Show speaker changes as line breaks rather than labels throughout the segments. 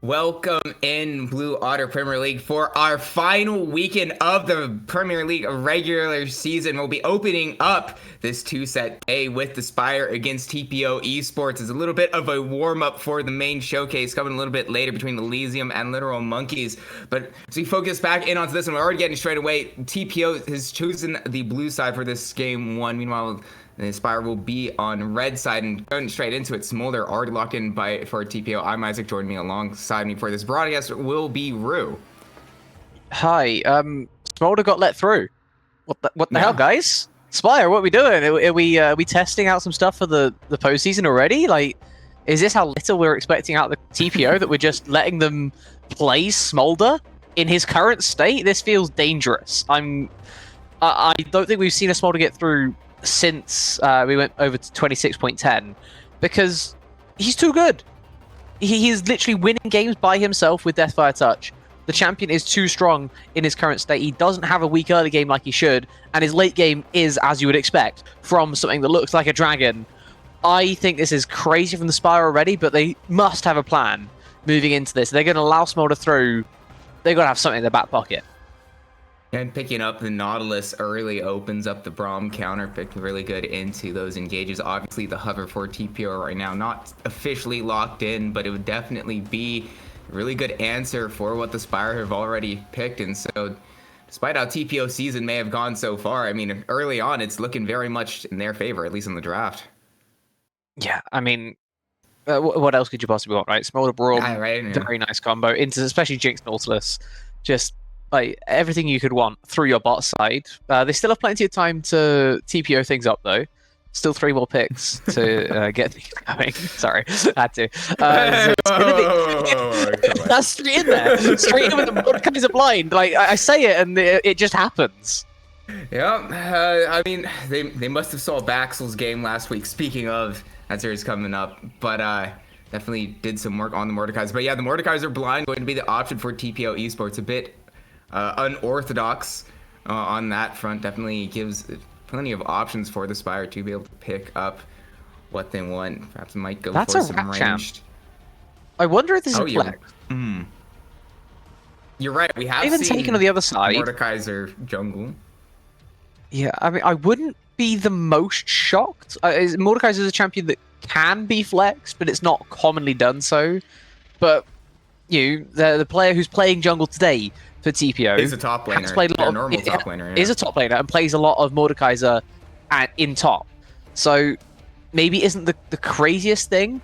Welcome in Blue Otter Premier League for our final weekend of the Premier League regular season. We'll be opening up this two-set day with the Spire against TPO Esports. It's a little bit of a warm-up for the main showcase coming a little bit later between Elysium and Literal Monkeys. But as we focus back in onto this one, we're already getting straight away. TPO has chosen the blue side for this game one. Meanwhile, the Spire will be on red side, and going straight into it, Smolder already locked in for TPO. I'm Isaac. Joining me alongside me for this broadcast will be Rue.
Hi, Smolder got let through. What the hell, guys? Spire, what are we doing? Are we testing out some stuff for the postseason already? Like, is this how little we're expecting out of the TPO that we're just letting them play Smolder in his current state? This feels dangerous. I don't think we've seen a Smolder get through since we went over to 26.10 because he's too good. He is literally winning games by himself with Deathfire Touch. The champion is too strong in his current state. He doesn't have a weak early game like he should, and his late game is as you would expect from something that looks like a dragon. I think this is crazy from the Spire already, but they must have a plan moving into this. They're going to allow Smolder through. They've got to have something in their back pocket.
And picking up the Nautilus early opens up the Braum counter, picked really good into those engages. Obviously, the hover for TPO right now, not officially locked in, but it would definitely be a really good answer for what the Spire have already picked. And so, despite how TPO season may have gone so far, I mean, early on, it's looking very much in their favor, at least in the draft.
Yeah, I mean, what else could you possibly want, right? Smolder Braum, very nice combo, into especially Jinx Nautilus, just like everything you could want through your bot side. They still have plenty of time to TPO things up though. Still 3 more picks to get things going. Sorry, had to. That's straight in there. Straight in with the Mordekaiser blind. Like I say it and it just happens.
Yeah, I mean, they must have saw Baxel's game last week. Speaking of, that series coming up, but definitely did some work on the Mordekaiser. But yeah, the Mordekaiser blind going to be the option for TPO Esports. A bit unorthodox on that front. Definitely gives plenty of options for the Spire to be able to pick up what they want. Perhaps it might go for some ranged.
I wonder if this is a flex.
You're right. We have
even
seen
taken on the other side
Mordekaiser jungle.
Yeah, I mean, I wouldn't be the most shocked. Mordekaiser is a champion that can be flexed, but it's not commonly done so. But the player who's playing jungle today for TPO
is a top laner. Top laner.
Is a top laner and plays a lot of Mordekaiser in top. So maybe it isn't the craziest thing.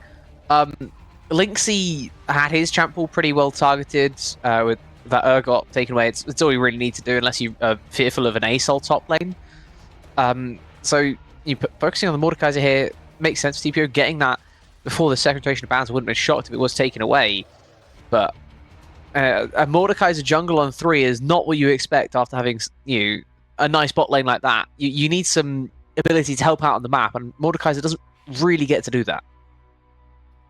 Lynxy had his champ pool pretty well targeted with that Urgot taken away. It's all you really need to do unless you are fearful of an ASOL top lane. So focusing on the Mordekaiser here makes sense for TPO. Getting that before the second rotation of bans wouldn't have been shocked if it was taken away. But a Mordekaiser jungle on 3 is not what you expect after having a nice bot lane like that. You need some ability to help out on the map, and Mordekaiser doesn't really get to do that.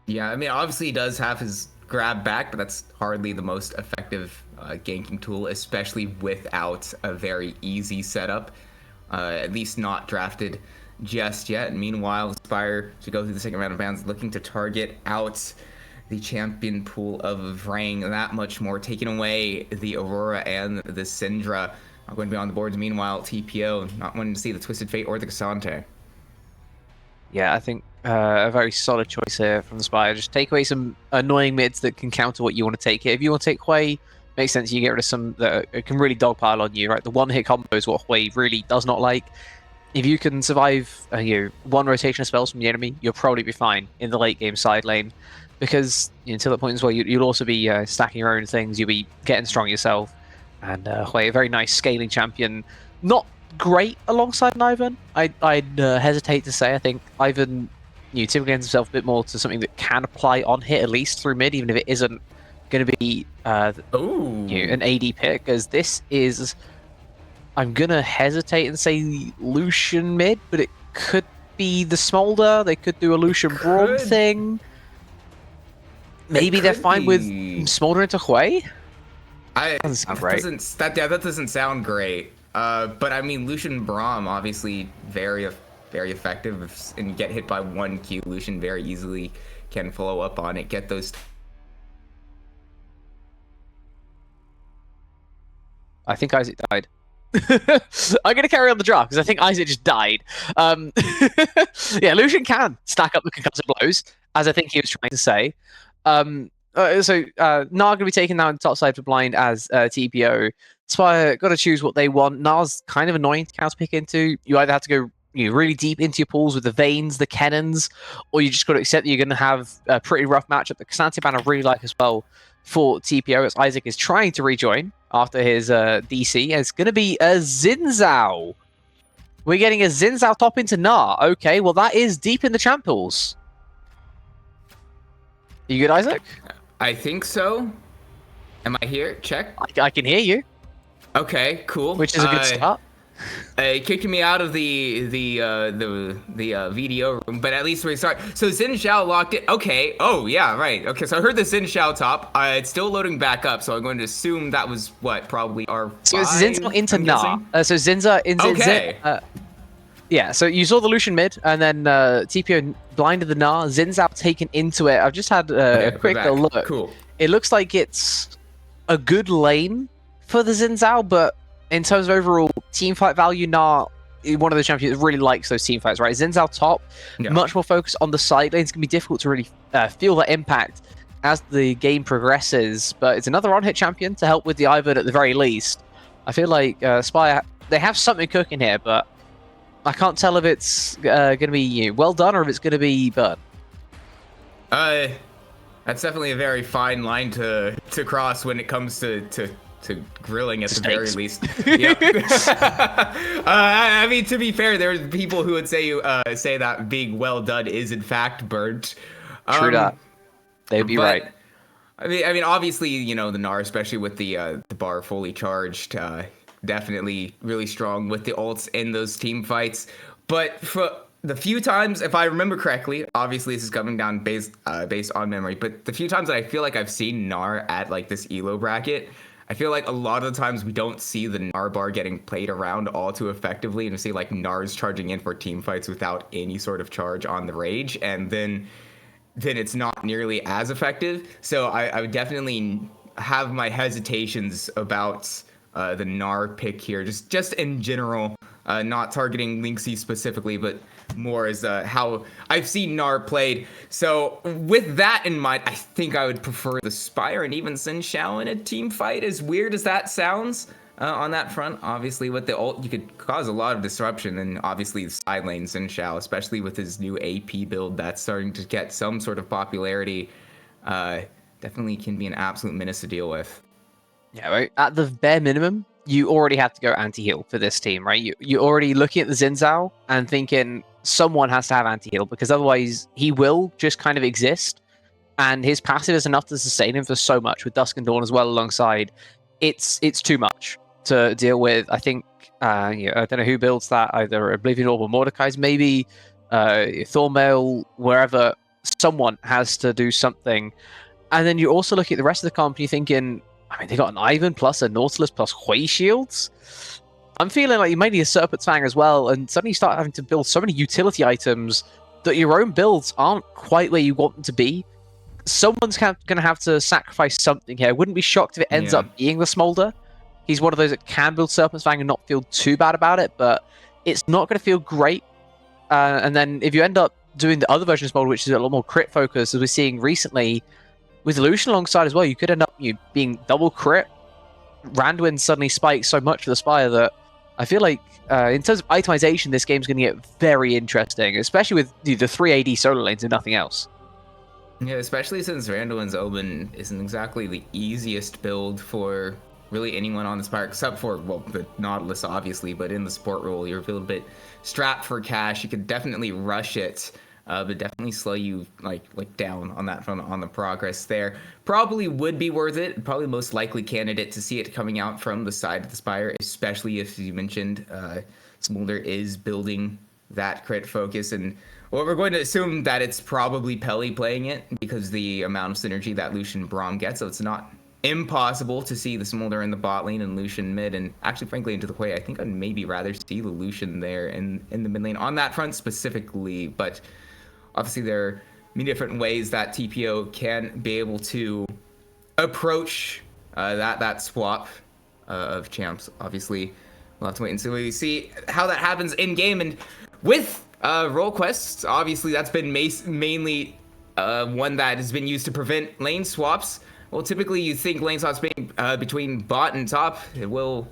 Yeah, I mean, obviously he does have his grab back, but that's hardly the most effective ganking tool, especially without a very easy setup. At least not drafted just yet. And meanwhile, Spire, to go through the second round of bans, looking to target out the champion pool of Vrang that much more, taking away the Aurora and the Syndra. Not going to be on the boards. Meanwhile, TPO not wanting to see the Twisted Fate or the Cassante.
Yeah, I think a very solid choice here from the Spire. Just take away some annoying mids that can counter what you want to take here. If you want to take Hui, makes sense. You get rid of some that can really dogpile on you, right? The one-hit combo is what Hui really does not like. If you can survive one rotation of spells from the enemy, you'll probably be fine in the late game side lane. Because until that point as well, you'll also be stacking your own things. You'll be getting strong yourself. And Hui, a very nice scaling champion. Not great alongside Ivan. I'd hesitate to say. I think Ivan typically lends himself a bit more to something that can apply on hit, at least through mid, even if it isn't going to be an AD pick. Because this is, I'm going to hesitate and say Lucian mid, but it could be the Smolder. They could do a Lucian Braum thing. Maybe they're fine with Smolder into Hui.
That doesn't sound great. But I mean, Lucian Braum obviously very effective, and get hit by 1 Q. Lucian very easily can follow up on it, get those
I think Isaac died. I'm going to carry on the draft because I think Isaac just died. Yeah, Lucian can stack up the concussive blows, as I think he was trying to say. Nar going to be taken down top side for blind as TPO. Spire got to choose what they want. Nar's kind of annoying to counter pick into. You either have to go really deep into your pools with the Veins, the Kennons, or you just got to accept that you're going to have a pretty rough matchup. The Xantiban I really like as well for TPO as Isaac is trying to rejoin after his DC. And it's going to be a Xin Zhao. We're getting a Xin Zhao top into Gnar. Okay, well that is deep in the champ pools. You good, Isaac?
I think so. Am I here? Check.
I can hear you.
Okay, cool.
Which is a good start.
Kicking me out of the VDO room, but at least we start. So Xin Zhao locked it. Okay. Oh yeah, right. Okay. So I heard the Xin Zhao top. It's still loading back up, so I'm going to assume that was what probably our.
So Zinza into Gnar. So Zinza in
Okay.
Yeah. So you saw the Lucian mid, and then TPO blinded the Gnar. Xin Zhao taken into it. I've just had a quick look.
Cool.
It looks like it's a good lane for the Xin Zhao, but in terms of overall team fight value, Gnar, one of the champions, really likes those team fights, right? Xin Zhao top, much more focused on the side lanes. It's going to be difficult to really feel that impact as the game progresses, but it's another on-hit champion to help with the Ivern at the very least. I feel like Spire, they have something cooking here, but I can't tell if it's going to be well done or if it's going to be burnt.
That's definitely a very fine line to cross when it comes to grilling at the very least. Yep. I mean, to be fair, there's people who would say that being well done is in fact burnt.
True that. They'd be right.
I mean, obviously, the Gnar, especially with the bar fully charged, definitely really strong with the ults in those team fights. But for the few times, if I remember correctly, obviously this is coming down based on memory, but the few times that I feel like I've seen Gnar at like this elo bracket, I feel like a lot of the times we don't see the Gnar bar getting played around all too effectively, and we see like Gnar's charging in for team fights without any sort of charge on the Rage, and then it's not nearly as effective. So I would definitely have my hesitations about the Gnar pick here, just in general, not targeting Linksy specifically, but more as how I've seen Gnar played. So with that in mind, I think I would prefer the Spire and even Xin Zhao in a team fight, as weird as that sounds on that front. Obviously with the ult, you could cause a lot of disruption, and obviously the side lane Xin Zhao, especially with his new AP build that's starting to get some sort of popularity, definitely can be an absolute menace to deal with.
Yeah, right. At the bare minimum, you already have to go anti-heal for this team, right? You're already looking at the Xin Zhao and thinking someone has to have anti-heal, because otherwise he will just kind of exist, and his passive is enough to sustain him for so much, with Dusk and Dawn as well alongside. It's too much to deal with. I think, I don't know who builds that, either Oblivion Orb or Mordekai's maybe, Thornmail, wherever, someone has to do something. And then you're also looking at the rest of the comp and you're thinking, I mean, they got an Ivern plus a Nautilus plus Hui shields. I'm feeling like you might need a Serpent's Fang as well, and suddenly you start having to build so many utility items that your own builds aren't quite where you want them to be. Someone's going to have to sacrifice something here. Wouldn't be shocked if it ends up being the Smolder. He's one of those that can build Serpent's Fang and not feel too bad about it, but it's not going to feel great. And then if you end up doing the other version of Smolder, which is a lot more crit focused, as we're seeing recently, with Lucian alongside as well, you could end up being double crit. Randuin suddenly spikes so much for the Spire that I feel like, in terms of itemization, this game's going to get very interesting, especially with the 3 AD solo lanes and nothing else.
Yeah, especially since Randuin's Omen isn't exactly the easiest build for really anyone on the Spire, except for, well, the Nautilus, obviously, but in the support role, you're a little bit strapped for cash. You could definitely rush it, but definitely slow you like down on that front, on the progress there. Probably would be worth it. Probably most likely candidate to see it coming out from the side of the Spire, especially if you mentioned Smolder is building that crit focus. And well, we're going to assume that it's probably Peli playing it because the amount of synergy that Lucian Braum gets. So it's not impossible to see the Smolder in the bot lane and Lucian mid, and actually, frankly, into the Hui. I think I'd maybe rather see the Lucian there in the mid lane on that front specifically, but obviously there are many different ways that TPO can be able to approach that swap of champs. Obviously, we'll have to wait until we see how that happens in game. And with role quests, obviously that's been mainly one that has been used to prevent lane swaps. Well, typically you think lane swaps being between bot and top, it will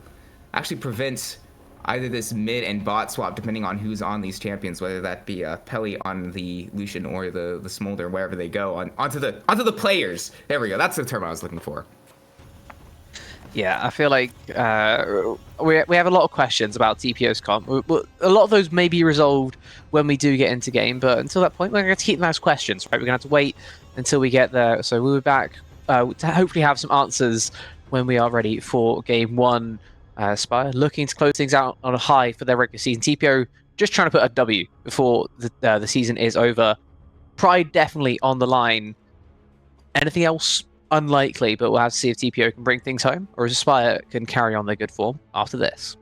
actually prevent either this mid and bot swap depending on who's on these champions, whether that be Peli on the Lucian or the Smolder, wherever they go onto the players. There we go. That's the term I was looking for.
Yeah, I feel like we have a lot of questions about TPO's comp. A lot of those may be resolved when we do get into game, but until that point, we're going to keep those questions, right? We're going to have to wait until we get there. So we'll be back to hopefully have some answers when we are ready for game one. Spire looking to close things out on a high for their regular season. TPO just trying to put a W before the season is over. Pride definitely on the line. Anything else? Unlikely, but we'll have to see if TPO can bring things home, or if Spire can carry on their good form after this.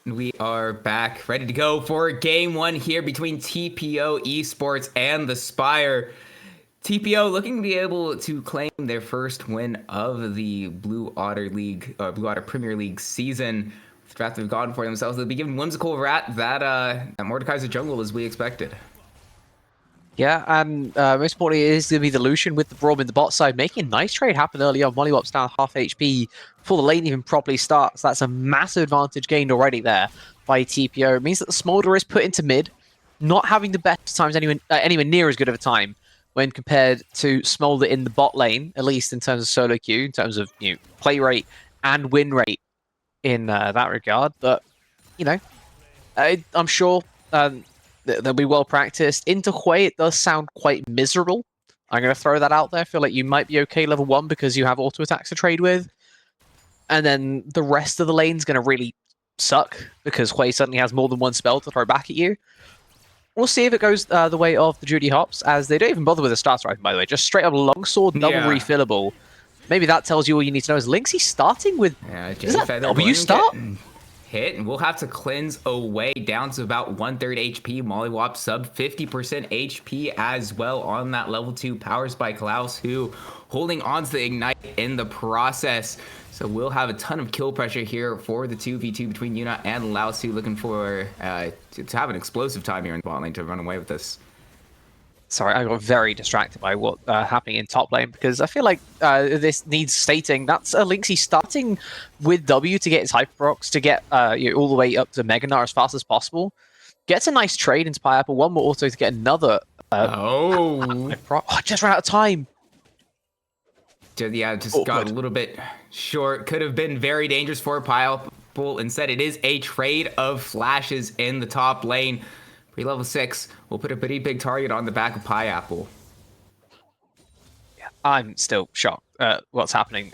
We are back, ready to go for game one here between TPO Esports and the Spire. TPO looking to be able to claim their first win of the Blue Otter Premier League season. With the draft they've gone for themselves, they'll be given Whimsical Rat that Mordekaiser jungle as we expected.
Yeah, and most importantly, it is going to be the Lucian with the Braum in the bot side, making a nice trade happen early on. Mollywop's down half HP before the lane even properly starts. That's a massive advantage gained already there by TPO. It means that the Smolder is put into mid, not having the best times anywhere near as good of a time when compared to Smolder in the bot lane, at least in terms of solo queue, in terms of play rate and win rate in that regard. But, I'm sure... they'll be well practiced. Into Hui, it does sound quite miserable. I'm going to throw that out there. I feel like you might be okay level 1 because you have auto attacks to trade with. And then the rest of the lane's going to really suck because Hui suddenly has more than one spell to throw back at you. We'll see if it goes the way of the Judy Hops, as they don't even bother with a starter item, by the way. Just straight up longsword, double refillable. Maybe that tells you all you need to know. Is Linksy starting with... is that W start?
Hit, and we'll have to cleanse away down to about 1/3 HP. Mollywop sub 50% HP as well on that level 2 power spike. Klaus who holding on to the ignite in the process. So we'll have a ton of kill pressure here for the 2v2 between Yuna and Laosu, looking for to have an explosive time here in the bot lane to run away with this.
Sorry, I got very distracted by what happening in top lane because I feel like this needs stating. That's a Linksy starting with W to get his Hyperprocs, to get all the way up to Mega Gnar as fast as possible. Gets a nice trade into Pineapple, one more auto to get another. I just ran out of time.
Yeah, just got a little bit short. Could have been very dangerous for Pineapple. Instead, it is a trade of flashes in the top lane. Pre-level 6 will put a pretty big target on the back of Pineapple.
Yeah, I'm still shocked at what's happening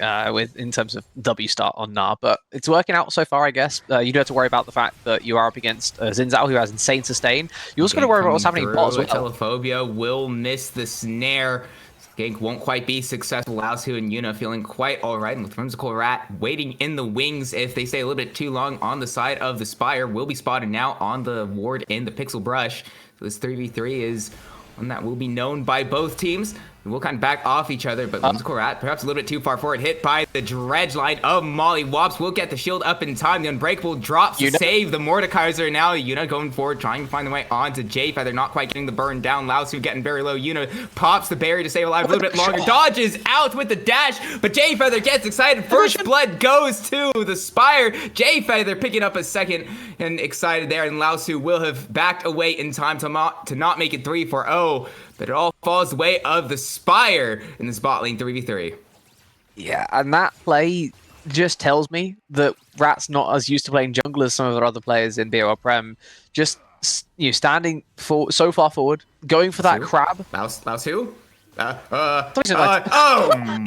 in terms of W start on Gnar, but it's working out so far, I guess. You don't have to worry about the fact that you are up against Xin Zhao, who has insane sustain. You also got to worry about what's happening in bot as well.
Telephobia will miss the snare. Gank won't quite be successful. Laosu and Yuna feeling quite alright. And with Whimsical Rat waiting in the wings, if they stay a little bit too long on the side of the Spire, will be spotted now on the ward in the Pixel Brush. So this 3v3 is one that will be known by both teams. We'll kind of back off each other, but Whimsical Rat perhaps a little bit too far forward. Hit by the dredge line of Mollywops. Will get the shield up in time. The Unbreakable drops to save the Mordekaiser. Now Yuna going forward, trying to find the way onto J-Feather. Not quite getting the burn down. Laosu getting very low. Yuna pops the barrier to stay alive a little bit longer. Dodges out with the dash, but J-Feather gets excited. First blood goes to the Spire. J-Feather picking up a second and excited there. And Laosu will have backed away in time to not make it 3-4-0. But it all falls the way of the Spire in this bot lane 3v3.
Yeah, and that play just tells me that Rat's not as used to playing jungle as some of their other players in BOL Prem. Just standing so far forward, going for that crab.
Laos who? Oh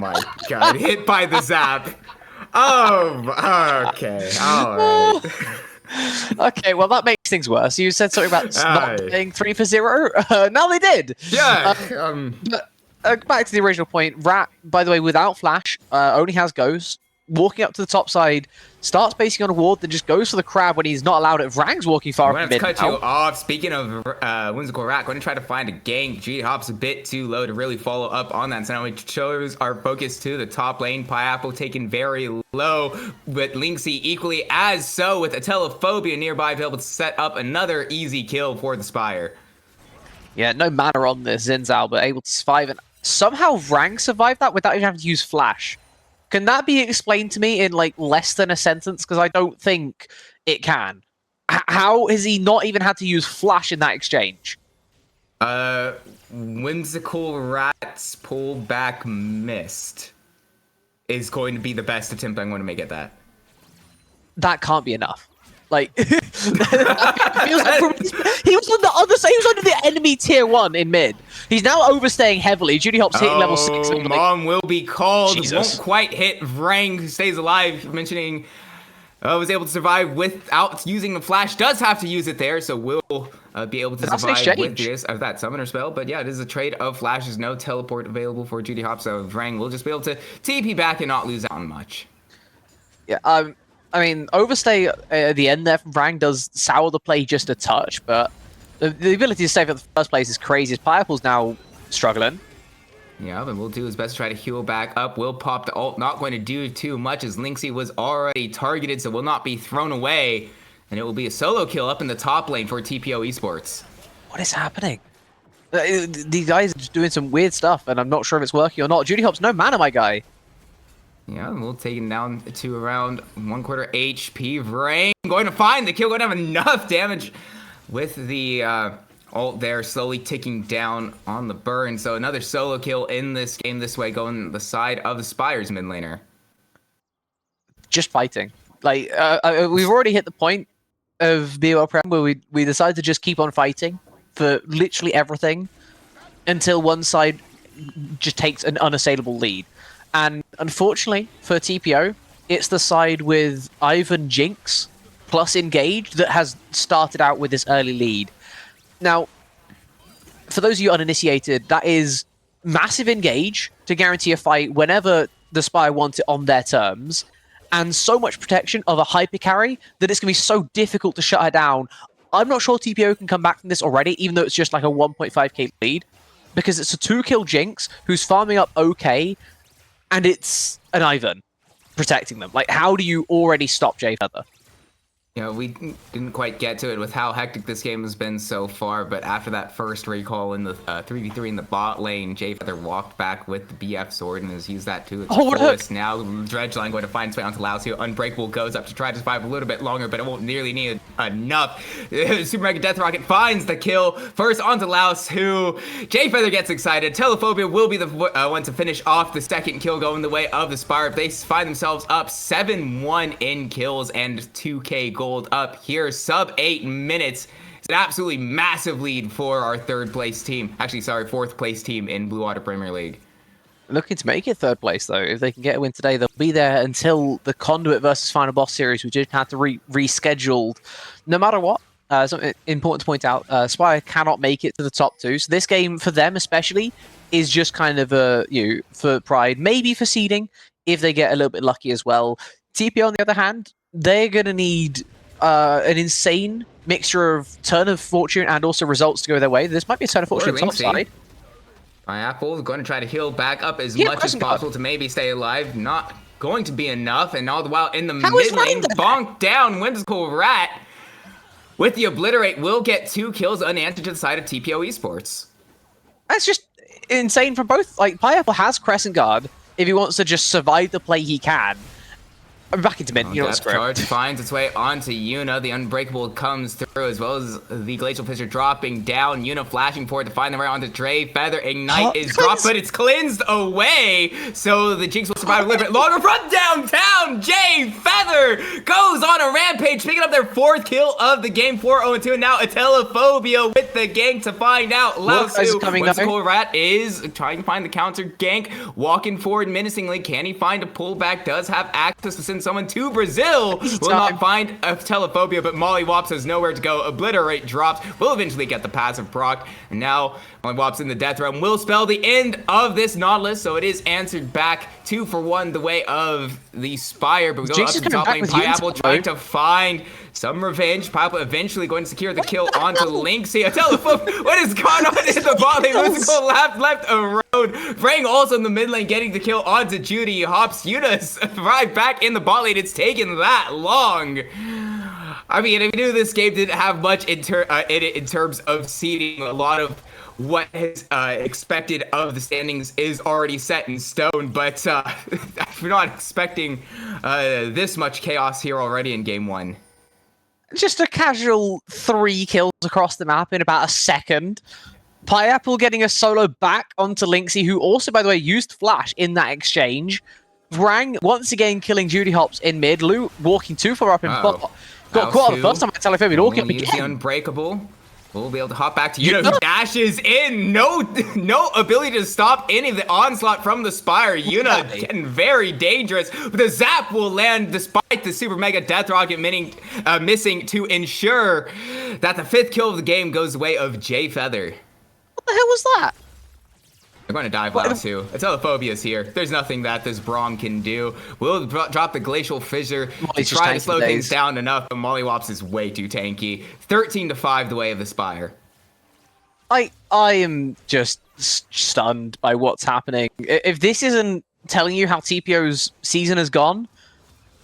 my god, hit by the zap. Oh, okay, all right.
Okay, well that makes things worse. You said something about not playing 3-0. Now they did.
Yeah.
But back to the original point. Rat, by the way, without flash, only has Ghost. Walking up to the top side, starts basing on a ward, then just goes for the crab when he's not allowed it. Vrang's walking far
from mid. I'm going to cut you off. Speaking of Whimsical Rat, going to try to find a gank. G-Hop's a bit too low to really follow up on that. So now it shows our focus to the top lane. Pineapple taken very low, but Linksy equally as so with a Telephobia nearby to be able to set up another easy kill for the Spire.
Yeah, no mana on this Xin Zhao, but able to survive. And somehow Vrang survived that without even having to use flash. Can that be explained to me in like less than a sentence? Because I don't think it can. How has he not even had to use flash in that exchange?
Whimsical Rat's pullback missed is going to be the best attempt I'm going to make at that.
That can't be enough. Like, he was on the other side. He was under the enemy tier 1 in mid. He's now overstaying heavily. Judy Hop's hitting level 6.
Mom will be called.
Jesus.
Won't quite hit Vrang, who stays alive. Mentioning was able to survive without using the flash. Does have to use it there, so will be able to survive with this of that summoner spell. But yeah, it is a trade of flashes. No teleport available for Judy Hop, so Vrang will just be able to TP back and not lose out on much.
Yeah, I mean, overstay at the end there from Vrang does sour the play just a touch, but the ability to save at the first place is crazy. As Pineapple's now struggling.
Yeah, but we'll do his best to try to heal back up. Will pop the ult. Not going to do too much as Lynxie was already targeted, so will not be thrown away. And it will be a solo kill up in the top lane for TPO Esports.
What is happening? These guys are just doing some weird stuff, and I'm not sure if it's working or not. Judy Hop's no mana, my guy.
Yeah, we'll take him down to around 1/4 HP. Vrang going to find the kill, going to have enough damage with the ult there, slowly ticking down on the burn. So another solo kill in this game this way, going the side of the Spire's mid laner.
Just fighting. Like, we've already hit the point of BOL Prem where we decided to just keep on fighting for literally everything until one side just takes an unassailable lead. And unfortunately for TPO, it's the side with Ivan Jinx plus Engage that has started out with this early lead. Now, for those of you uninitiated, that is massive Engage to guarantee a fight whenever the Spire wants it on their terms, and so much protection of a hyper carry that it's going to be so difficult to shut her down. I'm not sure TPO can come back from this already, even though it's just like a 1.5k lead, because it's a 2-kill Jinx who's farming up okay, and it's an Ivan protecting them. Like, how do you already stop Jay Feather?
You know, we didn't quite get to it with how hectic this game has been so far, but after that first recall in the 3v3 in the bot lane, Jay Feather walked back with the BF sword and has used that to its fullest. Now, Dredgeline going to find its way onto Laosio. Unbreakable goes up to try to survive a little bit longer, but it won't nearly need enough. Super Mega Death Rocket finds the kill. First onto Laos, who Jay Feather gets excited. Telephobia will be the one to finish off the second kill, going the way of the Spire. They find themselves up 7-1 in kills and 2k gold up here, sub 8 minutes. It's an absolutely massive lead for our third place team. Actually, sorry, fourth place team in Blue Water Premier League.
Looking to make it third place, though. If they can get a win today, they'll be there until the Conduit versus Final Boss series, which did have to rescheduled. No matter what, something important to point out, Spire cannot make it to the top 2. So this game, for them especially, is just kind of for pride, maybe for seeding, if they get a little bit lucky as well. TPO, on the other hand, they're going to need an insane mixture of turn of fortune and also results to go their way. This might be a turn of fortune top side.
Pineapple going to try to heal back up as much as possible to maybe stay alive. Not going to be enough, and all the while in the mid lane, bonk down Whimsical Rat with the Obliterate will get 2 kills unanswered to the side of TPO Esports.
That's just insane from both. Like, Pineapple has Crescent Guard if he wants to just survive the play he can. I'm back into mid. You know what's
charge finds its way onto Yuna. The Unbreakable comes through, as well as the Glacial Fissure dropping down. Yuna flashing forward to find the way onto Dre. Feather Ignite is dropped, but it's cleansed away. So the Jinx will survive a little bit longer. Run downtown! Jay Feather goes on a rampage, picking up their 4th kill of the game. 4-0-2, and now a Telephobia with the gank to find out. Whimsical Rat is trying to find the counter gank. Walking forward menacingly. Can he find a pullback? Does have access to send someone to Brazil. Will not find a Telephobia, but Molly Wops has nowhere to go. Obliterate drops. Will eventually get the passive proc. And now Molly Wops in the death realm will spell the end of this Nautilus. So it is answered back 2-for-1 the way of the Spire. But we go up to the top lane. Pineapple trying to find some revenge. Pineapple eventually going to secure the kill onto Lynxie. A Telephobia. What is going on in the bot lane? Whimsical left a road. Vrang also in the mid lane getting the kill onto Judy. Hops Yuna right back in the bot lane. It's taken that long. I mean, if you knew this game didn't have much in terms of seeding, a lot of what is expected of the standings is already set in stone, but we're not expecting this much chaos here already in game 1.
Just a casual 3 kills across the map in about a second. Pineapple getting a solo back onto Lynxie, who also, by the way, used Flash in that exchange. Vrang once again killing Judy Hops in mid. Lou walking too far up in bot. Got caught the first time at Telephobia. All kill again.
The Unbreakable. We'll be able to hop back to Yuna, who dashes in. No ability to stop any of the onslaught from the Spire. Yuna getting very dangerous. But the zap will land despite the Super Mega Death Rocket missing to ensure that the 5th kill of the game goes the way of Jay Feather.
What the hell was that?
They're going to dive Laos too. Telephobia's here. There's nothing that this Braum can do. We'll drop the Glacial Fissure to try to slow things down enough, but Mollywops is way too tanky. 13-5 the way of the Spire.
I am just stunned by what's happening. If this isn't telling you how TPO's season has gone,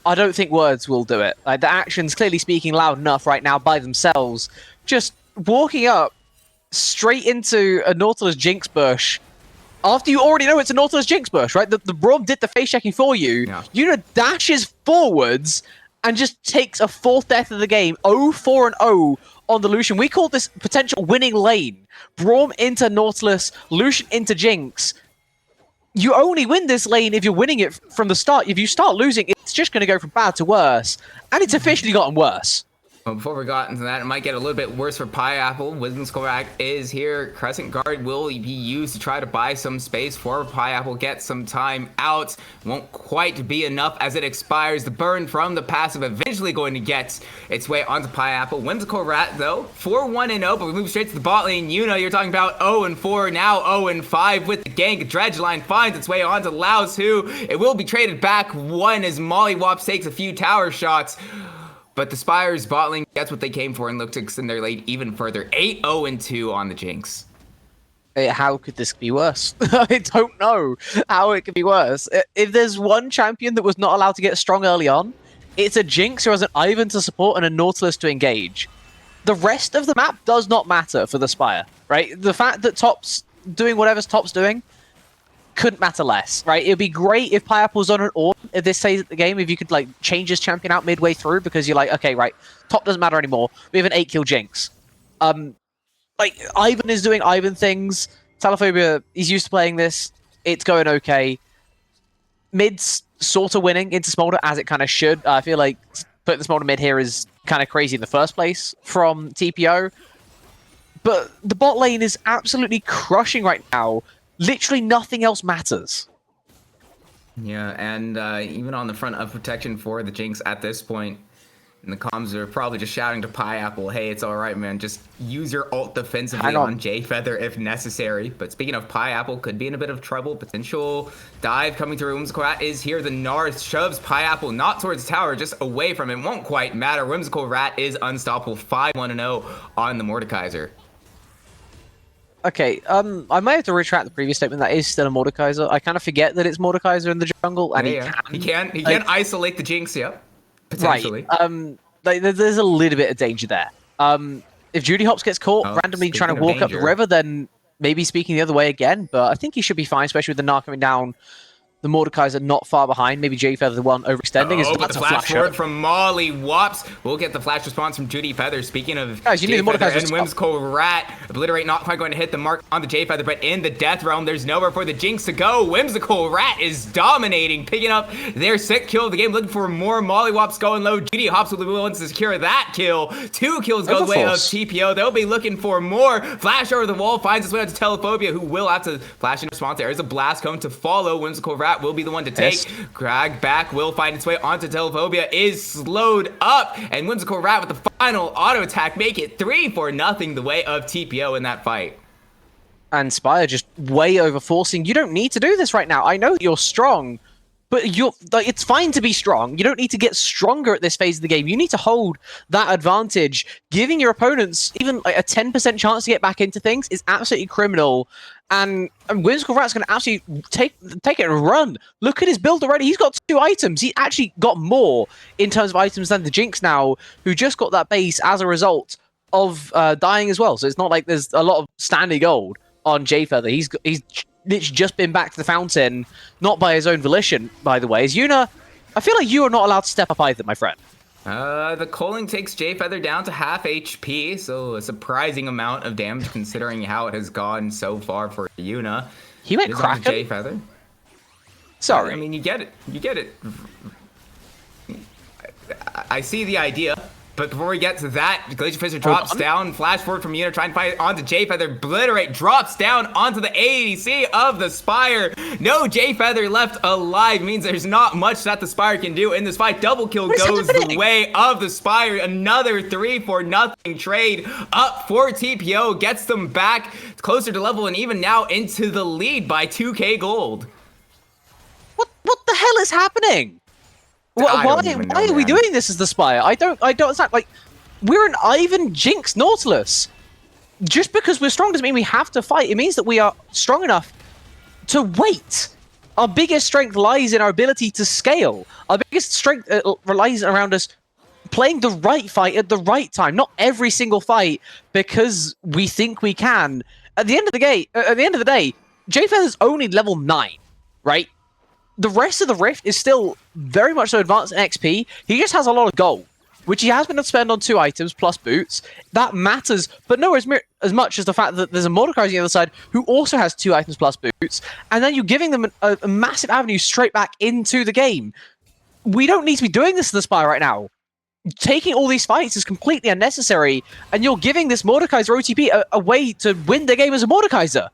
I don't think words will do it. Like, the actions clearly speaking loud enough right now by themselves. Just walking up straight into a Nautilus Jinx bush after you already know it's a Nautilus Jinx bush, right? The Braum did the face checking for you. Yeah. Yuna dashes forwards and just takes a 4th death of the game. 0-4-0 on the Lucian. We call this potential winning lane. Braum into Nautilus, Lucian into Jinx. You only win this lane if you're winning it from the start. If you start losing, it's just going to go from bad to worse. And it's officially gotten worse.
Well, before we got into that, it might get a little bit worse for Pineapple. Wisdom's Korak is here. Crescent Guard will be used to try to buy some space for Pineapple. Get some time out. Won't quite be enough as it expires. The burn from the passive eventually going to get its way onto Pineapple. Whimsical Rat, though, 4-1-0, but we move straight to the bot lane. Yuna, you're talking about 0-4, now 0-5 with the gank. Dredgeline finds its way onto Laos, who it will be traded back one as Mollywops takes a few tower shots. But the Spire's bot lane gets what they came for and look to extend their lead even further. 8-0-2 on the Jinx.
How could this be worse? I don't know how it could be worse. If there's one champion that was not allowed to get strong early on, it's a Jinx who has an Ivern to support and a Nautilus to engage. The rest of the map does not matter for the Spire, right? The fact that top's doing whatever top's doing couldn't matter less, right? It'd be great if Pineapple's on an orb at this stage of the game, if you could like change his champion out midway through because you're like, okay, right, top doesn't matter anymore. We have an 8-kill Jinx. Like, Ivern is doing Ivern things. Telephobia, he's used to playing this. It's going okay. Mid's sort of winning into Smolder as it kind of should. I feel like putting the Smolder mid here is kind of crazy in the first place from TPO. But the bot lane is absolutely crushing right now. Literally nothing else matters.
Yeah, and even on the front of protection for the Jinx at this point, and the comms are probably just shouting to Pineapple, hey, it's all right, man. Just use your ult defensively on J-Feather if necessary. But speaking of Pineapple, could be in a bit of trouble. Potential dive coming through. Whimsical Rat is here. The Narth shoves Pineapple not towards the tower, just away from it. Won't quite matter. Whimsical Rat is unstoppable. 5-1-0 on the Mordekaiser.
Okay, I might have to retract the previous statement. That is still a Mordekaiser. I kind of forget that it's Mordekaiser in the jungle, and he can
isolate the Jinx, yep, potentially.
Right. There's a little bit of danger there. If Judy Hops gets caught randomly trying to walk up the river, then maybe speaking the other way again. But I think he should be fine, especially with the Gnar coming down. The Mordekaiser not far behind. Maybe J-Feather the one overextending.
But the flash forward from Mollywops. We'll get the flash response from Judy Feather. Speaking of
guys, you need the Mordekaiser
and Whimsical Rat. Obliterate not quite going to hit the mark on the J-Feather, but in the Death Realm, there's nowhere for the Jinx to go. Whimsical Rat is dominating, picking up their 6th kill of the game, looking for more. Mollywops going low. Judy Hops will be willing to secure that kill. 2 kills go the way of TPO. They'll be looking for more. Flash over the wall, finds its way out to Telephobia, who will have to flash in response. There is a blast cone to follow. Whimsical Rat will be the one to take. Grag back will find its way onto Telephobia, is slowed up, and Whimsical Rat with the final auto attack make it 3-0 the way of TPO in that fight.
And Spire just way over forcing. You don't need to do this right now. I know you're strong, but it's fine to be strong. You don't need to get stronger at this phase of the game. You need to hold that advantage. Giving your opponents even like a 10% chance to get back into things is absolutely criminal. And Whimsical Rat's going to absolutely take it and run. Look at his build already. He's got 2 items. He actually got more in terms of items than the Jinx now, who just got that base as a result of dying as well. So it's not like there's a lot of standing gold on J-Feather. He's literally just been back to the fountain, not by his own volition, by the way. As Yuna, I feel like you are not allowed to step up either, my friend.
The Culling takes J-Feather down to half HP, so a surprising amount of damage considering how it has gone so far for Yuna.
He went Kraken?
J-Feather.
Sorry.
I mean, you get it. I see the idea. But before we get to that, Glacier Fissure drops down, flash forward from Yuna, trying to fight onto J-Feather, Obliterate drops down onto the ADC of the Spire. No J-Feather left alive, means there's not much that the Spire can do in this fight. Double kill goes the way of the Spire. Another 3-0 trade up for TPO, gets them back closer to level and even now into the lead by 2k gold.
What the hell is happening? Why are we doing this as the Spire? I don't understand. Like, we're an Ivan Jinx Nautilus. Just because we're strong doesn't mean we have to fight. It means that we are strong enough to wait. Our biggest strength lies in our ability to scale. Our biggest strength relies around us playing the right fight at the right time. Not every single fight because we think we can. At the end of the day, J-Feather's only level 9, right? The rest of the Rift is still very much so advanced in XP. He just has a lot of gold, which he has been able to spend on 2 items plus boots. That matters, but nowhere as much as the fact that there's a Mordekaiser on the other side who also has 2 items plus boots, and then you're giving them a massive avenue straight back into the game. We don't need to be doing this to the Spire right now. Taking all these fights is completely unnecessary, and you're giving this Mordekaiser OTP a way to win the game as a Mordekaiser.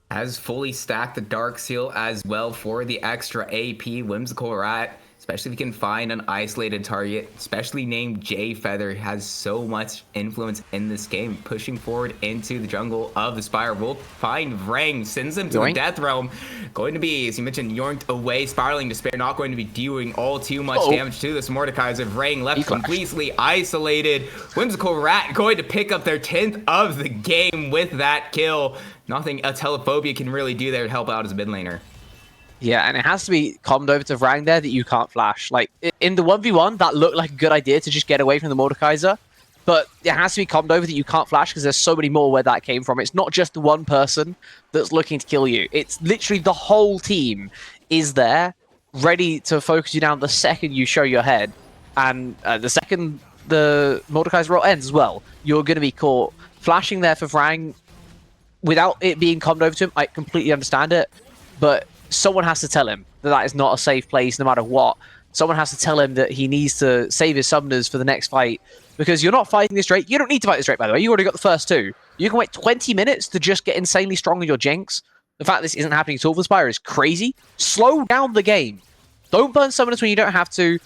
Has fully stacked the Dark Seal as well for the extra AP. Whimsical Rat, especially if you can find an isolated target, especially named J-Feather, has so much influence in this game. Pushing forward into the jungle of the Spire. Will find Vrang, sends him to the Death Realm. Going to be, as you mentioned, yoinked away, spiraling despair, not going to be doing all too much damage to this Mordekaiser. Vrang left completely isolated. Whimsical Rat going to pick up their 10th of the game with that kill. Nothing a Telephobia can really do there to help out as a mid laner.
Yeah, and it has to be commed over to Vrang there that you can't flash. Like, in the 1v1, that looked like a good idea to just get away from the Mordekaiser, but it has to be commed over that you can't flash because there's so many more where that came from. It's not just the one person that's looking to kill you. It's literally the whole team is there, ready to focus you down the second you show your head, and the second the Mordekaiser roll ends as well, you're going to be caught. Flashing there for Vrang, without it being commed over to him, I completely understand it, but someone has to tell him that that is not a safe place no matter what. Someone has to tell him that he needs to save his summoners for the next fight, because you're not fighting this Drake. You don't need to fight this Drake, by the way. You already got the first 2. You can wait 20 minutes to just get insanely strong with your Jinx. The fact this isn't happening at all for the Spire is crazy. Slow down the game. Don't burn summoners when you don't have to.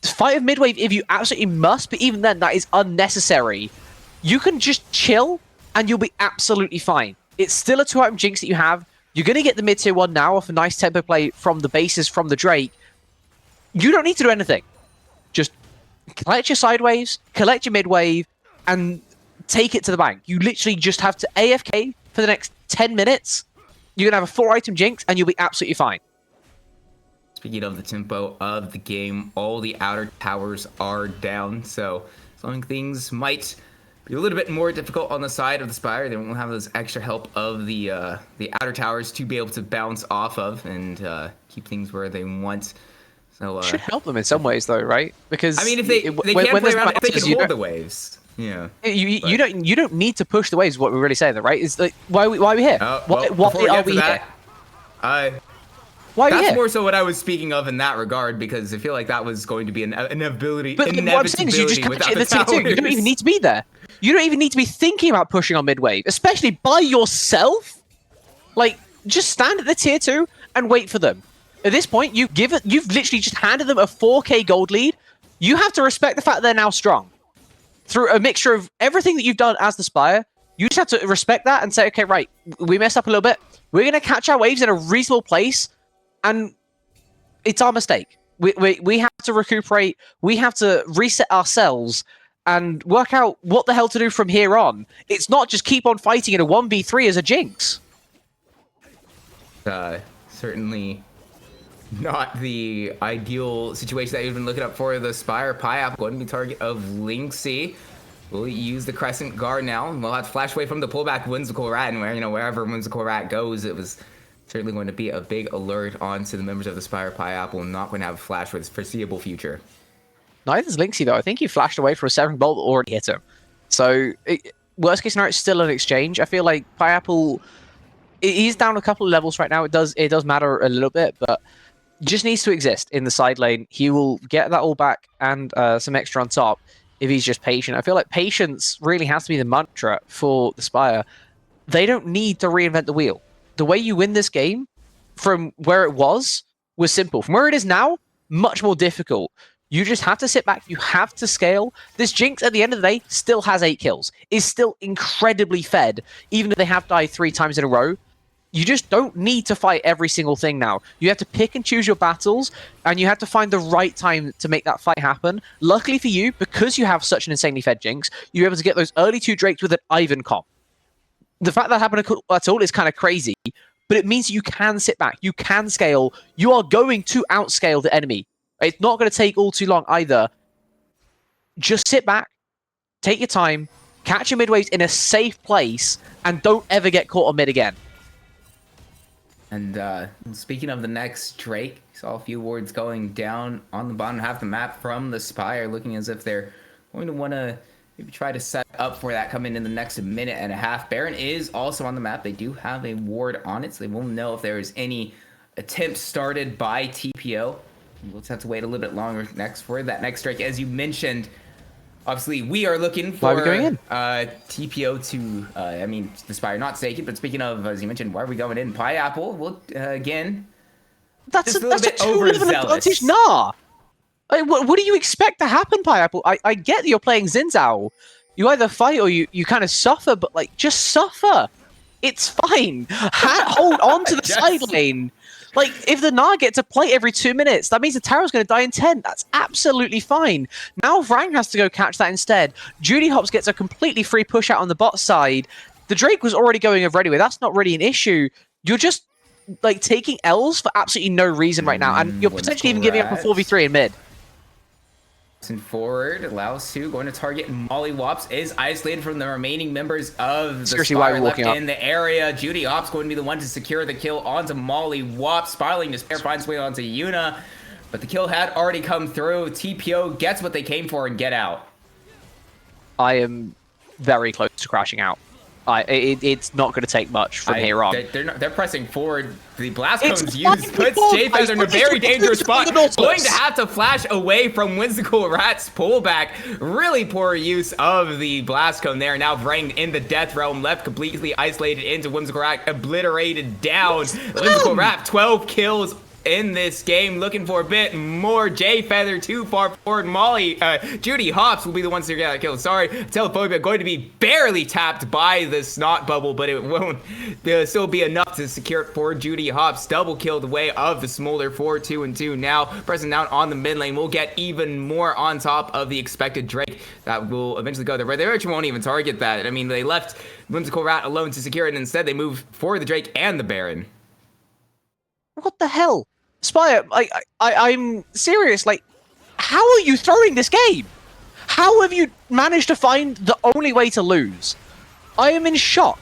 Fight of mid-wave if you absolutely must, but even then, that is unnecessary. You can just chill, and you'll be absolutely fine. It's still a 2-item Jinx that you have. You're going to get the mid-tier 1 now off a nice tempo play from the bases from the Drake. You don't need to do anything. Just collect your sideways, collect your mid-wave, and take it to the bank. You literally just have to AFK for the next 10 minutes. You're going to have a 4-item Jinx, and you'll be absolutely fine.
Speaking of the tempo of the game, all the outer towers are down, so some things might be a little bit more difficult on the side of the Spire. They won't have those extra help of the outer towers to be able to bounce off of and keep things where they want. So
should help them in some ways, though, right? Because
I mean, if they can't play around, if they can hold the waves. Yeah.
You don't need to push the waves. Is what we're really saying, though, right? Is like why are we here? Why are we here? Why are we here?
That's more so what I was speaking of in that regard, because I feel like that was going to be an inevitability.
But what I'm saying is you just catch it in the tier 2. You don't even need to be there. You don't even need to be thinking about pushing on mid-wave, especially by yourself. Like, just stand at the tier 2 and wait for them. At this point, you've literally just handed them a 4k gold lead. You have to respect the fact that they're now strong. Through a mixture of everything that you've done as the Spire, you just have to respect that and say, okay, right, we messed up a little bit. We're going to catch our waves in a reasonable place, and it's our mistake. We have to recuperate. We have to reset ourselves and work out what the hell to do from here on. It's not just keep on fighting in a 1v3 as a Jinx.
Certainly not the ideal situation that you've been looking up for the Spire. Piap going to be target of Linksy. We'll use the Crescent Guard now, and we'll have to flash away from the pullback Whimsical Rat, and wherever Whimsical Rat goes, it was certainly going to be a big alert onto the members of the Spire. Piap not going to have a flash for the foreseeable future.
Neither's Linksy, though. I think he flashed away for a Severing Bolt that already hit him. So, worst case scenario, it's still an exchange. I feel like Piapple, he's down a couple of levels right now. It does matter a little bit, but just needs to exist in the side lane. He will get that all back and some extra on top if he's just patient. I feel like patience really has to be the mantra for the Spire. They don't need to reinvent the wheel. The way you win this game from where it was simple. From where it is now, much more difficult. You just have to sit back. You have to scale. This Jinx, at the end of the day, still has 8 kills. Is still incredibly fed, even if they have died 3 times in a row. You just don't need to fight every single thing now. You have to pick and choose your battles, and you have to find the right time to make that fight happen. Luckily for you, because you have such an insanely fed Jinx, you're able to get those early 2 Drakes with an Ivan comp. The fact that happened at all is kind of crazy, but it means you can sit back, you can scale, you are going to outscale the enemy. It's not going to take all too long either. Just sit back, take your time, catch your mid waves in a safe place, and don't ever get caught on mid again.
And speaking of the next Drake, saw a few wards going down on the bottom half of the map from the Spire, looking as if they're going to want to maybe try to set up for that coming in the next minute and a half. Baron is also on the map. They do have a ward on it, so they won't know if there is any attempt started by TPO. We'll just have to wait a little bit longer next for that next Drake. As you mentioned, obviously, we are looking for TPO to, I mean, the Spire not take it, but speaking of, as you mentioned, why are we going in? Pineapple, well, again,
that's a 2-level advantage. Nah. What do you expect to happen, Pineapple? I get that you're playing Xin Zhao. You either fight or you kind of suffer, but, like, just suffer. It's fine. Hold on to the side lane. Like, if the Gnar gets a plate every 2 minutes, that means the Taro's going to die in 10. That's absolutely fine. Now Vrang has to go catch that instead. Judy Hopps gets a completely free push out on the bot side. The Drake was already going over anyway. That's not really an issue. You're just, like, taking L's for absolutely no reason right now. And you're potentially even giving up a 4v3 in mid.
And forward, Lao Su going to target Molly Wops, is isolated from the remaining members of the Spire left in the area. Judy Hopps going to be the one to secure the kill onto Molly Wops. Spiraling to spare, finds way onto Yuna, but the kill had already come through. TPO gets what they came for and get out.
I am very close to crashing out. It's not going to take much from here on.
They're pressing forward. The blast cones used puts J-Feather in a very dangerous spot. Going to have to flash away from Whimsical Rat's pullback. Really poor use of the blast cone there. Now Vrang in the death realm, left completely isolated into Whimsical Rat, obliterated down. Whimsical Rat, 12 kills in this game, looking for a bit more. J-Feather too far forward. Judy Hopps will be the ones to get that kill. Sorry, Telephobia going to be barely tapped by the snot bubble, but it won't still be enough to secure it for Judy Hopps. Double kill the way of the Smolder for 2-2. Now pressing down on the mid lane. We'll get even more on top of the expected Drake that will eventually go there, but they actually won't even target that. I mean, they left Whimsical Rat alone to secure it, and instead they move for the Drake and the Baron.
What the hell? Spire, I'm serious. Like, how are you throwing this game? How have you managed to find the only way to lose? I am in shock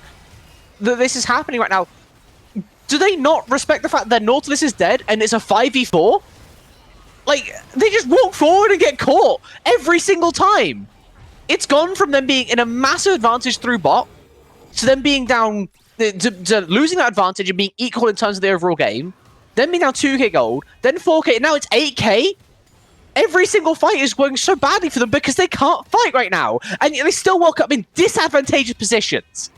that this is happening right now. Do they not respect the fact that Nautilus is dead and it's a 5v4? Like, they just walk forward and get caught every single time. It's gone from them being in a massive advantage through bot to them being down, to losing that advantage and being equal in terms of the overall game. Then being down 2k gold, then 4k, and now it's 8k. Every single fight is going so badly for them because they can't fight right now. And they still woke up in disadvantageous positions.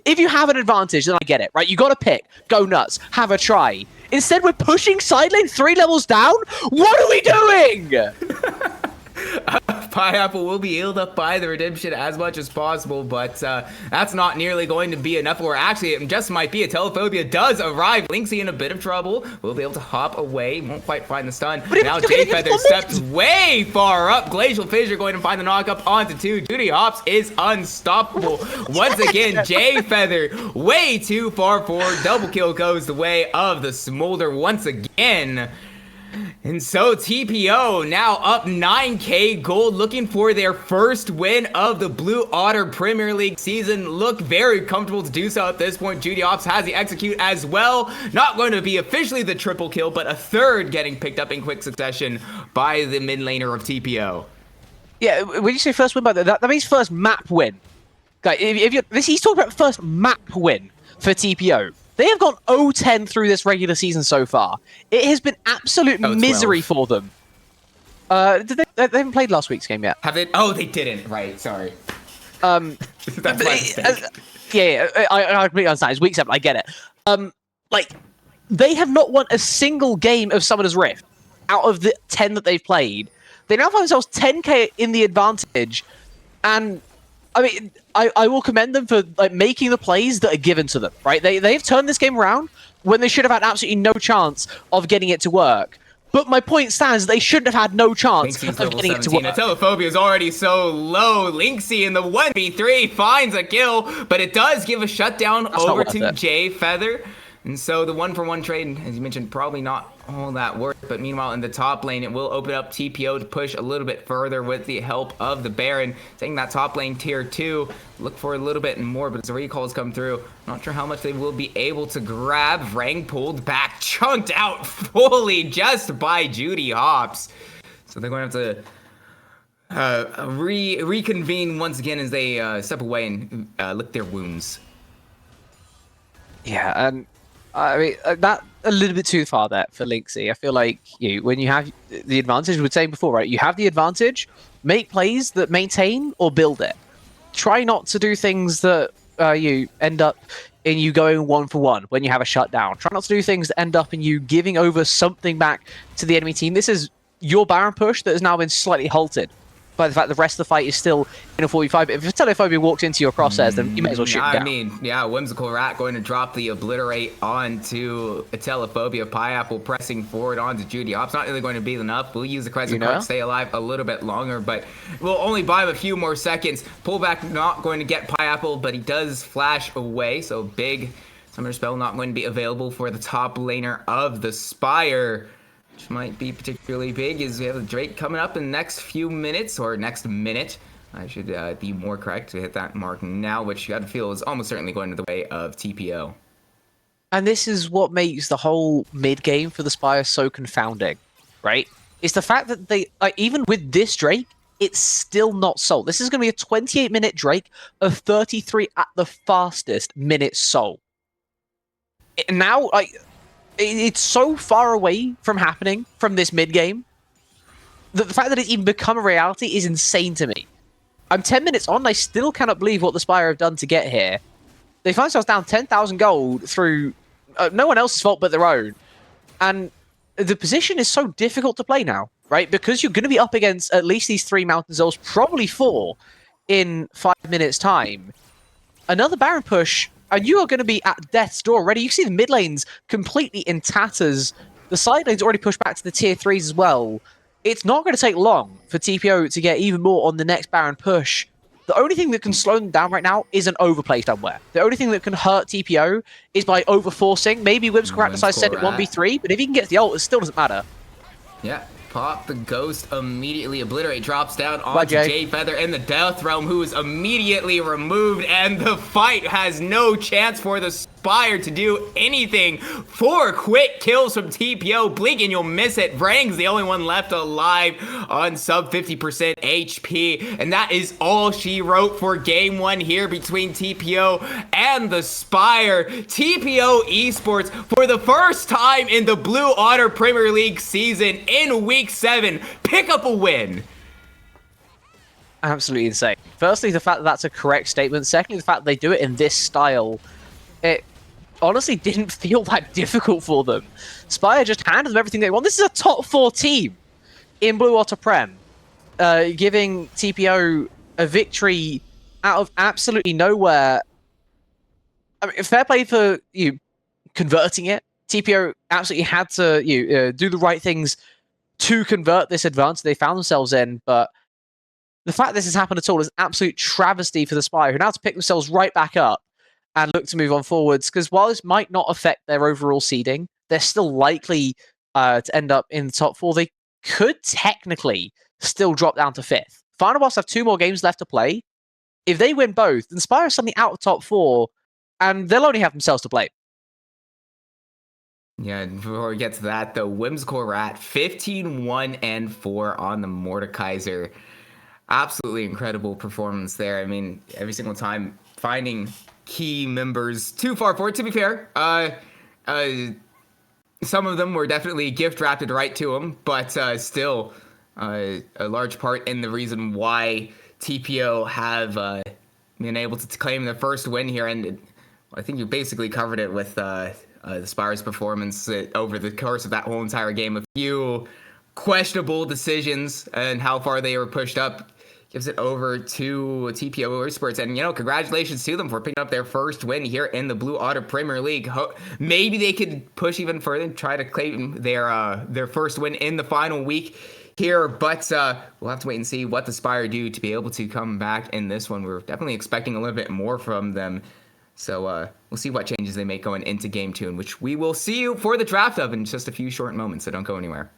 If you have an advantage, then I get it, right? You gotta pick, go nuts, have a try. Instead, we're pushing side lane 3 levels down? What are we doing?
Pineapple will be healed up by the redemption as much as possible, but that's not nearly going to be enough, or actually it just might be. A Telephobia does arrive. Lynxie in a bit of trouble. We'll be able to hop away. Won't quite find the stun. Now J-Feather steps way far up. Glacial Fissure going to find the knock up onto 2. Judy Hopps is unstoppable. Once again, J-Feather way too far forward. Double kill goes the way of the Smolder once again. And so TPO now up 9k gold, looking for their first win of the Blue Otter Premier League season. Look very comfortable to do so at this point. Judy Hopps has the execute as well. Not going to be officially the triple kill, but a third getting picked up in quick succession by the mid laner of TPO.
Yeah, when you say first win, by that means first map win. Okay, he's talking about first map win for TPO. They have gone 0-10 through this regular season so far. It has been absolute misery
12.
for them. They haven't played last week's game yet.
Have they? Oh, they didn't. Right. Sorry.
Um,
That's my mistake.
I completely understand. It's week 7. I get it. Like, they have not won a single game of Summoner's Rift out of the 10 that they've played. They now find themselves 10k in the advantage, and I mean, I will commend them for like making the plays that are given to them. Right? They've turned this game around when they should have had absolutely no chance of getting it to work. But my point stands, they shouldn't have had no chance
Linksey's
of
level
getting it to
17.
work.
Telephobia is already so low. Linksey in the 1v3 finds a kill, but it does give a shutdown over to Jay Feather. And so the 1-for-1 trade, as you mentioned, probably not all that worth. But meanwhile, in the top lane, it will open up TPO to push a little bit further with the help of the Baron. Taking that top lane tier 2, look for a little bit more, but as the recalls come through, not sure how much they will be able to grab. Rang pulled back, chunked out fully just by Judy Hops. So they're going to have to reconvene once again as they step away and lick their wounds.
Yeah, and I mean, that a little bit too far there for Linksey. I feel like when you have the advantage, we were saying before, right? You have the advantage, make plays that maintain or build it. Try not to do things that you end up in you going 1-for-1 when you have a shutdown. Try not to do things that end up in you giving over something back to the enemy team. This is your Baron push that has now been slightly halted by the fact the rest of the fight is still in a 45. If Telephobia walks into your crosshairs, then you may as well shoot him down.
I mean, yeah, Whimsical Rat going to drop the Obliterate onto a Telephobia. Pineapple pressing forward onto Judy Hops. Not really going to be enough. We'll use the Crescent Card to stay alive a little bit longer, but we'll only buy him a few more seconds. Pullback not going to get Pineapple, but he does flash away, so big Summoner Spell not going to be available for the top laner of the Spire. Which might be particularly big, is we have a Drake coming up in the next few minutes, or next minute. I should be more correct to hit that mark now, which you got to feel is almost certainly going to the way of TPO.
And this is what makes the whole mid-game for the Spire so confounding, right? It's the fact that they, like, even with this Drake, it's still not sold. This is going to be a 28-minute Drake of 33 at the fastest minutes sold. Now, like, it's so far away from happening from this mid-game that the fact that it's even become a reality is insane to me. I'm 10 minutes on, I still cannot believe what the Spire have done to get here. They find themselves down 10,000 gold through no one else's fault but their own. And the position is so difficult to play now, right? Because you're going to be up against at least these 3 Mountain Zones, probably 4, in 5 minutes' time. Another Baron push, and you are going to be at death's door already. You see the mid lanes completely in tatters. The side lanes already pushed back to the tier 3s as well. It's not going to take long for TPO to get even more on the next Baron push. The only thing that can slow them down right now is an overplay somewhere. The only thing that can hurt TPO is by overforcing. Maybe Whimsical Rat decides to send it 1v3, but if he can get the ult, it still doesn't matter.
Yeah. Pop the Ghost immediately. Obliterate drops down onto Jay Feather in the Death Realm, who is immediately removed, and the fight has no chance for the Spire to do anything. 4 quick kills from TPO. Blink and you'll miss it. Vrang's the only one left alive on sub 50% HP, and that is all she wrote for game 1 here between TPO and the Spire. TPO Esports, for the first time in the Blue Otter Premier League season in week 7, pick up a win.
Absolutely insane. Firstly, the fact that that's a correct statement. Secondly, the fact that they do it in this style. It honestly didn't feel that difficult for them. Spire just handed them everything they want. This is a top 4 team in Blue Otter Prem, giving TPO a victory out of absolutely nowhere. I mean, fair play for you converting it. TPO absolutely had to do the right things to convert this advantage they found themselves in, but the fact this has happened at all is absolute travesty for the Spire, who now have to pick themselves right back up and look to move on forwards, because while this might not affect their overall seeding, they're still likely to end up in the top 4. They could technically still drop down to 5th. Final Boss have 2 more games left to play. If they win both, then Spire is suddenly out of top 4, and they'll only have themselves to blame.
Yeah, before we get to that, though, Whimsical Rat, 15-1-4 on the Mordekaiser. Absolutely incredible performance there. I mean, every single time finding key members too far forward. To be fair, some of them were definitely gift wrapped right to him, but still a large part in the reason why TPO have been able to claim their first win here. And I think you basically covered it with the Spire's performance over the course of that whole entire game. A few questionable decisions and how far they were pushed up gives it over to TPO Esports. And, congratulations to them for picking up their first win here in the Blue Otter Premier League. Maybe they could push even further and try to claim their first win in the final week here. But we'll have to wait and see what the Spire do to be able to come back in this one. We're definitely expecting a little bit more from them. So we'll see what changes they make going into Game 2, in which we will see you for the draft of in just a few short moments. So don't go anywhere.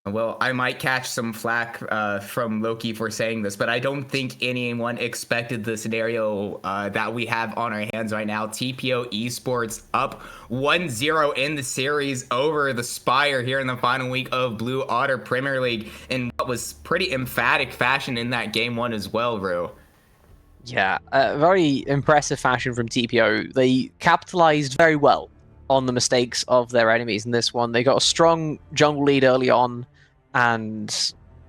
Well, I might catch some flack from Loki for saying this, but I don't think anyone expected the scenario that we have on our hands right now. TPO Esports up 1-0 in the series over the Spire here in the final week of Blue Otter Premier League in what was pretty emphatic fashion in that game one as well, Rue.
Yeah, very impressive fashion from TPO. They capitalized very well on the mistakes of their enemies in this one. They got a strong jungle lead early on, and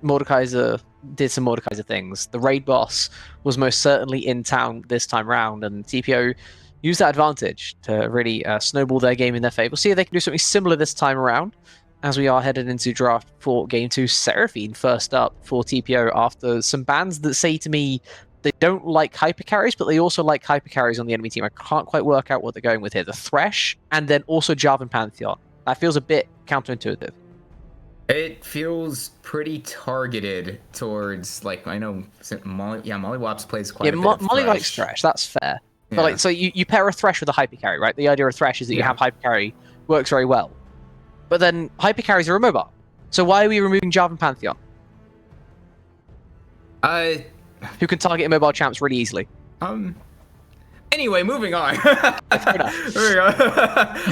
Mordekaiser did some Mordekaiser things. The raid boss was most certainly in town this time round, and TPO used that advantage to really snowball their game in their favor. See if they can do something similar this time around, as we are headed into draft for Game 2. Seraphine first up for TPO after some bans that say to me they don't like hyper carries, but they also like hyper carries on the enemy team. I can't quite work out what they're going with here. The Thresh, and then also Jarvan Pantheon. That feels a bit counterintuitive.
It feels pretty targeted towards, like, I know Mollywops plays quite a bit of
Molly
Thresh.
likes Thresh, that's fair.
Yeah.
But like, so you pair a Thresh with a hyper carry, right? The idea of Thresh is that you have hyper carry, works very well. But then hyper carries are immobile. So why are we removing Jarvan Pantheon? Who can target immobile champs really easily?
Anyway, moving on. There we go.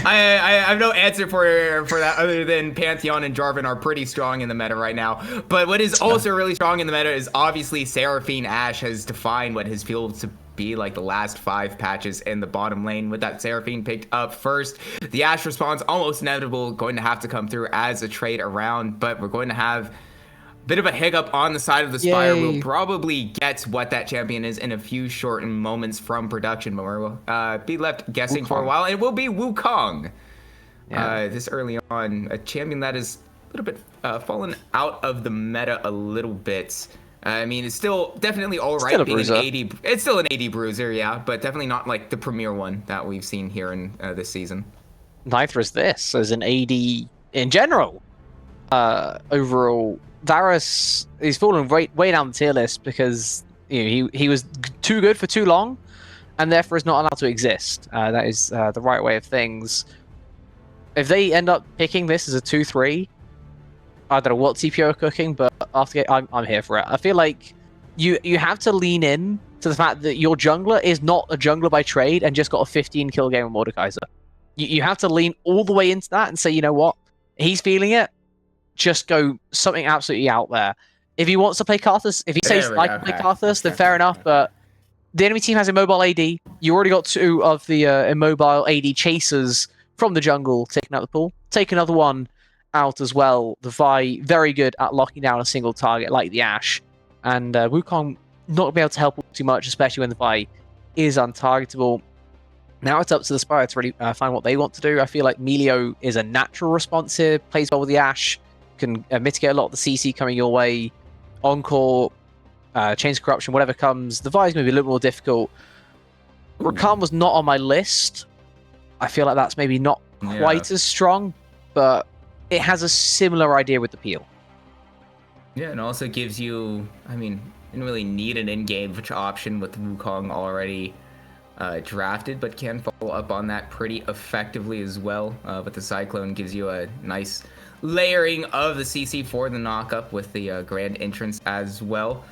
I have no answer for that other than Pantheon and Jarvan are pretty strong in the meta right now. But what is also really strong in the meta is obviously Seraphine Ashe has defined what has feels to be like the last 5 patches in the bottom lane with that Seraphine picked up first. The Ashe response almost inevitable, going to have to come through as a trade around, but we're going to have bit of a hiccup on the side of the Spire. We'll probably get what that champion is in a few short moments from production, but we'll be left guessing for a while. It will be Wukong. This early on, a champion that is a little bit fallen out of the meta a little bit. I mean, it's still definitely all right being an 80. It's still an 80 bruiser, yeah, but definitely not like the premier one that we've seen here in this season.
Neither is this as an 80 in general. Overall, Varus is falling way down the tier list because he was too good for too long, and therefore is not allowed to exist. That is the right way of things. If they end up picking this as a 2-3, I don't know what TPO are cooking, but I'm here for it. I feel like you have to lean in to the fact that your jungler is not a jungler by trade and just got a 15 kill game with Mordekaiser. You have to lean all the way into that and say, you know what, he's feeling it. Just go something absolutely out there. If he wants to play Karthus, if he says I can play Karthus, then fair enough. But the enemy team has immobile AD. You already got 2 of the immobile AD chasers from the jungle taking out the pool. Take another one out as well. The Vi very good at locking down a single target like the Ashe, and Wukong not going to be able to help too much, especially when the Vi is untargetable. Now it's up to the Spire to really find what they want to do. I feel like Melio is a natural response here, plays well with the Ashe, can mitigate a lot of the CC coming your way. Encore, Chains of Corruption, whatever comes. The Vi is going to be a little more difficult. Rakan was not on my list. I feel like that's maybe not quite as strong, but it has a similar idea with the peel.
Yeah, and also gives you, I mean, you didn't really need an in-game option with Wukong already drafted, but can follow up on that pretty effectively as well. But the Cyclone gives you a nice layering of the CC for the knockup with the Grand Entrance as well.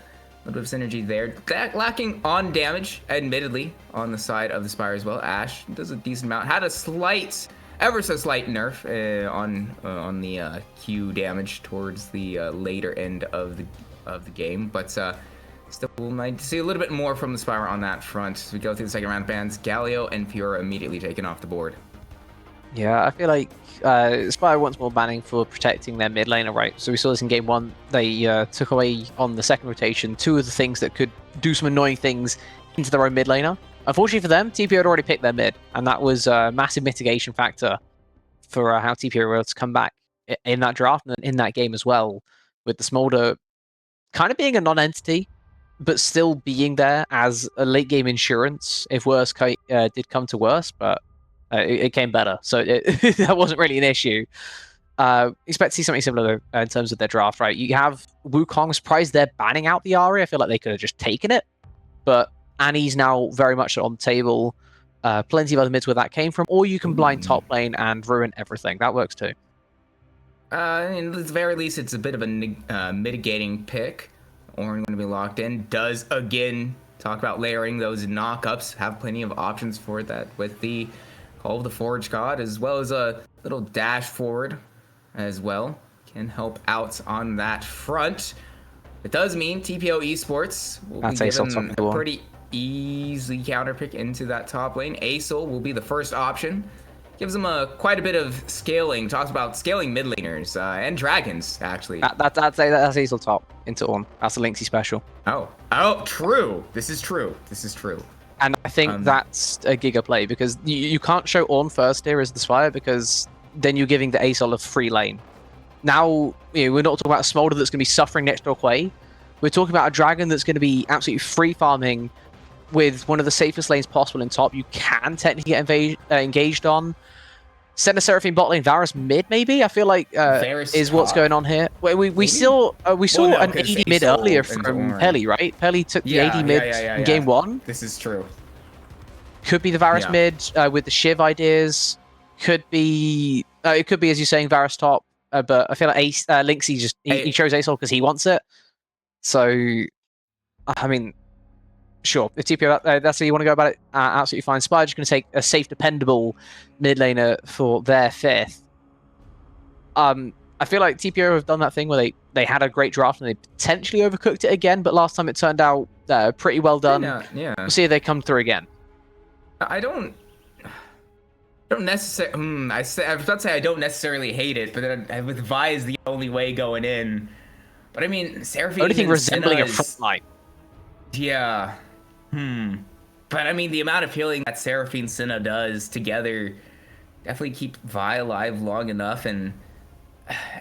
A little bit of synergy there. Lacking on damage, admittedly, on the side of the Spire as well. Ashe does a decent amount. Had a slight, ever so slight nerf on the Q damage towards the later end of the game, but still we'll need to see a little bit more from the Spire on that front. As we go through the second round bans, Galio and Fiora immediately taken off the board.
Yeah, I feel like Spire wants more banning for protecting their mid laner, right? So we saw this in game 1. They took away on the second rotation 2 of the things that could do some annoying things into their own mid laner. Unfortunately for them, TPO had already picked their mid, and that was a massive mitigation factor for how TPO were able to come back in that draft and in that game as well, with the Smolder kind of being a non-entity, but still being there as a late game insurance if worse did come to worse, but it came better, so that wasn't really an issue. Expect to see something similar in terms of their draft, right? You have Wukong, surprised they're banning out the Ahri. I feel like they could have just taken it, but Annie's now very much on the table. Plenty of other mids where that came from, or you can blind top lane and ruin everything. That works too.
at the very least, it's a bit of a mitigating pick. Orin going to be locked in. Does, again, talk about layering those knockups. Have plenty of options for that with the Call of the Forge God, as well as a little dash forward as well. Can help out on that front. It does mean TPO Esports will be given a pretty easy counter pick into that top lane. Asol will be the first option. Gives them quite a bit of scaling. Talks about scaling mid laners and dragons, actually.
That's Asol top into Ornn. That's a Lynxy special.
Oh, true. This is true.
And I think that's a giga play, because you can't show Ornn first here as the Spire, because then you're giving the Asol a free lane. Now, we're not talking about a Smolder that's going to be suffering next to a Quay. We're talking about a Dragon that's going to be absolutely free farming with one of the safest lanes possible in top. You can technically get engaged on. Senna Seraphine bot lane, Varus mid, maybe? I feel like is what's going on here. We saw an AD mid earlier from Pelly, right? Pelly took the AD mid in game 1.
This is true.
Could be the Varus mid with the Shiv ideas. Could be it could be, as you're saying, Varus top. But I feel like Lynxy just he chose Asol because he wants it. So, I mean, sure, if TPO that's how you want to go about it, absolutely fine. Spire just going to take a safe, dependable mid laner for their 5th. I feel like TPO have done that thing where they had a great draft and they potentially overcooked it again, but last time it turned out pretty well done.
Yeah.
We'll see if they come through again.
I don't necessarily. I was about to say I don't necessarily hate it, but then with Vi is the only way going in. But I mean, Seraphine.
Anything resembling a front line.
Yeah. But I mean, the amount of healing that Seraphine Senna does together definitely keep Vi alive long enough, and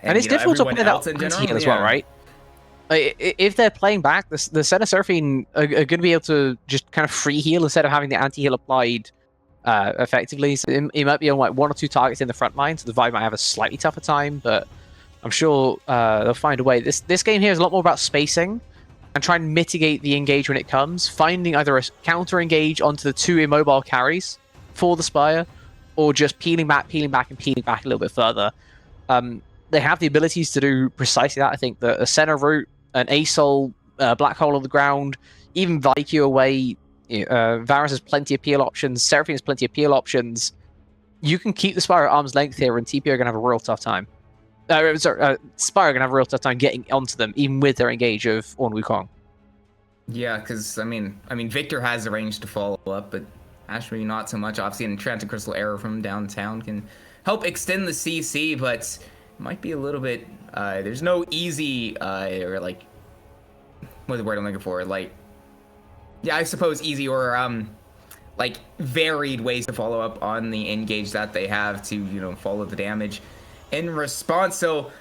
it's difficult to play that anti-heal as well, right? If they're playing back, the Senna Seraphine are going to be able to just kind of free heal instead of having the anti-heal applied effectively. So it might be on like 1 or 2 targets in the front line, so the Vi might have a slightly tougher time, but I'm sure they'll find a way. This game here is a lot more about spacing and trying to mitigate the engage when it comes, finding either a counter engage onto the 2 immobile carries for the Spire, or just peeling back a little bit further. They have the abilities to do precisely that. I think the center route, an Asol, Black Hole on the ground, even Vaiku away. Varus has plenty of peel options. Seraphine has plenty of peel options. You can keep the Spire at arm's length here, and TPO are going to have a real tough time. Spire are going to have a real tough time getting onto them, even with their engage of Ornn Wukong.
Yeah, because I mean, Victor has the range to follow up, but Ashby not so much. Obviously, an Enchanted Crystal Arrow from downtown can help extend the CC, but it might be a little bit. There's no easy or like, what's the word I'm looking for? Like, yeah, I suppose easy or like varied ways to follow up on the engage that they have to follow the damage in response. So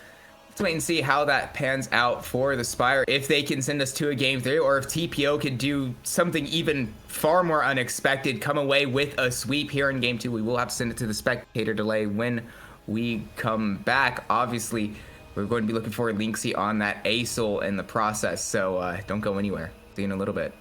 let's wait and see how that pans out for the Spire, if they can send us to a game 3, or if TPO can do something even far more unexpected, come away with a sweep here in game 2. We will have to send it to the spectator delay when we come back. Obviously, we're going to be looking for Lynxy on that Asol in the process, so don't go anywhere. See you in a little bit.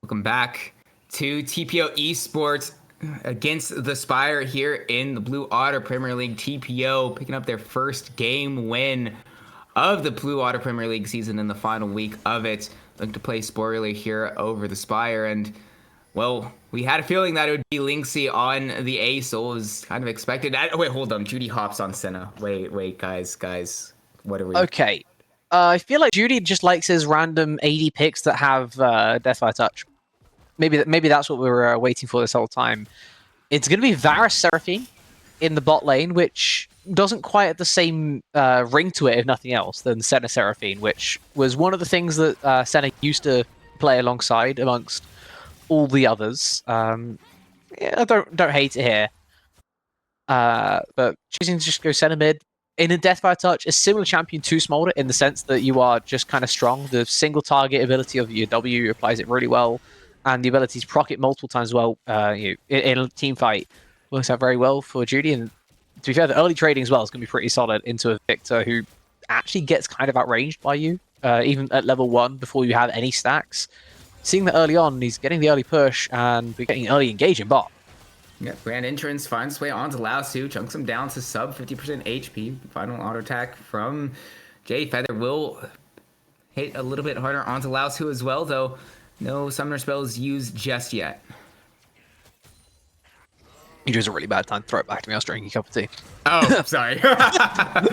Welcome back to TPO Esports against the Spire here in the Blue Otter Premier League. TPO picking up their first game win of the Blue Otter Premier League season in the final week of it. Looking to play spoiler here over the Spire, and well, we had a feeling that it would be Linksy on the ace, so it was kind of expected. Wait, hold on. Judy hops on Senna. Wait, guys. What are we?
Okay. I feel like Judy just likes his random AD picks that have Deathfire Touch. Maybe that's what we were waiting for this whole time. It's going to be Varus Seraphine in the bot lane, which doesn't quite have the same ring to it, if nothing else, than Senna Seraphine, which was one of the things that Senna used to play alongside amongst all the others. Yeah, I don't hate it here. But choosing to just go Senna mid, in a Deathfire Touch, a similar champion to Smolder in the sense that you are just kind of strong. The single target ability of your W applies it really well, and the ability to proc it multiple times as well in a team fight works out very well for Judy. And to be fair, the early trading as well is going to be pretty solid into a Victor who actually gets kind of outranged by you, even at level 1 before you have any stacks. Seeing that early on, he's getting the early push, and we're getting early engage in bot.
Yeah, Grand Entrance finds its way onto Laosu, chunks him down to sub 50% HP. Final auto attack from Jay Feather will hit a little bit harder onto Laosu as well, though no summoner spells used just yet.
You chose a really bad time to throw it back to me. I was drinking a cup of tea.
Oh, sorry.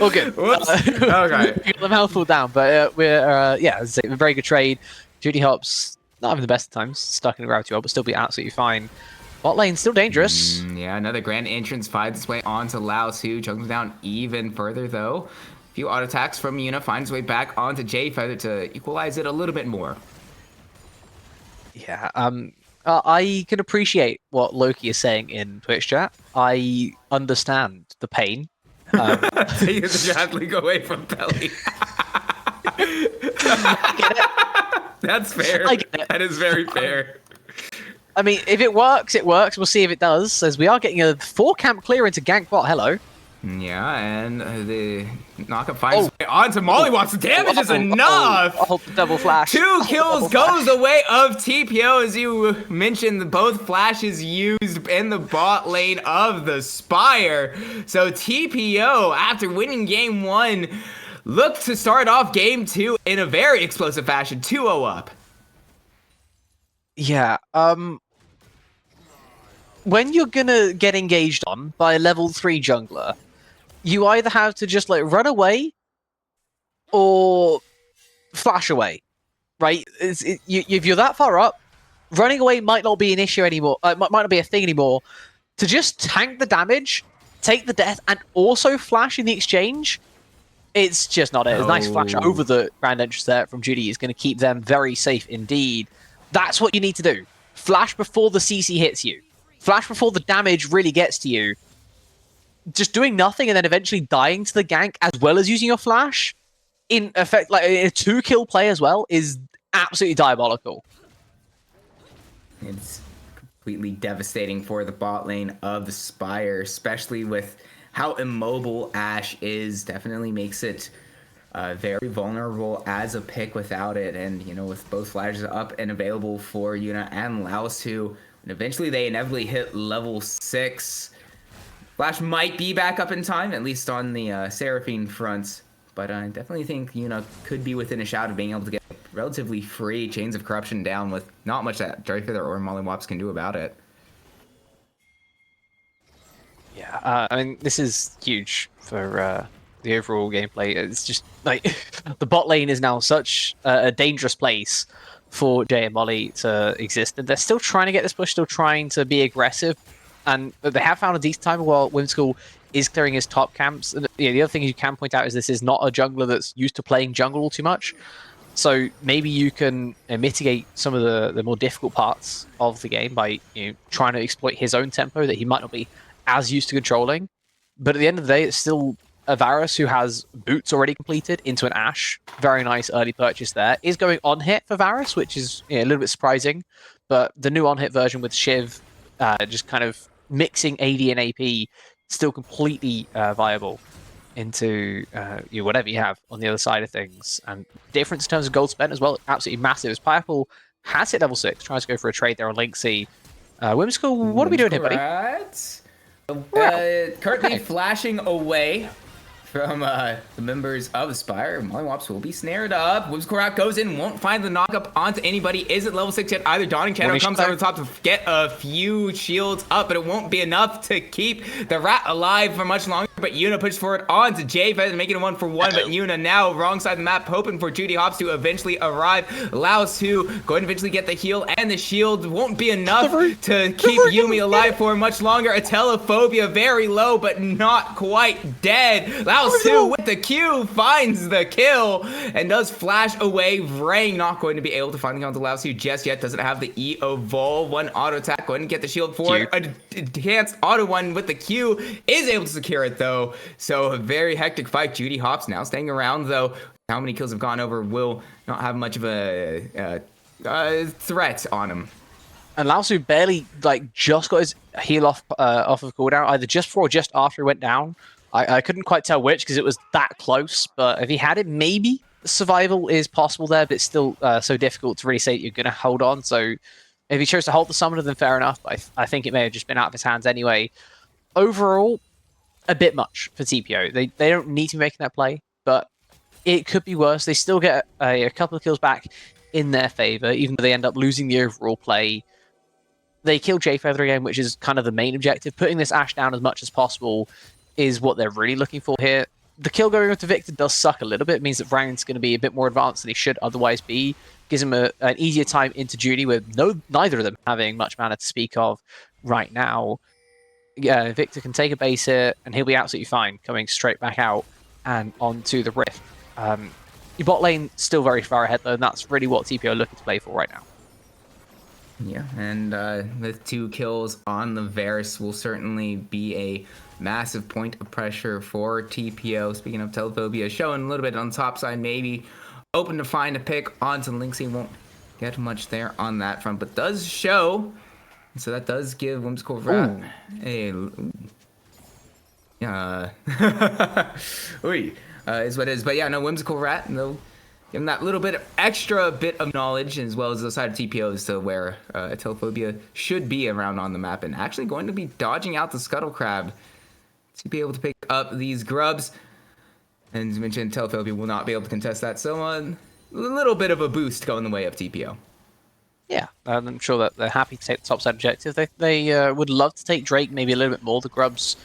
All good.
Whoops. Okay.
You got the mouthful down, but we're as I say, a very good trade. Judy Hops not having the best of times, stuck in a gravity well, but still be absolutely fine. Bot lane still dangerous.
Yeah, another Grand Entrance finds its way onto Laosu, chunks him down even further though. A few auto attacks from Yuna, finds its way back onto Jay Feather to equalize it a little bit more.
Yeah, I can appreciate what Loki is saying in Twitch chat. I understand the pain.
Take the draft league away from Pelly. That's fair. That is very fair.
I mean, if it works, it works. We'll see if it does, as we are getting a 4-camp clear into gank bot. Hello.
Yeah, and the knockup finds way onto Mollywops. The damage is enough!
Double flash.
2 kills goes the way of TPO, as you mentioned, both flashes used in the bot lane of the Spire. So TPO, after winning game 1, look to start off game 2 in a very explosive fashion, 2-0 up.
Yeah, when you're gonna get engaged on by a level 3 jungler, you either have to just like run away or flash away, right? If you're that far up, running away might not be an issue anymore, might not be a thing anymore. To just tank the damage, take the death, and also flash in the exchange, it's just not it. A nice flash over the Grand Entrance there from Judy is going to keep them very safe indeed. That's what you need to do. Flash before the CC hits you. Flash before the damage really gets to you. Just doing nothing and then eventually dying to the gank as well as using your flash, in effect, like a 2-kill play as well, is absolutely diabolical.
It's completely devastating for the bot lane of the Spire, especially with how immobile Ashe is. Definitely makes it very vulnerable as a pick without it. And, you know, with both flashes up and available for Yuna and Laosu, and eventually they inevitably hit level 6. Flash might be back up in time, at least on the Seraphine front. But I definitely think Yuna could be within a shout of being able to get relatively free Chains of Corruption down with not much that Jay Feather or Mollywops can do about it.
Yeah, I mean, this is huge for the overall gameplay. It's just like the bot lane is now such a dangerous place for Jay and Molly to exist, and they're still trying to get this push, still trying to be aggressive, and they have found a decent time while Whimsical is clearing his top camps. And the other thing you can point out is this is not a jungler that's used to playing jungle all too much, so maybe you can mitigate some of the more difficult parts of the game by trying to exploit his own tempo that he might not be as used to controlling. But at the end of the day, it's still a Varus who has boots already completed into an Ashe. Very nice early purchase there. Is going on hit for Varus, which is a little bit surprising. But the new on hit version with Shiv, just kind of mixing AD and AP, still completely viable into whatever you have on the other side of things. And difference in terms of gold spent as well, absolutely massive. As Pineapple has hit level 6, tries to go for a trade there on Linksy. Whimsical, what are we doing here, buddy?
Currently flashing away from the members of Spire. Mollywops will be snared up. Whimsical Rat goes in, won't find the knockup onto anybody. Isn't level 6 yet either. Dawning Shadow comes over the top to get a few shields up, but it won't be enough to keep the Rat alive for much longer. But Yuna pushes forward onto J-Fez, making it 1-for-1. But Yuna now wrong side of the map, hoping for Judy Hops to eventually arrive. Laos 2 going to eventually get the heal, and the shield won't be enough to keep Yumi alive for much longer. Atelophobia very low, but not quite dead. Laos 2 with the Q finds the kill and does flash away. Vrang not going to be able to find the count to Laos 2 just yet. Doesn't have the E evolve. One auto attack going to get the shield forward. Enhanced auto one with the Q is able to secure it though. So a very hectic fight. Judy Hops now staying around though. How many kills have gone over will not have much of a threat on him.
And Laosu barely just got his heal off of cooldown, either just before or just after he went down. I couldn't quite tell which because it was that close, but if he had it, maybe survival is possible there, but it's still so difficult to really say you're going to hold on. So if he chose to hold the summoner, then fair enough, but I think it may have just been out of his hands anyway. Overall, a bit much for TPO. They don't need to be making that play, but it could be worse. They still get a couple of kills back in their favor, even though they end up losing the overall play. They kill J-Feather again, which is kind of the main objective. Putting this Ashe down as much as possible is what they're really looking for here. The kill going up to Victor does suck a little bit. It means that Vrang's going to be a bit more advanced than he should otherwise be. Gives him an easier time into Judy with neither of them having much mana to speak of right now. Yeah, Victor can take a base here, and he'll be absolutely fine, coming straight back out and onto the Rift. Your bot lane still very far ahead, though, and that's really what TPO are looking to play for right now.
Yeah, and with 2 kills on the Varus will certainly be a massive point of pressure for TPO. Speaking of Telephobia, showing a little bit on the top side, maybe open to find a pick onto Linksy. Won't get much there on that front, but does show. So that does give Whimsical Rat a... is what it is. But yeah, no, Whimsical Rat, they'll give him that little bit of extra bit of knowledge, as well as the side of TPO as to where Telephobia should be around on the map, and actually going to be dodging out the Scuttle Crab to be able to pick up these grubs. And as mentioned, Telephobia will not be able to contest that, so a little bit of a boost going the way of TPO.
Yeah, I'm sure that they're happy to take the top side objective. They would love to take Drake maybe a little bit more. The grub's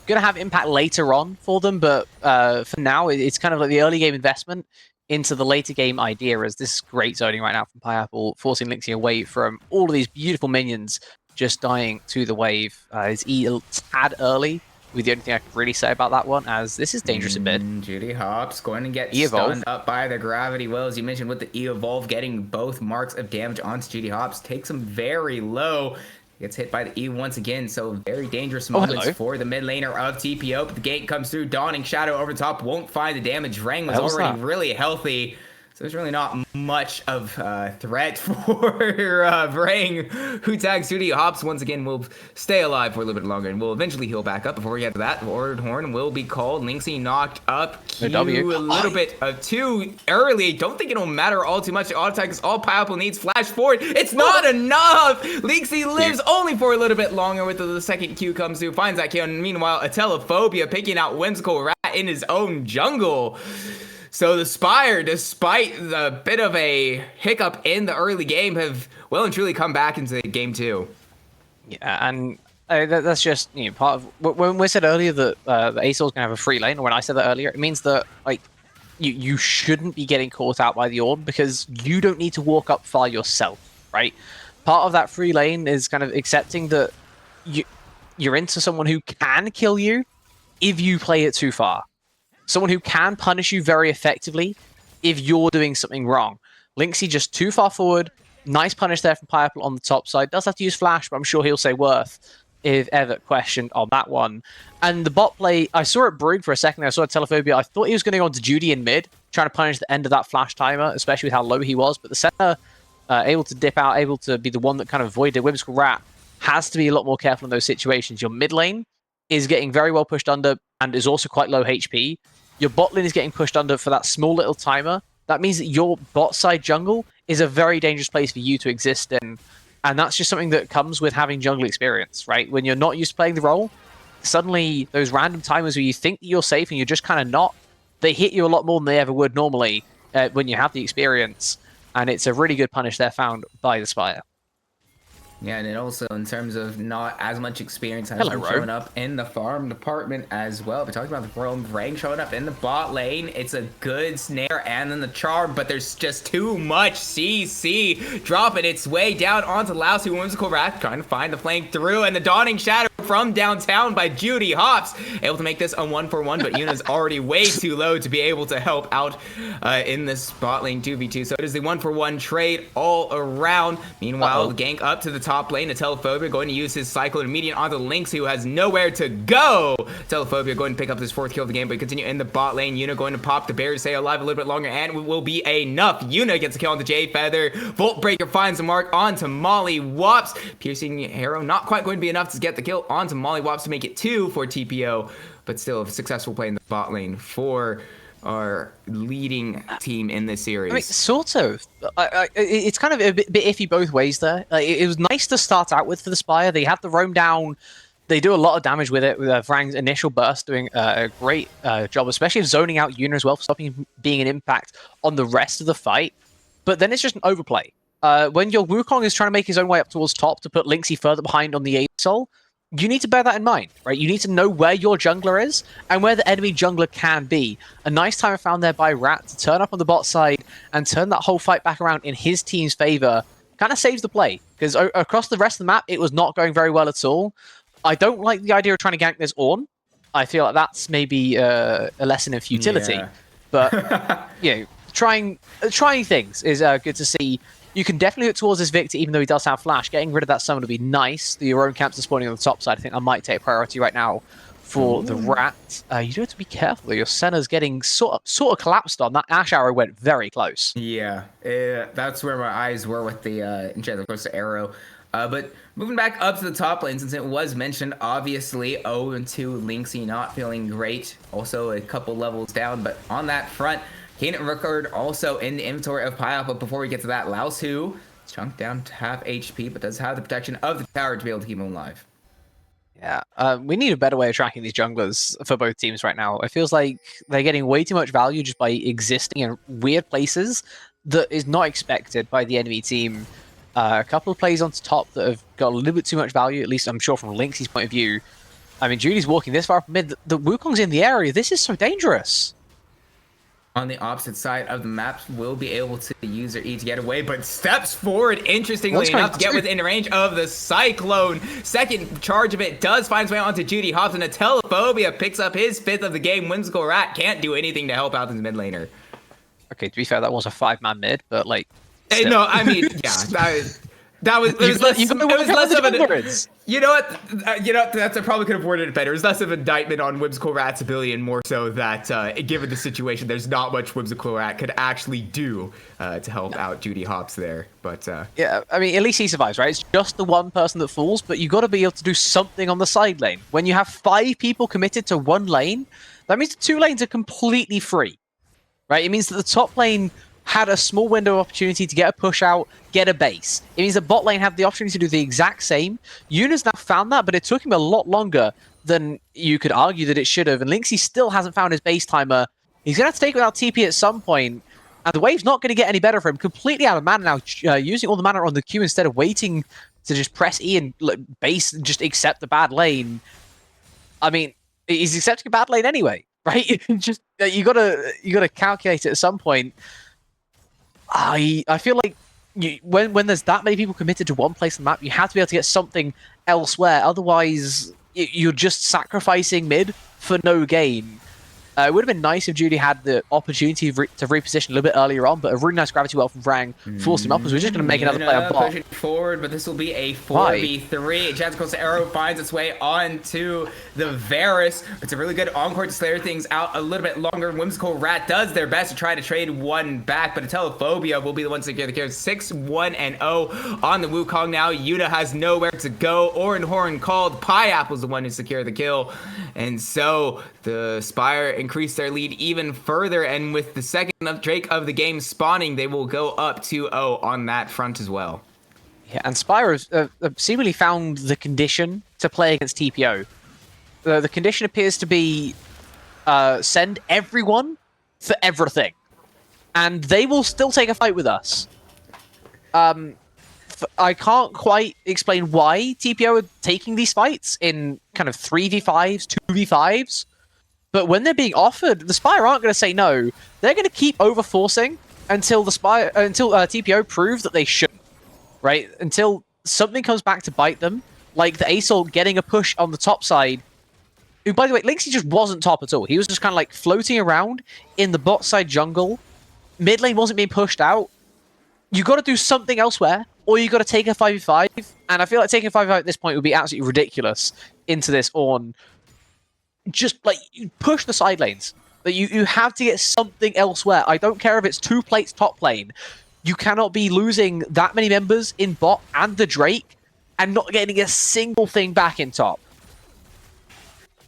going to have impact later on for them, but for now, it's kind of like the early game investment into the later game idea, as this is great zoning right now from Pineapple, forcing Linksy away from all of these beautiful minions just dying to the wave. Is a tad early, with the only thing I can really say about that one, as this is dangerous in mid.
Judy Hops going to get stunned up by the gravity well, as you mentioned, with the E-Evolve getting both marks of damage onto Judy Hops. Takes him very low. Gets hit by the E once again, so very dangerous moments for the mid laner of TPO. But the gate comes through, Dawning Shadow over the top, won't find the damage. Vrang was already really healthy, so there's really not much of a threat for Vrang, who tags Judy Hops once again. Will stay alive for a little bit longer and will eventually heal back up. Before we get to that, Ordered Horn will be called. Linksy knocked up. Q a little bit too early. Don't think it'll matter all too much. The auto attack is all Pineapple needs. Flash forward. It's not enough. Linksy lives only for a little bit longer with the second Q comes through. Finds that kill. And meanwhile, Atelophobia picking out Whimsical Rat in his own jungle. So the Spire, despite the bit of a hiccup in the early game, have well and truly come back into game 2.
Yeah, and that's just part of when we said earlier that the ASO's gonna have a free lane, or when I said that earlier, it means that you shouldn't be getting caught out by the Orb because you don't need to walk up far yourself, right? Part of that free lane is kind of accepting that you're into someone who can kill you if you play it too far. Someone who can punish you very effectively if you're doing something wrong. Linksy just too far forward. Nice punish there from Pineapple on the top side. Does have to use Flash, but I'm sure he'll say Worth if ever questioned on that one. And the bot play, I saw it brewing for a second there. I saw Telephobia. I thought he was going to go on to Judy in mid, trying to punish the end of that Flash timer, especially with how low he was. But the center, able to dip out, able to be the one that kind of avoided Whimsical Rat, has to be a lot more careful in those situations. Your mid lane is getting very well pushed under and is also quite low HP. Your bot lane is getting pushed under for that small little timer. That means that your bot side jungle is a very dangerous place for you to exist in. And that's just something that comes with having jungle experience, right? When you're not used to playing the role, suddenly those random timers where you think that you're safe and you're just kind of not, they hit you a lot more than they ever would normally when you have the experience. And it's a really good punish there found by the Spire.
Yeah, and it also, in terms of not as much experience, has been showing up in the farm department as well. We're talking about the Roam Rang showing up in the bot lane. It's a good snare and then the charm, but there's just too much CC dropping its way down onto Lousy Whimsical Wrath, trying to find the flank through, and the Dawning Shadow from downtown by Judy Hops, able to make this a 1-for-1, but Yuna's already way too low to be able to help out in this bot lane 2v2. So it is the 1-for-1 trade all around. Meanwhile, the gank up to the top lane, a Telephobia going to use his Cyclone immediate onto Lynx, who has nowhere to go. Telephobia going to pick up his 4th kill of the game, but continue in the bot lane. Yuna going to pop the bear to stay alive a little bit longer, and it will be enough. Yuna gets a kill onto Jade Feather. Volt Breaker finds the mark onto Molly Wops. Piercing Arrow not quite going to be enough to get the kill onto Molly Wops to make it 2 for TPO, but still a successful play in the bot lane for our leading team in this series.
I mean, sort of. It's kind of a bit iffy both ways there. It was nice to start out with for the Spire. They have the roam down. They do a lot of damage with it, with Vrang's initial burst doing a great job, especially of zoning out Yuna as well, for stopping him being an impact on the rest of the fight. But then it's just an overplay. When your Wukong is trying to make his own way up towards top to put Lynxie further behind on the ASOL, you need to bear that in mind, right? You need to know where your jungler is and where the enemy jungler can be. A nice time found there by Rat to turn up on the bot side and turn that whole fight back around in his team's favor kind of saves the play, because across the rest of the map, it was not going very well at all. I don't like the idea of trying to gank this Ornn. I feel like that's maybe a lesson in futility. Yeah. But, you know, trying things is good to see. You can definitely look towards this Victor, even though he does have Flash. Getting rid of that summon would be nice. The your own camps are spawning on the top side. I think I might take priority right now for the Rat. You do have to be careful, though. Your Senna's getting sort of collapsed on. That Ash Arrow went very close.
Yeah, that's where my eyes were with the Enchanted Course Arrow. But moving back up to the top lane, since it was mentioned, obviously 0-2 Lynxie not feeling great. Also a couple levels down, but on that front, Can't record also in the inventory of Pile, but before we get to that, Laosu is chunked down to half HP, but does have the protection of the tower to be able to keep him alive.
Yeah, we need a better way of tracking these junglers for both teams right now. It feels like they're getting way too much value just by existing in weird places that is not expected by the enemy team. A couple of plays onto top that have got a little bit too much value, at least I'm sure from Lynxie's point of view. I mean, Judy's walking this far up mid. The Wukong's in the area. This is so dangerous.
On the opposite side of the map, will be able to use their E to get away, but steps forward, interestingly enough, to get within range of the Cyclone. Second charge of it does find its way onto Judy Hobbs, and a Telephobia picks up his fifth of the game. Whimsical Rat can't do anything to help out his mid laner.
Okay, to be fair, that was a 5-man mid, but like...
No, I mean, yeah, that was less of an... You know what? That's I probably could have worded it better. It was less of an indictment on Whimsical Rat's ability, and more so that, given the situation, there's not much Whimsical Rat could actually do to help out Judy Hobbs there. But
yeah, I mean, at least he survives, right? It's just the one person that falls, but you got to be able to do something on the side lane. When you have 5 people committed to one lane, that means the 2 lanes are completely free, right? It means that the top lane had a small window of opportunity to get a push out, get a base. It means the bot lane had the opportunity to do the exact same. Yuna's now found that, but it took him a lot longer than you could argue that it should have. And Lynxie still hasn't found his base timer. He's going to have to take it without TP at some point. And the wave's not going to get any better for him. Completely out of mana now, using all the mana on the Q instead of waiting to just press E and base and just accept the bad lane. I mean, he's accepting a bad lane anyway, right? Just you gotta calculate it at some point. I feel like when there's that many people committed to one place on the map, you have to be able to get something elsewhere. Otherwise, you're just sacrificing mid for no gain. It would have been nice if Judy had the opportunity to reposition a little bit earlier on, but a really nice gravity well from Vrang forced him up, because we're just going to make another play on bot.
Pushing forward, but this will be a 4v3. Jazz Arrow finds its way onto the Varus. It's a really good encore to slay things out a little bit longer. Whimsical Rat does their best to try to trade one back, but a Telephobia will be the one to secure the kill. 6-1-0 on the Wukong now. Yuta has nowhere to go. Orin Horn called. Pineapple's the one who secured the kill. And so the Spire increase their lead even further, and with the second Drake of the game spawning, they will go up 2-0 on that front as well.
Yeah, and Spire have seemingly found the condition to play against TPO. The condition appears to be send everyone for everything, and they will still take a fight with us. I can't quite explain why TPO are taking these fights in kind of 3v5s, 2v5s, but when they're being offered, the Spire aren't going to say no. They're going to keep overforcing until TPO prove that they shouldn't, right? Until something comes back to bite them, like the Assault getting a push on the top side. Who, by the way, Lynxy just wasn't top at all. He was just kind of like floating around in the bot side jungle. Mid lane wasn't being pushed out. You got to do something elsewhere, or you got to take a 5v5. And I feel like taking a 5v5 at this point would be absolutely ridiculous into this Ornn. Just like push the side lanes. That you have to get something elsewhere. I don't care if it's 2 plates top lane. You cannot be losing that many members in bot and the Drake and not getting a single thing back in top.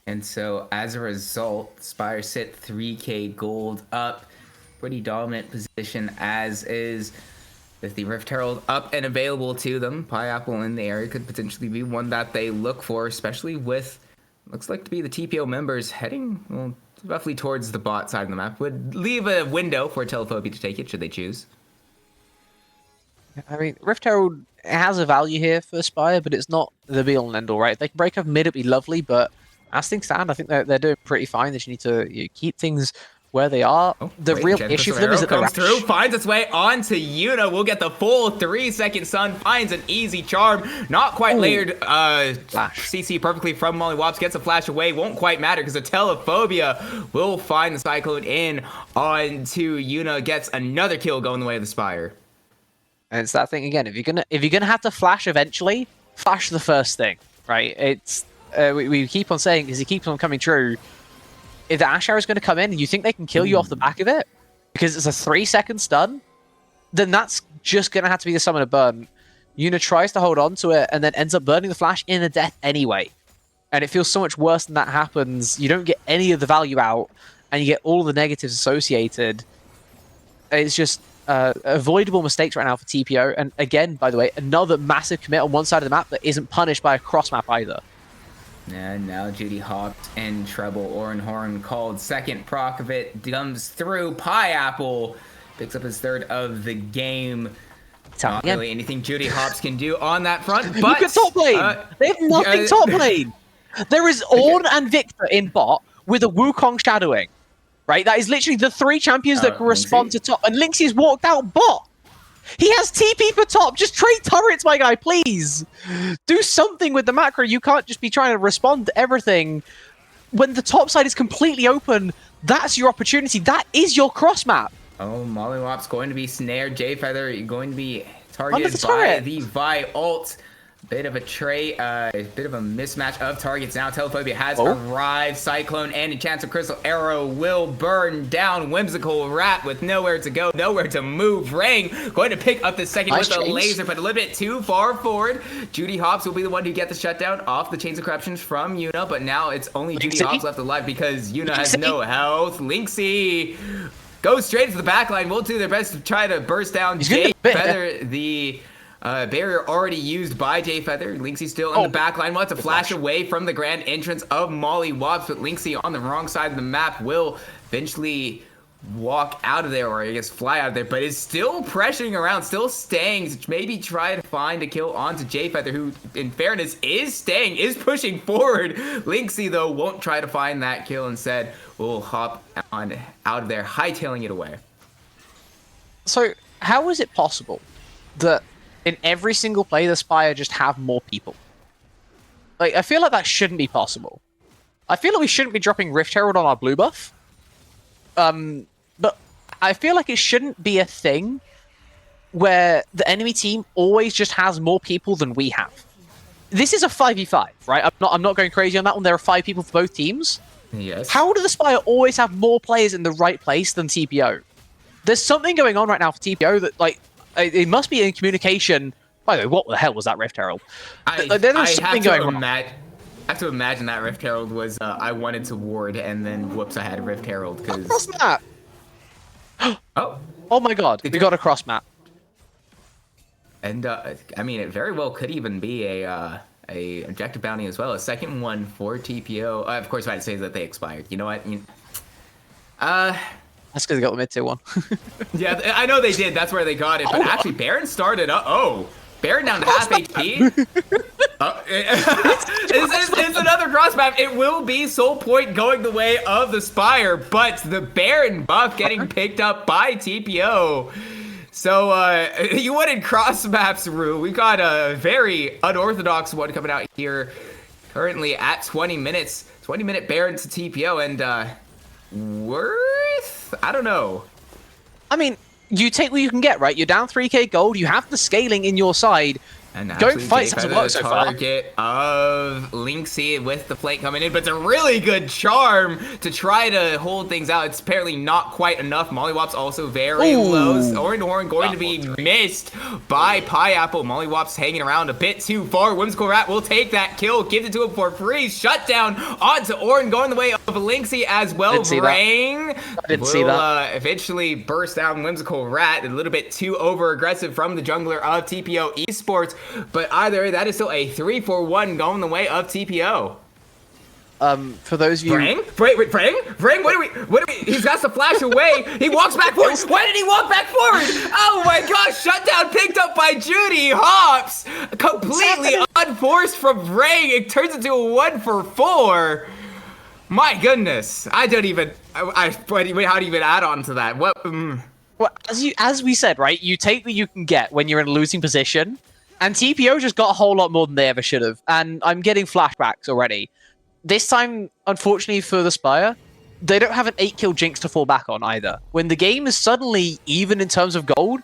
And so, as a result, Spire sit 3k gold up. Pretty dominant position as is. With the Rift Herald up and available to them, Pineapple in the area could potentially be one that they look for, especially with, looks like to be the TPO members heading, well, roughly towards the bot side of the map. Would leave a window for Telephobia to take it, should they choose.
I mean, Rift Herald has a value here for Spire, but it's not the be-all and end-all, right? If they can break up mid, it'd be lovely, but as things stand, I think they're doing pretty fine. They just need to keep things where they are. The real issue for them is that
comes through, finds its way onto Yuna. We'll get the full 3-second stun, finds an easy charm. Not quite layered CC perfectly from Molly Wops, gets a flash away. Won't quite matter because the Telephobia will find the Cyclone in onto Yuna. Gets another kill going the way of the Spire.
And it's that thing again. If you're gonna have to flash eventually, flash the first thing, right? It's we keep on saying, because it keeps on coming true. If the Ash Arrow is going to come in and you think they can kill you off the back of it, because it's a 3-second stun, then that's just going to have to be the summoner burn. Yuna tries to hold on to it and then ends up burning the flash in a death anyway. And it feels so much worse when that happens. You don't get any of the value out, and you get all the negatives associated. It's just avoidable mistakes right now for TPO. And again, by the way, another massive commit on one side of the map that isn't punished by a cross map either.
And now Judy hopped in trouble. Orin Horn called second proc of it. Comes through. Pineapple picks up his third of the game. Not really anything Judy Hops can do on that front. But
look at top lane. They have nothing top lane. There is Ornn and Victor in bot with a Wukong shadowing. Right? That is literally the 3 champions that can respond to top. And Lynxy's walked out bot. He has TP for top. Just trade turrets, my guy, please. Do something with the macro. You can't just be trying to respond to everything. When the top side is completely open, that's your opportunity. That is your cross map.
Oh, Mollywop's going to be snared. J-Feather going to be targeted by the Vi ult. Bit of a bit of a mismatch of targets now. Telephobia has arrived. Cyclone and Enchanted Crystal Arrow will burn down. Whimsical Rat with nowhere to go, nowhere to move. Rang going to pick up the second with a laser, but a little bit too far forward. Judy Hops will be the one to get the shutdown off the Chains of Corruptions from Yuna, but now it's only Judy Hops left alive because Yuna has no health. Lynxy goes straight to the backline. Will do their best to try to burst down J-Feather. The barrier already used by J-Feather. Lynxy still in the backline. Wants to flash away from the grand entrance of Molly Wops, but Lynxy on the wrong side of the map will eventually walk out of there, or I guess fly out of there, but is still pressuring around, still staying to maybe try to find a kill onto J-Feather, who, in fairness, is staying, is pushing forward. Lynxy, though, won't try to find that kill. Instead, will hop on out of there, hightailing it away.
So, how is it possible that in every single play, the Spire just have more people? Like, I feel like that shouldn't be possible. I feel like we shouldn't be dropping Rift Herald on our blue buff. But I feel like it shouldn't be a thing where the enemy team always just has more people than we have. This is a 5v5, right? I'm not going crazy on that one. There are 5 people for both teams.
Yes.
How do the Spire always have more players in the right place than TPO? There's something going on right now for TPO that, like, it must be in communication. By the way, what the hell was that Rift Herald?
There's something going on. Matt, have to imagine that Rift Herald was I wanted to ward and then whoops, I had a Rift Herald because.
Cross map.
Oh.
Oh my god, we got a cross map.
And I mean, it very well could even be a objective bounty as well. A second one for TPO. Of course, I'd say that they expired. You know what?
That's because they got the mid tier one.
Yeah, I know they did. That's where they got it. But actually, Baron started. Baron down to half HP. It's another cross map. It will be Soul Point going the way of the Spire, but the Baron buff getting picked up by TPO. So you wanted cross maps, Rue. We've got a very unorthodox one coming out here currently at 20 minutes. 20-minute Baron to TPO, and worth? I don't know.
I mean, you take what you can get, right? You're down 3k gold. You have the scaling in your side.
And
going for fights doesn't work so far.
Target of Lynxy with the plate coming in, but it's a really good charm to try to hold things out. It's apparently not quite enough. Mollywop's also very low. Orin Horn going to be missed by Pineapple. Mollywop's hanging around a bit too far. Whimsical Rat will take that kill, gives it to him for free. Shutdown onto Orin, going the way of Lynxy as well. Vrang will eventually burst down Whimsical Rat. A little bit too over aggressive from the jungler of TPO Esports. But either that is still a 3-4-1 going the way of TPO.
For those of you,
Vrang, what are we? He's got to flash away. He walks back forward. Why did he walk back forward? Oh my gosh! Shutdown picked up by Judy. Hops completely unforced from Vrang. It turns into a 1-for-4. My goodness, I don't even. How do you even add on to that? What?
Well, as we said, right? You take what you can get when you're in a losing position. And TPO just got a whole lot more than they ever should have. And I'm getting flashbacks already. This time, unfortunately for the Spire, they don't have an 8-kill Jinx to fall back on either. When the game is suddenly even in terms of gold,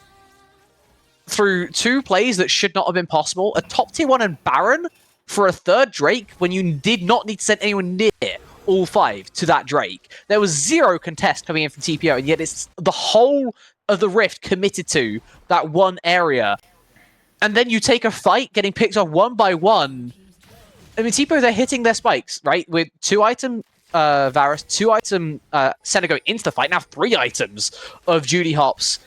through 2 plays that should not have been possible, a top tier 1 and Baron for a 3rd Drake when you did not need to send anyone near all 5 to that Drake. There was 0 contest coming in from TPO, and yet it's the whole of the Rift committed to that one area. And then you take a fight, getting picked off 1 by 1. I mean, TPO, they're hitting their spikes, right? With 2-item Varus, 2-item Senna going into the fight. Now 3 items of Judy Hops.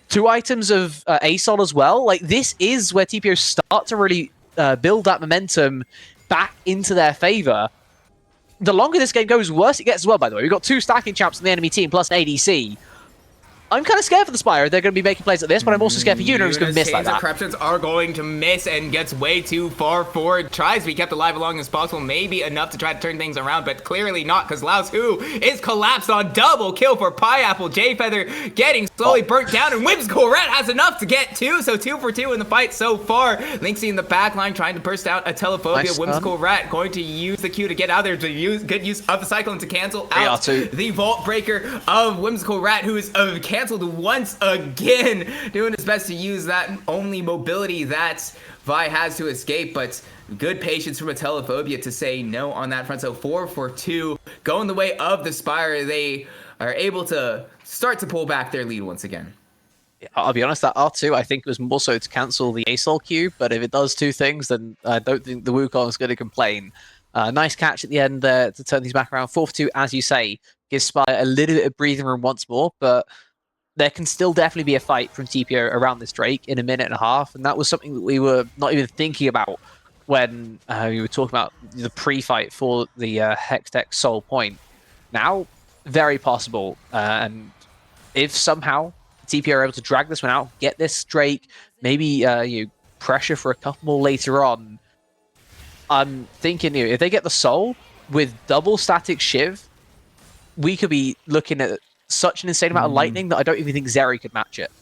2 items of ASOL as well. Like, this is where TPO start to really build that momentum back into their favor. The longer this game goes, worse it gets as well, by the way. We've got 2 stacking champs on the enemy team, plus an ADC. I'm kind of scared for the Spire. They're going to be making plays like this, but I'm also scared for Yuna, who's going to miss like that.
Corruptions are going to miss and gets way too far forward. Tries to be kept alive as long as possible. Maybe enough to try to turn things around, but clearly not, because Laos Hu is collapsed on double kill for Pineapple. J-Feather getting slowly burnt down, and Whimsical Rat has enough to get 2, so 2 for 2 in the fight so far. Lynxy in the back line trying to burst out a Telephobia. Nice. Whimsical Rat going to use the Q to get out there, to use good use of the Cyclone to cancel out the Vault Breaker of Whimsical Rat, who is canceled once again, doing his best to use that only mobility that Vi has to escape, but good patience from a Telephobia to say no on that front. So 4 for 2 going the way of the Spire. They are able to start to pull back their lead once again.
I'll be honest, that R2 I think was more so to cancel the ASOL Q, but if it does 2 things, then I don't think the Wukong is going to complain. Nice catch at the end there to turn these back around. 4 for 2, as you say, gives Spire a little bit of breathing room once more, but there can still definitely be a fight from TPO around this Drake in a minute and a half, and that was something that we were not even thinking about when we were talking about the pre-fight for the Hextech Soul Point. Now, very possible, and if somehow TPO are able to drag this one out, get this Drake, maybe pressure for a couple more later on, I'm thinking if they get the Soul with double static Shiv, we could be looking at such an insane amount of lightning that I don't even think Zeri could match it.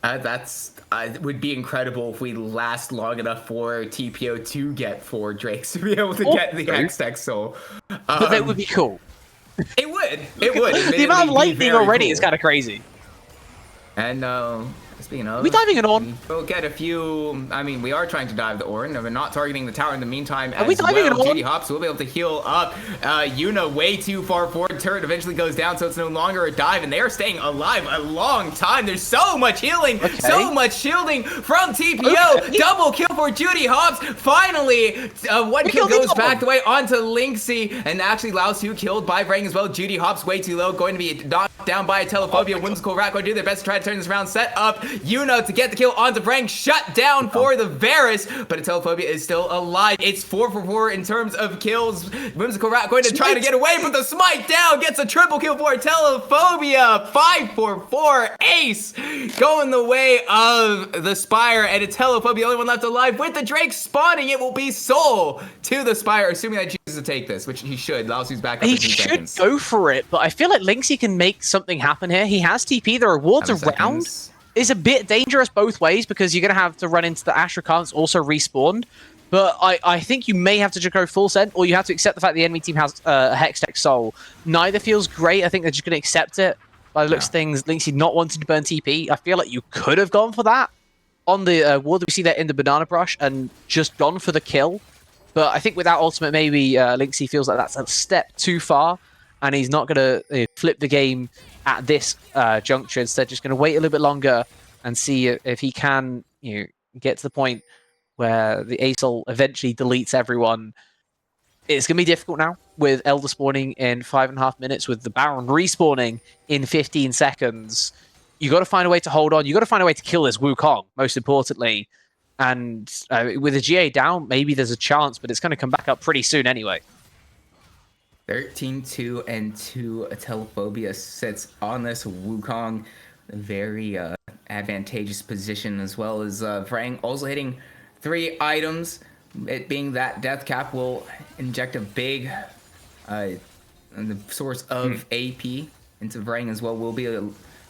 It would be incredible if we last long enough for TPO to get 4 Drakes to be able to get the Hextech Soul.
But that would be cool.
It would. It would.
The amount of lightning already is kind of crazy.
And Speaking of,
Are we diving it on?
we'll get a few. I mean, we are trying to dive the Ornn, and we're not targeting the tower in the meantime.
Are we diving it on?
Judy Hops will be able to heal up. Yuna way too far forward. Turret eventually goes down, so it's no longer a dive, and they are staying alive a long time. There's so much healing, so much shielding from TPO.
Okay.
Double kill for Judy Hops. Finally, one kill goes back the way onto Lynxy, and actually Lao2 killed by Vrang as well. Judy Hops way too low, going to be knocked down by a Telephobia. Whimsical Rat going to do their best to try to turn this around. Set up Yuna to get the kill onto Vrang. Shut down for the Varus, but a Telephobia is still alive. It's 4 for 4 in terms of kills. Whimsical Rat going to try to get away, but the smite down gets a triple kill for Telephobia. 5 for 4 ace going the way of the Spire, and a Telephobia, the only one left alive. With the Drake spawning, it will be Soul to the Spire, assuming that he chooses to take this, which he should. Laosu's back up in 2 seconds.
He should go for it, but I feel like Lynxy can make something happen here. He has TP. The rewards around
Seconds.
is a bit dangerous both ways because you're going to have to run into the Ashrakans also respawned. But I think you may have to just go full send, or you have to accept the fact the enemy team has a Hextech Soul. Neither feels great. I think they're just going to accept it. By the looks of things, Lynxy not wanting to burn TP. I feel like you could have gone for that on the ward. We see that in the Banana Brush and just gone for the kill. But I think with that ultimate, maybe Lynxy feels like that's a step too far, and he's not going to flip the game at this juncture. Instead, just going to wait a little bit longer and see if he can, get to the point where the Acel eventually deletes everyone. It's going to be difficult now with Elder spawning in 5.5 minutes, with the Baron respawning in 15 seconds. You got to find a way to hold on. You got to find a way to kill this Wukong, most importantly. And with the GA down, maybe there's a chance, but it's going to come back up pretty soon anyway.
13-2 and 2. A Telephobia sits on this Wukong. A very advantageous position, as well as Vrang also hitting 3 items. It being that Death Cap will inject a big the source of AP into Vrang as well. Will be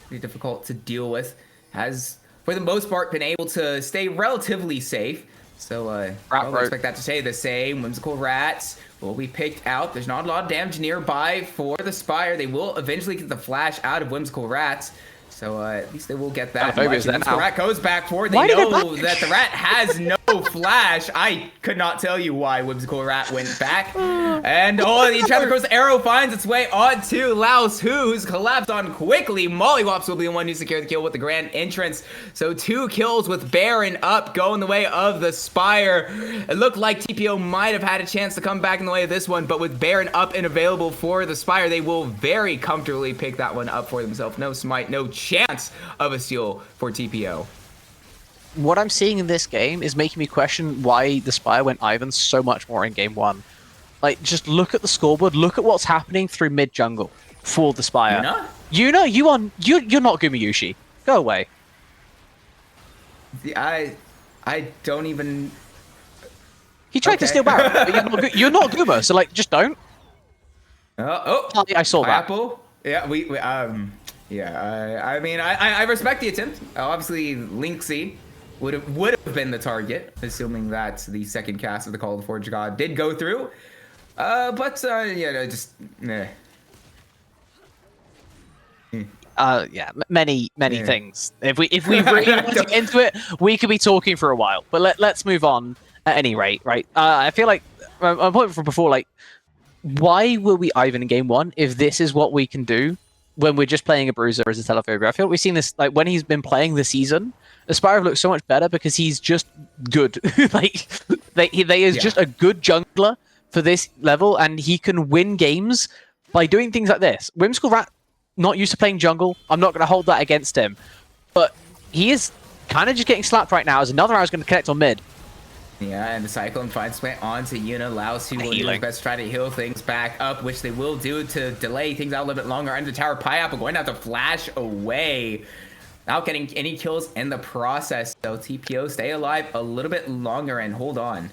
pretty difficult to deal with. Has, for the most part, been able to stay relatively safe. So I would expect that to stay the same. Whimsical Rats will be picked out. There's not a lot of damage nearby for the Spire. They will eventually get the flash out of Whimsical Rats. So at least they will get that. The Rat goes back forward. They know that the Rat has no flash. I could not tell you why Whimsical Rat went back. And the Traveler Crow's arrow finds its way onto Laos, who's collapsed on quickly. Mollywops will be the one who secured the kill with the grand entrance. So 2 kills with Baron up, going the way of the Spire. It looked like TPO might have had a chance to come back in the way of this one, but with Baron up and available for the Spire, they will very comfortably pick that one up for themselves. No smite, no chance of a steal for TPO.
What I'm seeing in this game is making me question why the Spire went Ivan so much more in game 1. Like, just look at the scoreboard, look at what's happening through mid jungle for the Spire. You're not Gumayushi. Go away.
I don't even.
He tried to steal Baron, but you're not Guma, so like just don't. I saw
Pineapple? That. Yeah, yeah. I mean, I respect the attempt. Obviously, Lynxy would have been the target, assuming that the second cast of the Call of the Forge God did go through.
Many things. If we really want to get into it, we could be talking for a while. But let's move on at any rate, right? I feel like my point from before, like, why were we Ivan in game 1 if this is what we can do when we're just playing a Bruiser as a Telephobia? I feel like we've seen this, like, when he's been playing this season, Aspire looks so much better because he's just good. Like, they is just a good jungler for this level, and he can win games by doing things like this. Whimsical Rat, not used to playing jungle. I'm not going to hold that against him. But he is kind of just getting slapped right now as another arrow is going to connect on mid.
Yeah, and the Cyclone finds way onto Yuna. Laos, who will do his best to try to heal things back up, which they will do to delay things out a little bit longer. Under the tower, Pineapple going to have to flash away, not getting any kills in the process. So TPO stay alive a little bit longer and hold on.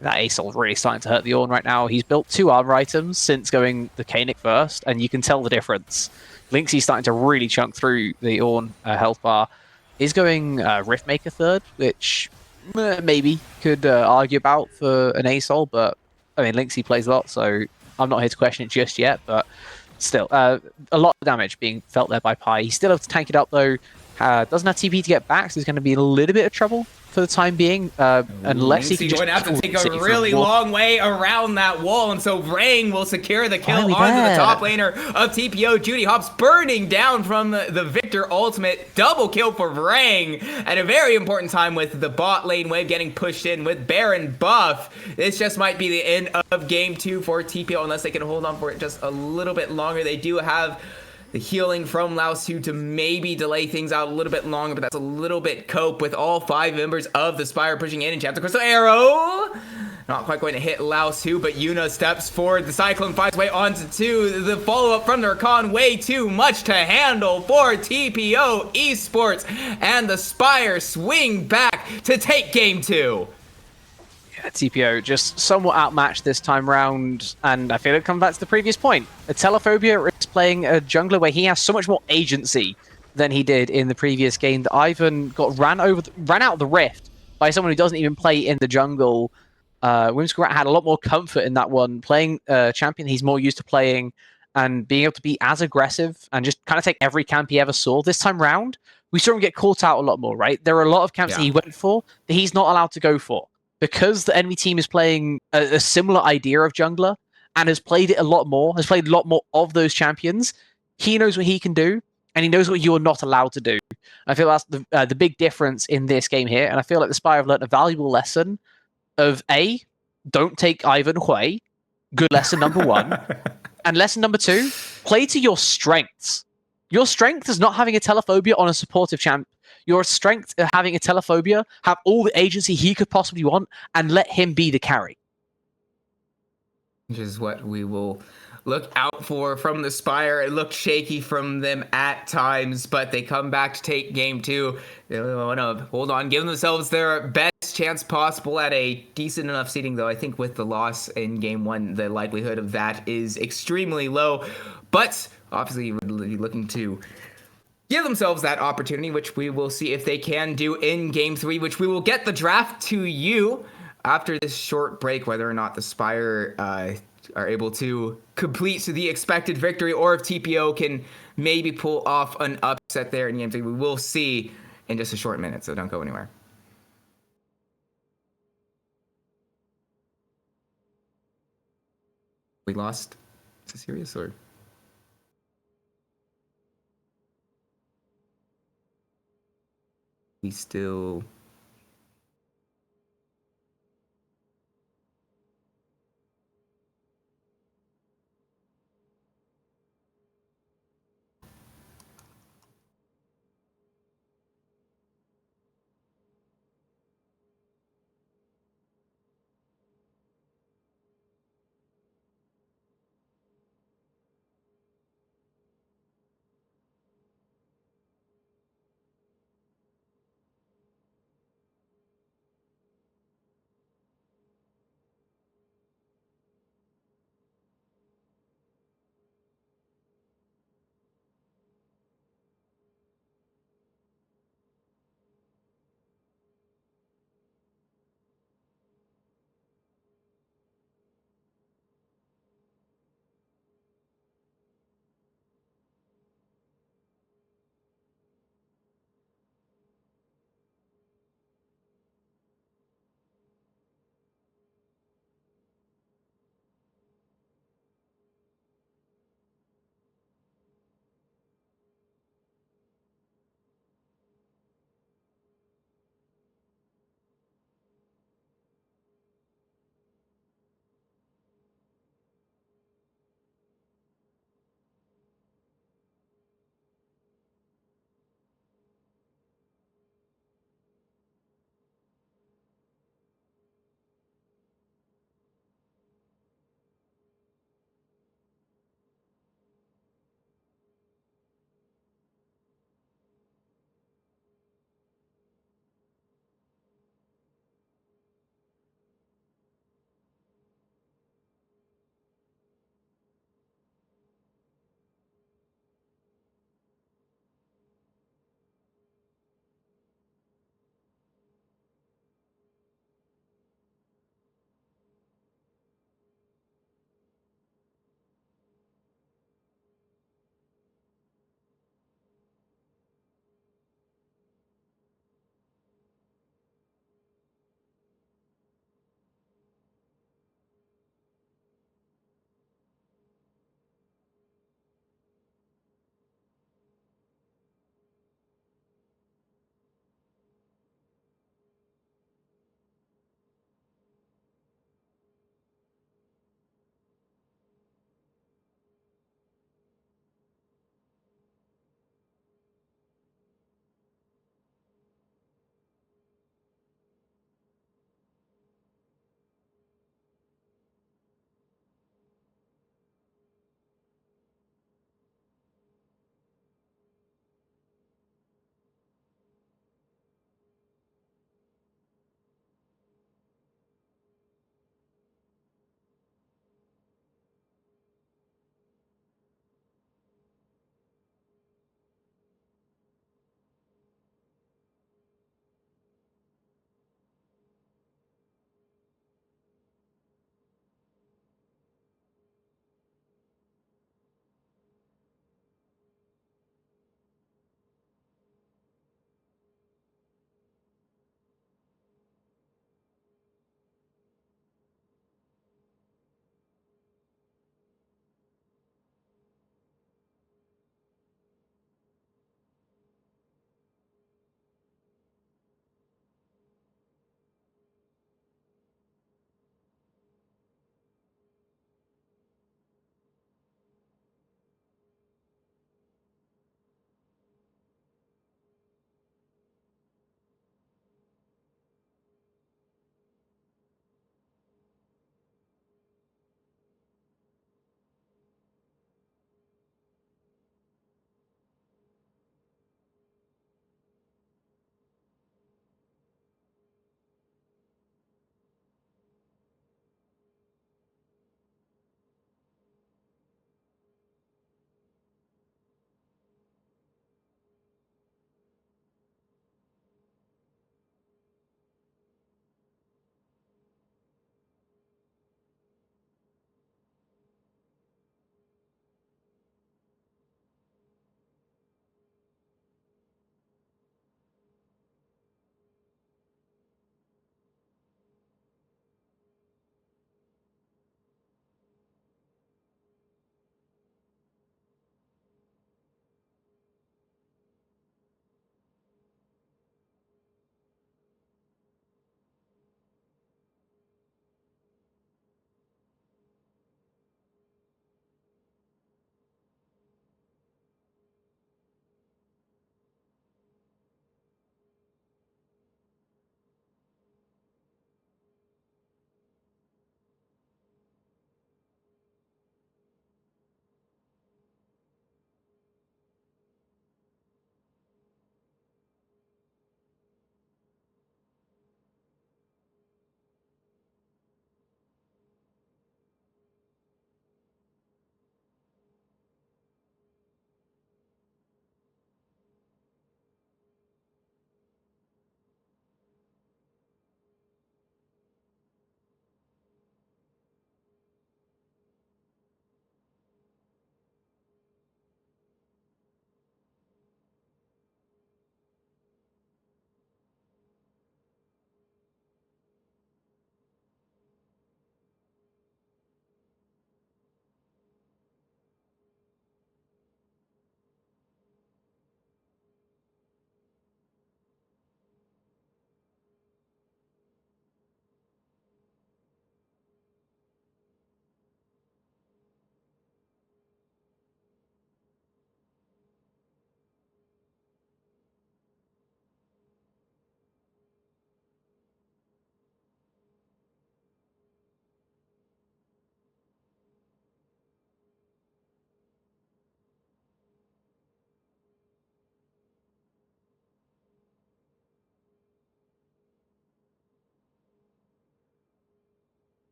That Acel really starting to hurt the Ornn right now. He's built 2 armor items since going the Kanik first, and you can tell the difference. Lynxy's starting to really chunk through the Ornn health bar. He's going Riftmaker third, which maybe could argue about for an Acel, but I mean, Lynxy plays a lot, so I'm not here to question it just yet, but still, a lot of damage being felt there by Pi. He still has to tank it up, though. doesn't have TP to get back, so he's going to be in a little bit of trouble for the time being, unless he can just
going to have to
kill
take a
City for
really
more.
long way around that wall, and so Rang will secure the kill
Finally
onto the
there.
top laner of TPO. Judy Hopps burning down from the Victor ultimate. Double kill for Rang at a very important time with the bot lane wave getting pushed in with Baron buff. This just might be the end of game 2 for TPO unless they can hold on for it just a little bit longer. They do have the healing from Laosu to maybe delay things out a little bit longer, but that's a little bit cope with all 5 members of the Spire pushing in. And Chapter Crystal Arrow not quite going to hit Laosu, but Yuna steps forward. The Cyclone finds way onto 2. The follow-up from the Rakan, way too much to handle for TPO Esports. And the Spire swing back to take game 2.
Yeah, TPO just somewhat outmatched this time round, and I feel it comes back to the previous point. A Telephobia is playing a jungler where he has so much more agency than he did in the previous game. That Ivan got ran out of the rift by someone who doesn't even play in the jungle. Whimsical Rat had a lot more comfort in that one, playing champion he's more used to playing and being able to be as aggressive and just kind of take every camp he ever saw. This time round, we saw him get caught out a lot more, right? There are a lot of camps that he went for that he's not allowed to go for, because the enemy team is playing a similar idea of jungler and has played it a lot more, has played a lot more of those champions. He knows what he can do, and he knows what you're not allowed to do. I feel that's the big difference in this game here, and I feel like the Spire have learned a valuable lesson of A, don't take Ivan Hui. Good lesson number 1. And lesson number 2, play to your strengths. Your strength is not having a Telephobia on a supportive champ. Your strength of having a Telephobia, have all the agency he could possibly want, and let him be the carry.
Which is what we will look out for from the Spire. It looked shaky from them at times, but they come back to take game 2. They want to hold on, give themselves their best chance possible at a decent enough seeding, though I think with the loss in game 1, the likelihood of that is extremely low. But obviously, you would be looking to give themselves that opportunity, which we will see if they can do in game 3, which we will get the draft to you after this short break, whether or not the Spire are able to complete the expected victory, or if TPO can maybe pull off an upset there in game 3. We will see in just a short minute, so don't go anywhere. We lost? Is it serious, or? We still...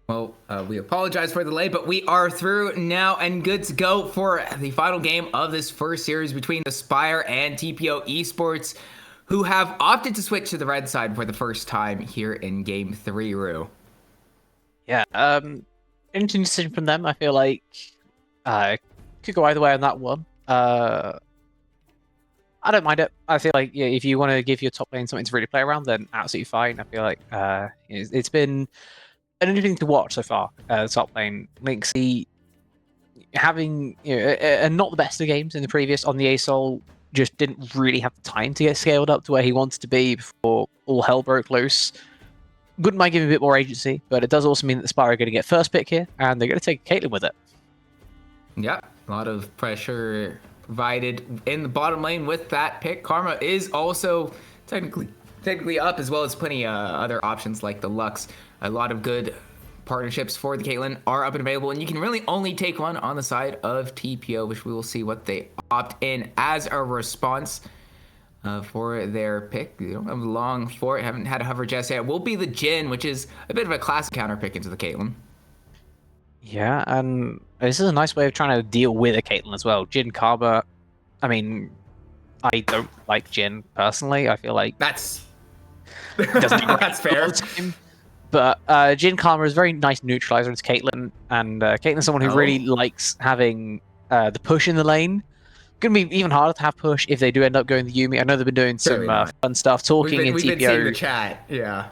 Well, we apologize for the delay, but we are through now and good to go for the final game of this first series between the Spire and TPO Esports, who have opted to switch to the red side for the first time here in Game 3, Rue.
Yeah, interesting decision from them. I feel like could go either way on that one. I don't mind it. I feel like if you want to give your top lane something to really play around, then absolutely fine. I feel like it's been an interesting to watch so far. The top lane, Linksy having and not the best of games in the previous on the ASOL, just didn't really have the time to get scaled up to where he wanted to be before all hell broke loose. Wouldn't mind giving a bit more agency, but it does also mean that the Spire are going to get first pick here, and they're going to take Caitlyn with it.
Yeah, a lot of pressure provided in the bottom lane with that pick. Karma is also technically up, as well as plenty other options like the Lux. A lot of good partnerships for the Caitlyn are up and available, and you can really only take one on the side of TPO, which we will see what they opt in as a response for their pick. You don't have long for it. Haven't had a hover just yet. Will be the Jhin, which is a bit of a classic counter pick into the Caitlyn.
Yeah, and this is a nice way of trying to deal with a Caitlyn as well. Jhin Karma, I mean, I don't like Jhin personally. I feel like
that's
that's
fair.
But Jhin Karma is a very nice neutralizer into Caitlyn, and Caitlyn's someone who really likes having the push in the lane. Going to be even harder to have push if they do end up going the Yuumi. I know they've been doing some fun stuff, talking in TPO.
We've been seeing the chat, yeah.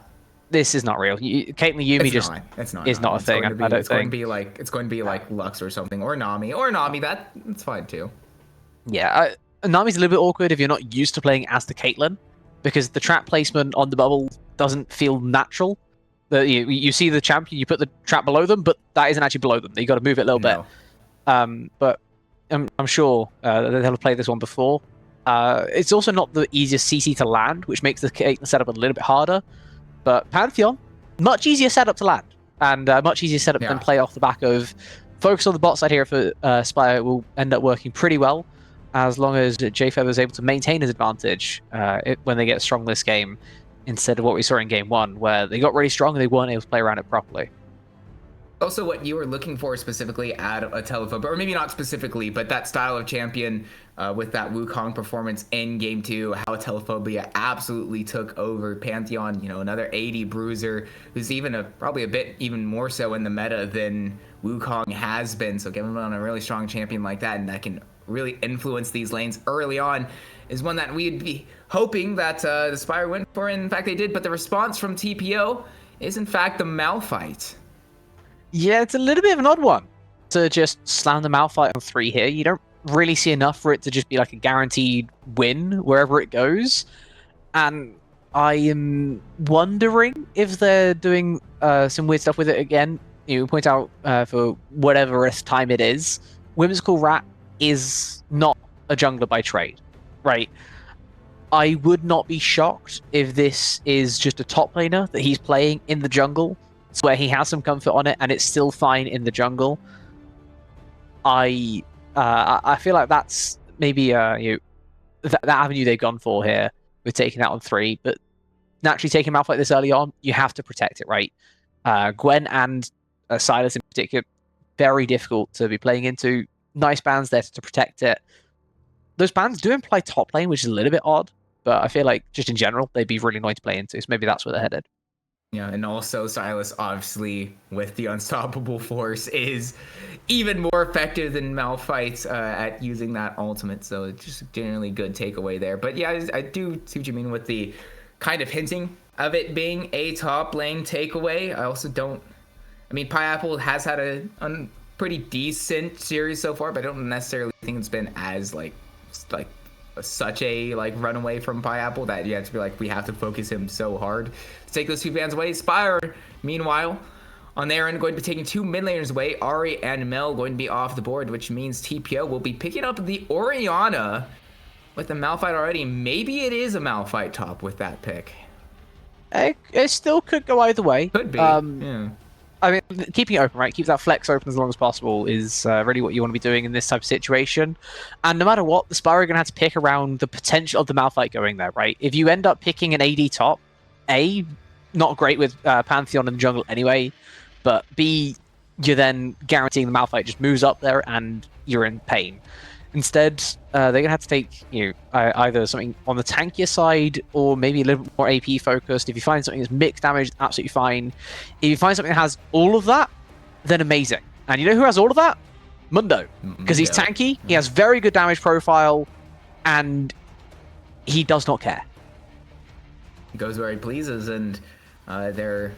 This is not real. Caitlyn Yuumi is not a thing. I don't think.
It's going to be like Lux or something, or Nami. That's fine too.
Yeah, Nami's a little bit awkward if you're not used to playing as the Caitlyn, because the trap placement on the bubble doesn't feel natural. You see the champion, you put the trap below them, but that isn't actually below them. You got to move it a little bit. But I'm sure they'll have played this one before. It's also not the easiest CC to land, which makes the Caitlyn setup a little bit harder. But Pantheon, much easier setup to land, and much easier setup than play off the back of. Focus on the bot side here for Spire will end up working pretty well, as long as JFeb is able to maintain his advantage when they get strong this game, instead of what we saw in game 1, where they got really strong and they weren't able to play around it properly.
Also, what you were looking for specifically out of a Telephobia, or maybe not specifically, but that style of champion with that Wukong performance in Game 2, how Telephobia absolutely took over Pantheon, another 80 bruiser, who's even probably a bit even more so in the meta than Wukong has been. So getting on a really strong champion like that, and that can really influence these lanes early on, is one that we'd be hoping that the Spire went for, and in fact they did, but the response from TPO is in fact the Malphite.
Yeah, it's a little bit of an odd one to just slam the Malphite on 3 here. You don't really see enough for it to just be like a guaranteed win wherever it goes. And I am wondering if they're doing some weird stuff with it again. You point out for whatever time it is, Whimsical Rat is not a jungler by trade, right? I would not be shocked if this is just a top laner that he's playing in the jungle, where he has some comfort on it and it's still fine in the jungle. I feel like that's maybe that avenue they've gone for here with taking that on 3, but naturally taking him out like this early on, you have to protect it, right? Gwen and Silas in particular, very difficult to be playing into. Nice bans there to protect it. Those bans do imply top lane, which is a little bit odd, but I feel like just in general, they'd be really annoying to play into, so maybe that's where they're headed.
Yeah, and also Silas, obviously, with the Unstoppable Force, is even more effective than Malphite at using that ultimate, so it's just generally good takeaway there. But yeah, I do see what you mean with the kind of hinting of it being a top lane takeaway. I also don't... I mean, Pineapple has had a pretty decent series so far, but I don't necessarily think it's been as, such a runaway from Pineapple that you have to be like, we have to focus him so hard to take those 2 bans away. Spire, meanwhile, on their end, going to be taking 2 mid laners away. Ari and Mel going to be off the board, which means TPO will be picking up the Orianna with the Malphite already. Maybe it is a Malphite top with that pick.
It still could go either way.
Could be. Yeah.
I mean, keeping it open, right? Keep that flex open as long as possible is really what you want to be doing in this type of situation. And no matter what, the Spire are going to have to pick around the potential of the Malphite going there, right? If you end up picking an AD top, not great with Pantheon in the jungle anyway, but B, you're then guaranteeing the Malphite just moves up there and you're in pain. Instead, they're going to have to take either something on the tankier side or maybe a little bit more AP focused. If you find something that's mixed damage, absolutely fine. If you find something that has all of that, then amazing. And you know who has all of that? Mundo. Because he's tanky, he has very good damage profile, and he does not care.
He goes where he pleases, and there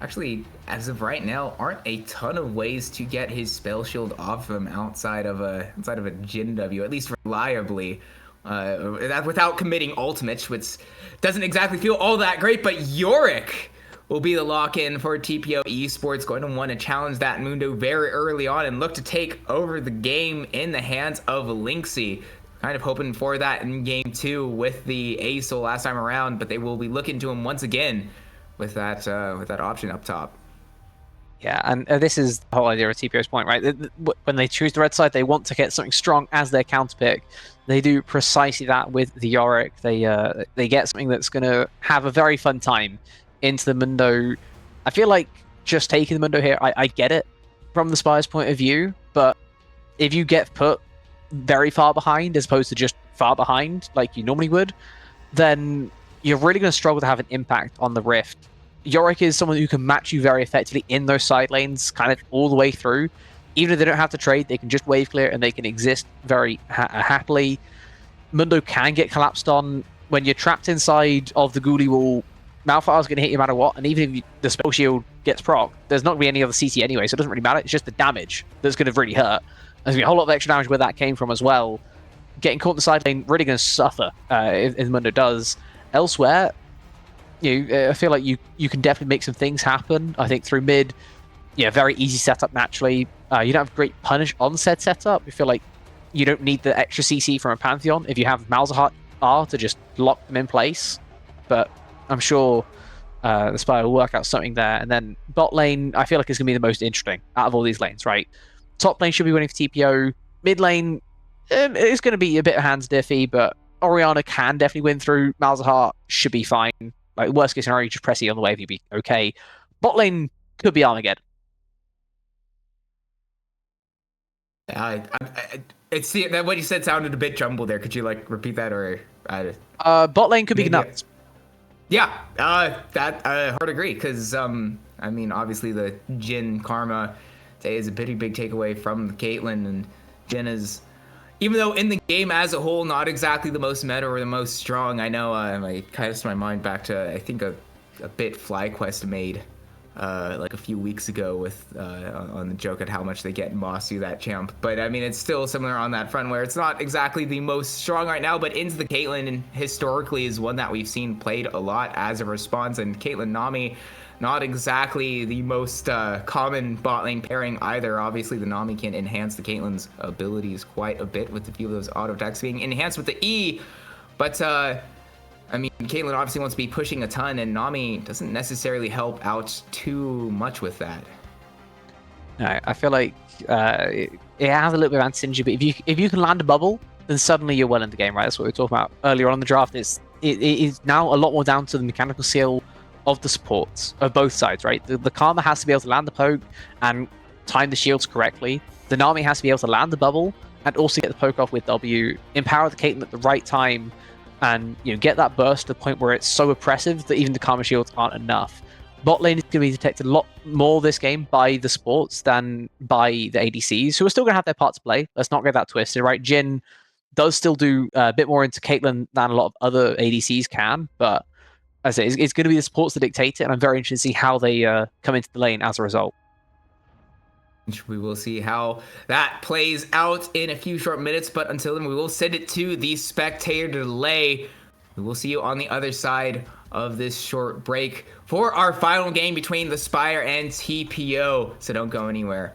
actually, as of right now, aren't a ton of ways to get his spell shield off him outside of a Jin W, at least reliably, without committing ultimates, which doesn't exactly feel all that great. But Yorick will be the lock-in for TPO Esports, going to want to challenge that Mundo very early on and look to take over the game in the hands of Lynxy. Kind of hoping for that in game 2 with the ASOL last time around, but they will be looking to him once again with that option up top.
Yeah, and this is the whole idea of TPO's point, right? When they choose the red side, they want to get something strong as their counter pick. They do precisely that with the Yorick. They get something that's going to have a very fun time into the Mundo. I feel like just taking the Mundo here, I get it from the Spire's point of view, but if you get put very far behind as opposed to just far behind like you normally would, then you're really going to struggle to have an impact on the Rift. Yorick is someone who can match you very effectively in those side lanes, kind of all the way through. Even if they don't have to trade, they can just wave clear and they can exist very happily. Mundo can get collapsed on. When you're trapped inside of the Ghoulie wall, Malfire's going to hit you no matter what, and even if the spell shield gets proc, there's not going to be any other CC anyway, so it doesn't really matter. It's just the damage that's going to really hurt. There's going to be a whole lot of extra damage where that came from as well. Getting caught in the side lane, really going to suffer if Mundo does. Elsewhere, I feel like you can definitely make some things happen. I think through mid, very easy setup naturally. You don't have great punish on said setup. I feel like you don't need the extra CC from a Pantheon if you have Malzahar R to just lock them in place. But I'm sure the Spire will work out something there. And then bot lane, I feel like is going to be the most interesting out of all these lanes, right? Top lane should be winning for TPO. Mid lane, it's going to be a bit of hands diffy, but Orianna can definitely win through. Malzahar should be fine. Like, worst case scenario, you just press E on the wave, you'll be okay. Bot lane could be Armageddon.
It's what you said sounded a bit jumbled there. Could you repeat that, or?
Bot lane could be nuts.
Yeah, that hard to agree, because obviously the Jhin Karma is a pretty big takeaway from Caitlyn, and Jhin is, even though in the game as a whole not exactly the most meta or the most strong. I know I cast my mind back to, I think, a bit FlyQuest made a few weeks ago with on the joke at how much they get Mossy, that champ. But I mean, it's still similar on that front, where it's not exactly the most strong right now, but into the Caitlyn historically is one that we've seen played a lot as a response. And Caitlyn Nami, not exactly the most common bot lane pairing either. Obviously, the Nami can enhance the Caitlyn's abilities quite a bit, with a few of those auto attacks being enhanced with the E. But Caitlyn obviously wants to be pushing a ton, and Nami doesn't necessarily help out too much with that.
No, I feel like it has a little bit of anti-synergy, but if you can land a bubble, then suddenly you're well in the game, right? That's what we were talking about earlier on in the draft. It is now a lot more down to the mechanical skill of the supports of both sides, right? The Karma has to be able to land the poke and time the shields correctly. The Nami has to be able to land the bubble and also get the poke off with W, empower the Caitlyn at the right time, and get that burst to the point where it's so oppressive that even the Karma shields aren't enough. Bot lane is going to be detected a lot more this game by the supports than by the ADCs, who are still going to have their part to play. Let's not get that twisted, right? Jhin does still do a bit more into Caitlyn than a lot of other ADCs can, but as I say, it's going to be the supports that dictate it, and I'm very interested to see how they come into the lane as a result.
We will see how that plays out in a few short minutes, but until then, we will send it to the spectator delay. We will see you on the other side of this short break for our final game between the Spire and TPO, so don't go anywhere.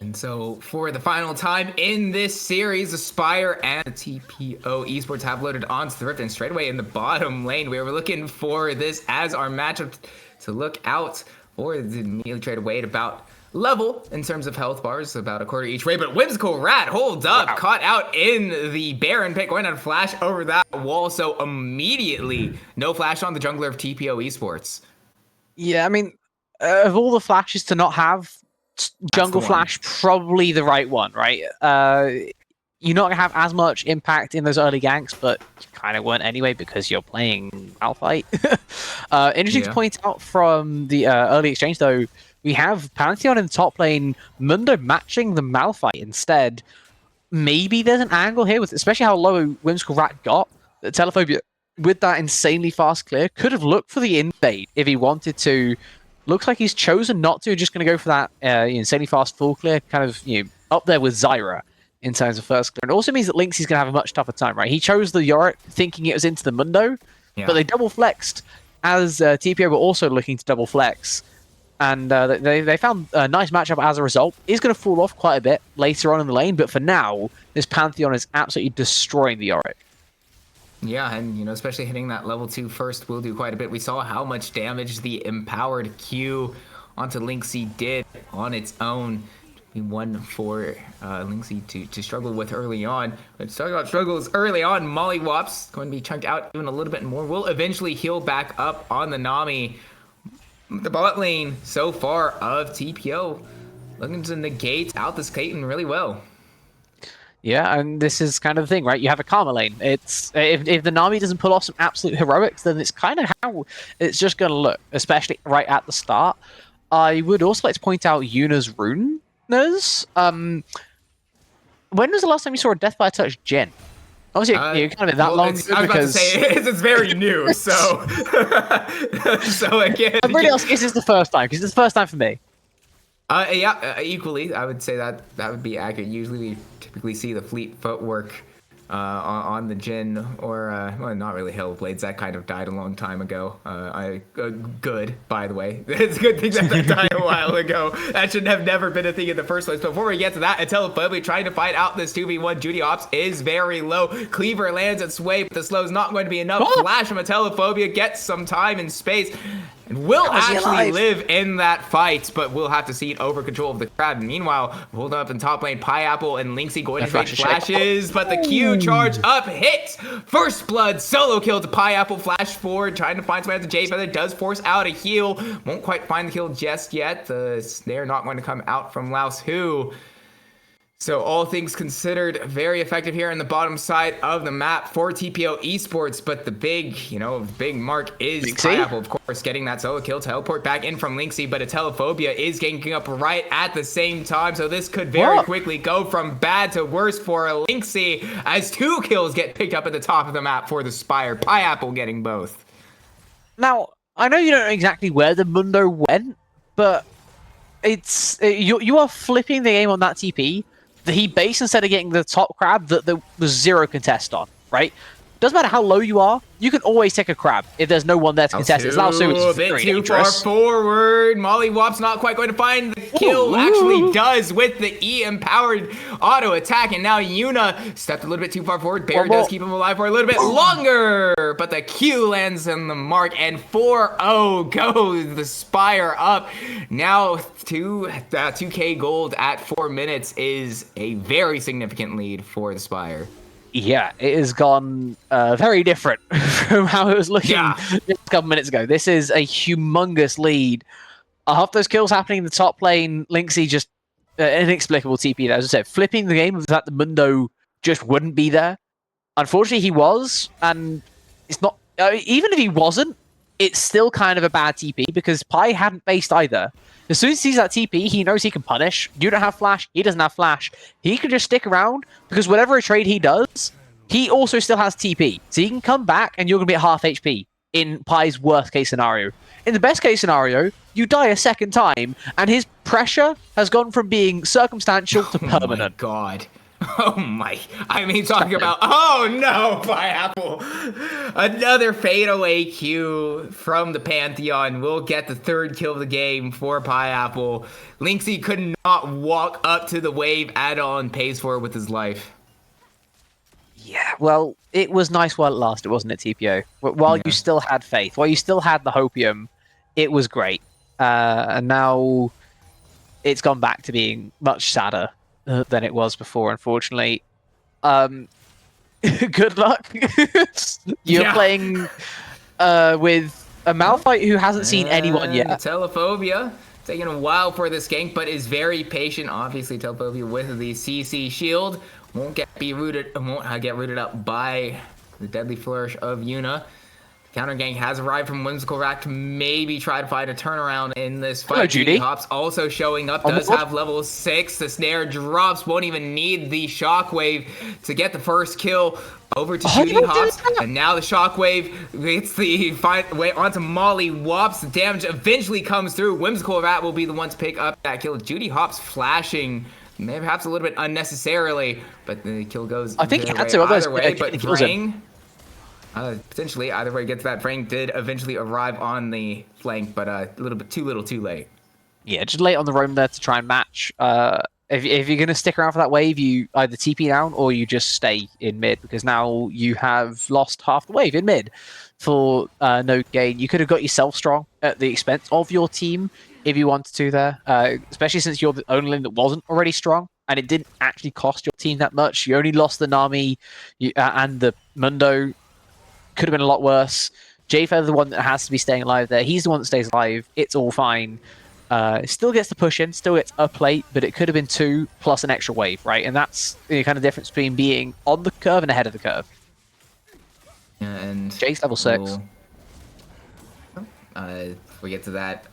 And so for the final time in this series, the Spire and the TPO Esports have loaded onto the Rift, and straight away in the bottom lane, we were looking for this as our matchup to look out for. The immediately trade away at about level in terms of health bars, about a quarter each way, but Whimsical Rat holds up, wow. Caught out in the Baron pick, going on flash over that wall, so immediately no flash on the jungler of TPO Esports.
Yeah, I mean, of all the flashes to not have, Jungle Flash probably the right one, right? You're not gonna have as much impact in those early ganks, but you kind of weren't anyway because you're playing Malphite. Interesting to point out from the early exchange, though, we have Pantheon in the top lane, Mundo matching the Malphite instead. Maybe there's an angle here, with especially how low Whimsical Rat got. That Telephobia, with that insanely fast clear, could have looked for the invade if he wanted to. Looks like he's chosen not to. Just going to go for that insanely fast full clear, kind of up there with Zyra in terms of first clear. And it also means that Lynxie's going to have a much tougher time, right? He chose the Yorick thinking it was into the Mundo, but they double flexed as TPO were also looking to double flex. And they found a nice matchup as a result. He's going to fall off quite a bit later on in the lane, but for now, this Pantheon is absolutely destroying the Yorick.
Yeah, and especially hitting that level 2 first will do quite a bit. We saw how much damage the empowered Q onto Lynxie did on its own. Be one for Lynxie to struggle with early on. Let's talk about struggles early on. Mollywop's going to be chunked out even a little bit more. Will eventually heal back up on the Nami. The bot lane so far of TPO looking to negate out this Caitlyn really well.
Yeah, and this is kind of the thing, right? You have a Karma lane. It's if the Nami doesn't pull off some absolute heroics, then it's kind of how it's just going to look, especially right at the start. I would also like to point out Yuna's runers. When was the last time you saw a Death by a Touch Jhin? Obviously, you kind of been that long.
I was about to say, it's very new, so... so again...
I'm really asking, is this the first time? Because it's the first time for me.
Yeah, equally, I would say that would be accurate. Usually we typically see the fleet footwork on the Jhin, or well, not really Hellblades. That kind of died a long time ago. Good, by the way. It's a good thing that died a while ago. That should have never been a thing in the first place. Before we get to that, Telephobia trying to fight out this 2v1. Judy Ops is very low. Cleaver lands its way, but the slow is not going to be enough. Flash from Telephobia gets some time and space. And will actually live in that fight, but we'll have to see it over control of the crowd. Meanwhile, hold up in top lane, Pineapple and Lynxie going to trade flashes, but the Q charge up hits. First blood, solo kill to Pineapple, flash forward, trying to find somebody at the J Feather, does force out a heal. Won't quite find the kill just yet. The snare not going to come out from Laos Hu. So all things considered, very effective here in the bottom side of the map for TPO Esports, but the big, big mark is Pineapple, of course, getting that solo kill, teleport back in from Lynxie, but a Telephobia is ganking up right at the same time, so this could very quickly go from bad to worse for Lynxie as 2 kills get picked up at the top of the map for the Spire. Pineapple getting both.
Now, I know you don't know exactly where the Mundo went, but you are flipping the game on that TP. He base instead of getting the top crab that there was 0 contest on, right? Doesn't matter how low you are, you can always take a crab if there's no one there to contest. It's a bit too far
forward. Mollywop's not quite going to find the kill. Actually does with the E-empowered auto attack, and now Yuna stepped a little bit too far forward. Bear does keep him alive for a little bit longer, but the Q lands on the mark, and 4-0 goes the Spire up. Now 2K gold at 4 minutes is a very significant lead for the Spire.
Yeah, it has gone very different from how it was looking just a couple minutes ago. This is a humongous lead. Half those kills happening in the top lane. Lynxie just inexplicable TP there. As I said, flipping the game that the Mundo just wouldn't be there. Unfortunately, he was, and it's not. Even if he wasn't, it's still kind of a bad TP because Pi hadn't based either. As soon as he sees that TP, he knows he can punish. You don't have flash, he doesn't have flash. He can just stick around, because whatever trade he does, he also still has TP. So he can come back, and you're going to be at half HP in Pi's worst case scenario. In the best case scenario, you die a second time, and his pressure has gone from being circumstantial to permanent.
Oh my god. Oh my, I mean, talking about, oh no, Pineapple. Another fadeaway Q from the Pantheon will get the third kill of the game for Pineapple. Lynxy could not walk up to the wave at all and pays for it with his life.
Yeah, well, it was nice while it lasted, wasn't it, TPO? While you still had faith, while you still had the hopium, it was great. And now it's gone back to being much sadder than it was before, unfortunately. Good luck. You're playing with a Malphite who hasn't seen anyone yet.
Telephobia taking a while for this gank, but is very patient. Obviously, Telephobia with the CC shield won't get rooted up by the deadly flourish of Yuna. Counter gank has arrived from Whimsical Rack to maybe try to find a turnaround in this fight.
Hello, Judy.
Hops also showing up, does have level 6. The snare drops, won't even need the shockwave to get the first kill. Over to Judy Hops, and now the shockwave gets the way onto Molly. Wops, the damage eventually comes through. Whimsical Rat will be the one to pick up that kill. Judy Hops flashing, maybe perhaps a little bit unnecessarily, but the kill goes
I think he had
to
to,
either way. But Frang, potentially either way gets that. Frang did eventually arrive on the flank, but a little bit too little, too late.
Yeah, just late on the roam there to try and match. If you're going to stick around for that wave, you either TP down or you just stay in mid, because now you have lost half the wave in mid for no gain. You could have got yourself strong at the expense of your team if you wanted to there, especially since you're the only lane that wasn't already strong, and it didn't actually cost your team that much. You only lost the Nami and the Mundo. Could have been a lot worse. J-Feather, the one that has to be staying alive there. He's the one that stays alive. It's all fine. Still gets the push in, still gets a plate, but it could have been 2 plus an extra wave, right? And that's the kind of difference between being on the curve and ahead of the curve.
Yeah, and
Jake's level 6.
If we get to that,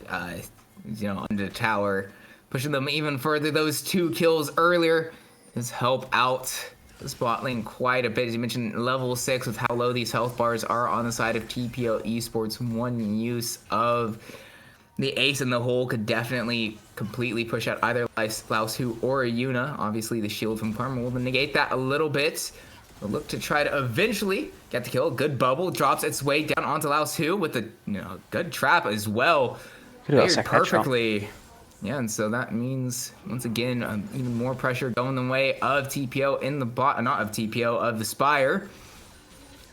under the tower, pushing them even further. Those 2 kills earlier does help out the spot lane quite a bit. As you mentioned, level 6 with how low these health bars are on the side of TPO Esports. One use of the ace in the hole could definitely completely push out either Laosu or Yuna. Obviously, the shield from Karma will negate that a little bit. We'll look to try to eventually get the kill. Good bubble drops its way down onto Laosu with a good trap as well. Played perfectly. Yeah, and so that means once again even more pressure going the way of TPO in the bot, not of TPO, of the Spire.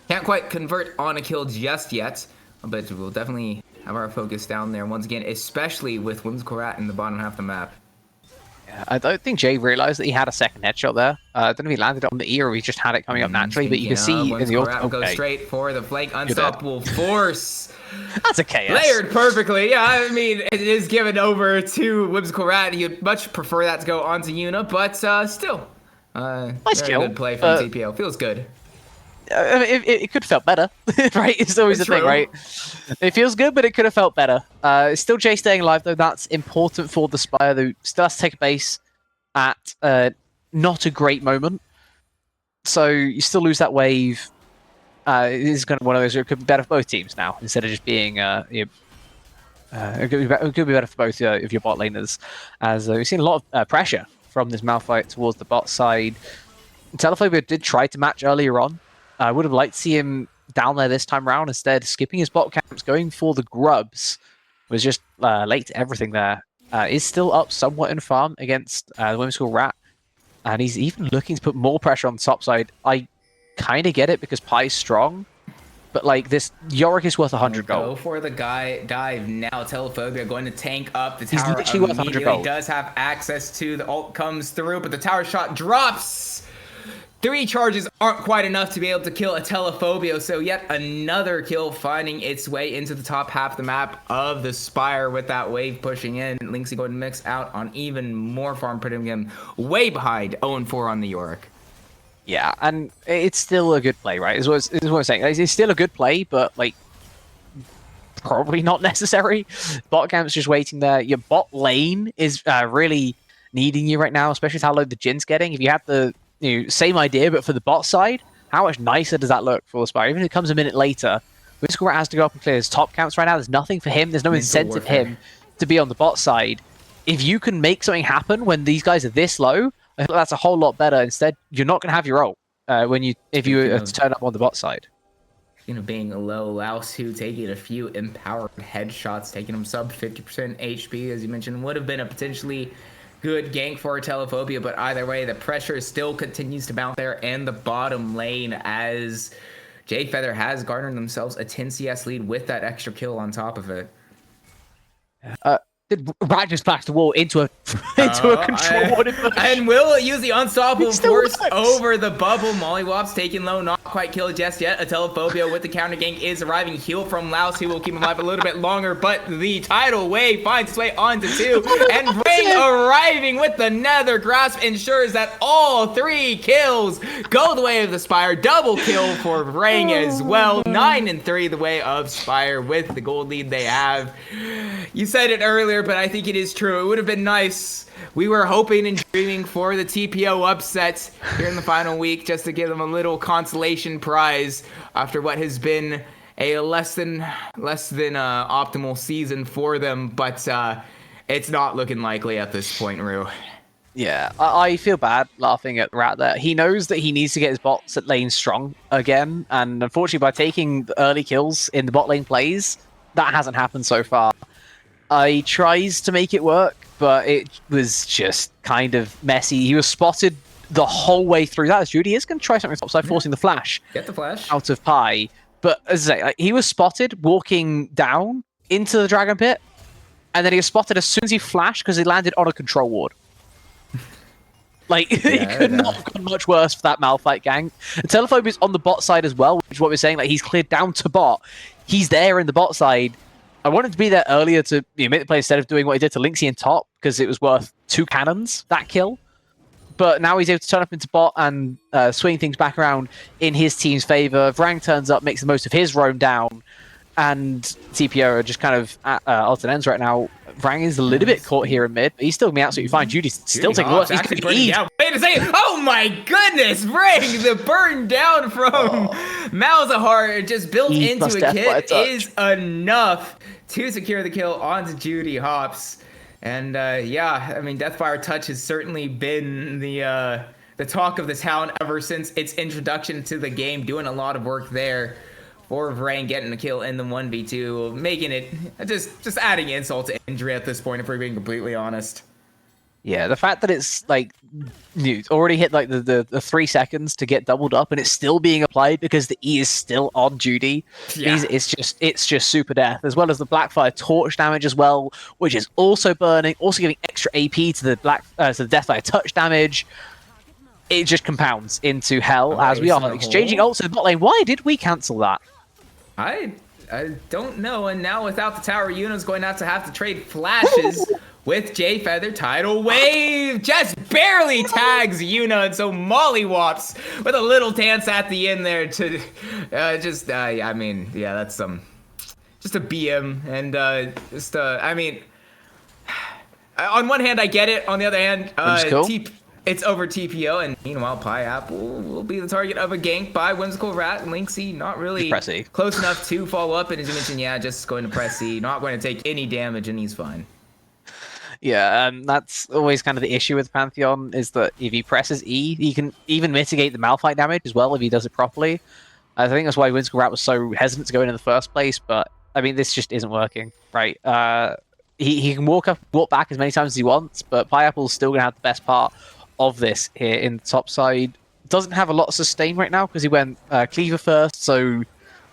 Can't quite convert on a kill just yet, but we'll definitely have our focus down there once again, especially with Whimsical Rat in the bottom half of the map.
Yeah, I don't think Jay realized that he had a second headshot there. I don't know if he landed it on the E or he just had it coming up naturally, but you can see in the
Rat will go straight for the flank. Unstoppable Force.
That's a KS.
Layered perfectly. Yeah, I mean, it is given over to Whimsical Rat. You'd much prefer that to go onto Yuna, but still.
Nice
very
kill.
Good play from TPO. Feels good.
I mean, it could have felt better, right? It's always the thing, right? It feels good, but it could have felt better. Still Jay staying alive, though. That's important for the Spire, who still has to take a base at not a great moment. So you still lose that wave. It is kind of one of those where it could be better for both teams now, instead of just being... it could be better for both of your bot laners, as we've seen a lot of pressure from this Malphite towards the bot side. Telephobia did try to match earlier on. I would have liked to see him down there this time round, instead skipping his bot camps, going for the grubs. Was just late to everything there. Is still up somewhat in farm against the Whimsical Rat, and he's even looking to put more pressure on the top side. I kind of get it because Pie's strong, but like this Yorick is worth 100 gold.
Go for the guy dive now. Telephobia going to tank up the tower.
He's literally worth 100 gold.
Does have access to the ult, comes through, but the tower shot drops. 3 charges aren't quite enough to be able to kill a Telephobia, so yet another kill finding its way into the top half of the map of the Spire with that wave pushing in. Lynxy going to mix out on even more farm, putting him way behind 0-4 on the Yorick.
Yeah, and it's still a good play, right? Is what I'm saying. It's still a good play, but like probably not necessary. Bot camp's just waiting there. Your bot lane is really needing you right now, especially with how low the Jin's getting. If you had the same idea, but for the bot side, how much nicer does that look for the Spire? Even if it comes a minute later, Whimsical Rat has to go up and clear his top camps right now. There's nothing for him. There's no incentive for him to be on the bot side. If you can make something happen when these guys are this low, I think that's a whole lot better. Instead, you're not going to have your ult if you turn up on the bot side.
Being a low, Laosu taking a few empowered headshots, taking him sub 50% HP, as you mentioned, would have been a potentially good gank for Telephobia, but either way, the pressure still continues to mount there in the bottom lane as Jade Feather has garnered themselves a 10 CS lead with that extra kill on top of it.
Did Rat just flash the wall into a control ward?
And will use the unstoppable force over the bubble. Mollywops taking low, not quite killed just yet. A Telephobia with the counter gank is arriving. Heal from Laos, who will keep him alive a little bit longer, but the tidal wave finds its way onto 2. And Ring arriving with the Nether Grasp ensures that all 3 kills go the way of the Spire. Double kill for Ring as well. 9-3 the way of Spire with the gold lead they have. You said it earlier, but I think it is true. It would have been nice. We were hoping and dreaming for the TPO upset here in the final week just to give them a little consolation prize after what has been a less than optimal season for them, but it's not looking likely at this point, Rue.
Yeah, I feel bad laughing at Rat there. He knows that he needs to get his bots at lane strong again, and unfortunately by taking the early kills in the bot lane plays, that hasn't happened so far. I tries to make it work, but it was just kind of messy. He was spotted the whole way through that. As Judy is going to try something topside, forcing the flash.
Get the flash.
Out of Pi. But as I say, he was spotted walking down into the Dragon Pit, and then he was spotted as soon as he flashed because he landed on a control ward. It could not have gone much worse for that Malphite gank. Telephobia's on the bot side as well, which is what we're saying. He's cleared down to bot. He's there in the bot side. I wanted to be there earlier to make the play instead of doing what he did to Lynxie in top, because it was worth 2 cannons, that kill. But now he's able to turn up into bot and swing things back around in his team's favor. Vrang turns up, makes the most of his roam down, and TPO are just kind of at alternate ends right now. Vrang is a little bit caught here in mid, but he's still going to be absolutely fine. Judy's still taking a look. He's going to eat.
Wait a second. Oh my goodness, Vrang! The burn down from Malzahar just built into a kit is enough to secure the kill onto Judy Hops. And yeah, I mean, Deathfire Touch has certainly been the talk of the town ever since its introduction to the game, doing a lot of work there for Vrang, getting a kill in the 1v2, making it just adding insult to injury at this point, if we're being completely honest.
Yeah, the fact that it's already hit the 3 seconds to get doubled up, and it's still being applied because the E is still on Judy. Yeah. It's just super death, as well as the Blackfire torch damage as well, which is also burning, also giving extra AP to the Deathfire touch damage. It just compounds into hell as we are exchanging ults in the bot lane. Why did we cancel that?
I don't know, and now without the tower, Yuna's going to have to trade flashes with Jade Feather. Tidal Wave just barely tags Yuna, and so Mollywops with a little dance at the end there to I mean, yeah, that's just a BM, and I mean, on one hand I get it, on the other hand, it's over TPO, and meanwhile, Piap will be the target of a gank by Whimsical Rat. Lynxie not really close enough to follow up, and as you mentioned, yeah, just going to press C, not going to take any damage, and he's fine.
Yeah, that's always kind of the issue with Pantheon, is that if he presses E, he can even mitigate the Malphite damage as well if he does it properly. I think that's why Whimsical Rat was so hesitant to go in the first place, but I mean, this just isn't working, right? He can walk back as many times as he wants, but Pineapple's still going to have the best part of this here in the top side. Doesn't have a lot of sustain right now because he went Cleaver first, so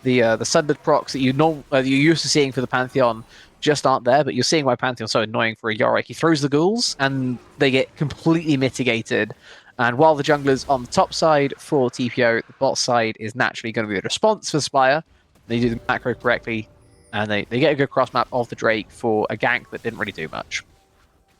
the Sundered procs that you're used to seeing for the Pantheon just aren't there, but you're seeing why Pantheon's so annoying for a Yorick. He throws the ghouls, and they get completely mitigated. And while the jungler's on the top side for TPO, the bot side is naturally going to be a response for Spire. They do the macro correctly, and they get a good cross map of the Drake for a gank that didn't really do much.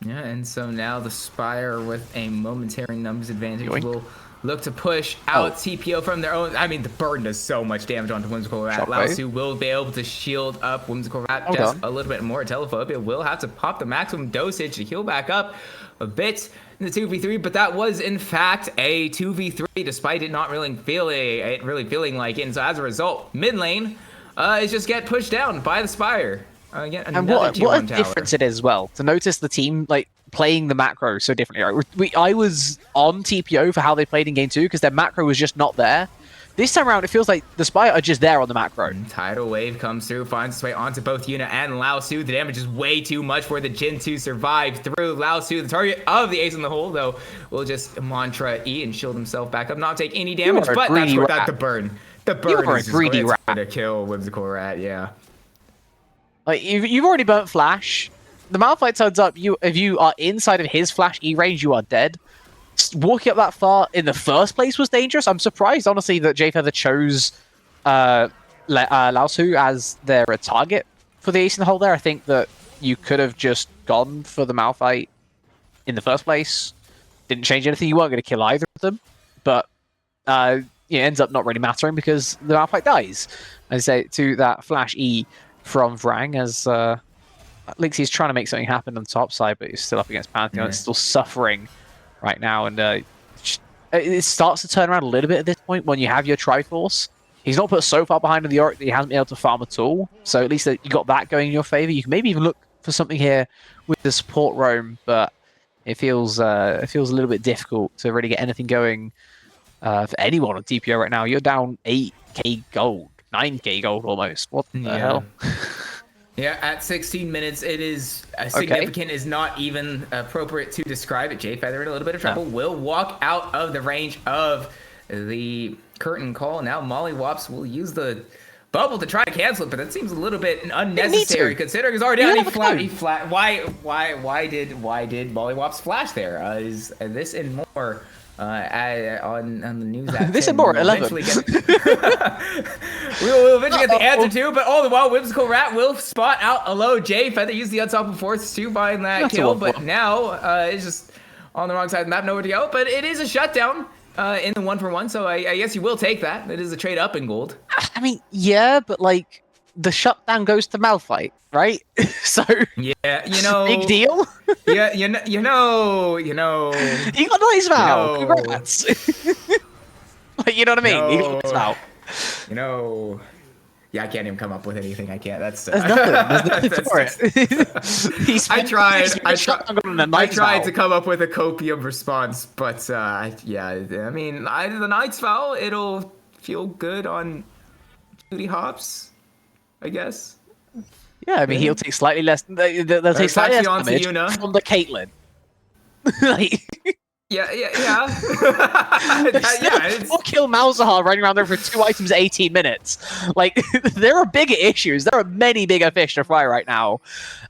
Yeah, and so now the Spire, with a momentary numbers advantage, will look to push out TPO from their own. I mean, the burden does so much damage onto Whimsical Rat. Laosu will be able to shield up Whimsical Rat just a little bit more. Telephobia will have to pop the maximum dosage to heal back up a bit in the 2v3, but that was in fact a 2v3, despite it not really feeling like it. And so as a result, mid lane is just get pushed down by the Spire.
And what a difference it is as well to notice the team playing the macro so differently. Right? I was on TPO for how they played in game 2 because their macro was just not there. This time around, it feels like the Spire are just there on the macro.
Tidal Wave comes through, finds its way onto both Yuna and Lao Su. The damage is way too much for the Jin to survive through. Lao Su, the target of the ace in the hole, though, will just Mantra E and shield himself back up, not take any damage, but that's without the burn. The burn is just going to kill Whimsical Rat, yeah.
Like, you've already burnt Flash. The Malphite turns up, if you are inside of his Flash E range, you are dead. Walking up that far in the first place was dangerous. I'm surprised, honestly, that Jfeather chose Lao Su as their target for the ace in the hole there. I think that you could have just gone for the Malphite in the first place. Didn't change anything. You weren't going to kill either of them. But it ends up not really mattering because the Malphite dies. I say to that Flash E from Vrang as Lynxie is trying to make something happen on the top side, but he's still up against Pantheon. It's still suffering right now, and it starts to turn around a little bit at this point when you have your Triforce. He's not put so far behind in the Auric that he hasn't been able to farm at all, so at least you got that going in your favor. You can maybe even look for something here with the support roam, but it feels a little bit difficult to really get anything going for anyone on TPO right now. You're down 8k gold, 9k gold almost. What the hell?
Yeah, at 16 minutes, it is significant, is not even appropriate to describe it. Jfeather in a little bit of trouble, will walk out of the range of the curtain call. Now Mollywops will use the bubble to try to cancel it, but that seems a little bit unnecessary considering he's already down. He flat. Why did Mollywops flash there? Is this and more on the news app?
This and more at 11.
We will eventually get the answer to, but all the while, Whimsical Rat will spot out a low Jfeather, use the unstoppable force to find that kill, but now it's just on the wrong side of the map, nowhere to go. But it is a shutdown in the 1-for-1, so I guess you will take that. It is a trade up in gold.
I mean, yeah, but like the shutdown goes to Malphite, right? So
yeah,
big deal.
Yeah, you know. You
got nice Val. Congrats. Like, you know what I mean? You got nice Val.
Yeah, I can't even come up with anything. I can't. There's
nothing for it.
I tried to come up with a copium response, but yeah, I mean, the Knight's Vow, it'll feel good on Judy Hops, I guess.
Yeah, I mean, he'll take slightly less. They'll take slightly less damage from the Caitlyn.
Yeah.
Or kill Malzahar running around there for 2 items 18 minutes. Like, there are bigger issues. There are many bigger fish to fry right now.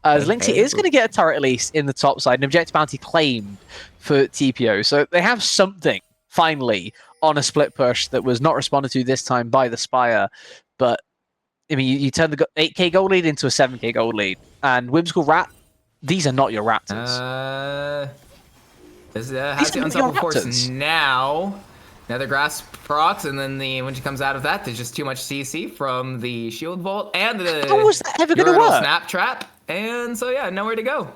Lynxie is going to get a turret at least in the top side. An objective bounty claimed for TPO. So they have something, finally, on a split push that was not responded to this time by the Spire. But, I mean, you turn the 8k gold lead into a 7k gold lead. And Whimsical Rat, these are not your Raptors.
Has the unstoppable force now. Another grasp procs, and then when she comes out of that, there's just too much CC from the shield vault and the
how was that ever gonna work?
Snap trap, and so yeah, nowhere to go.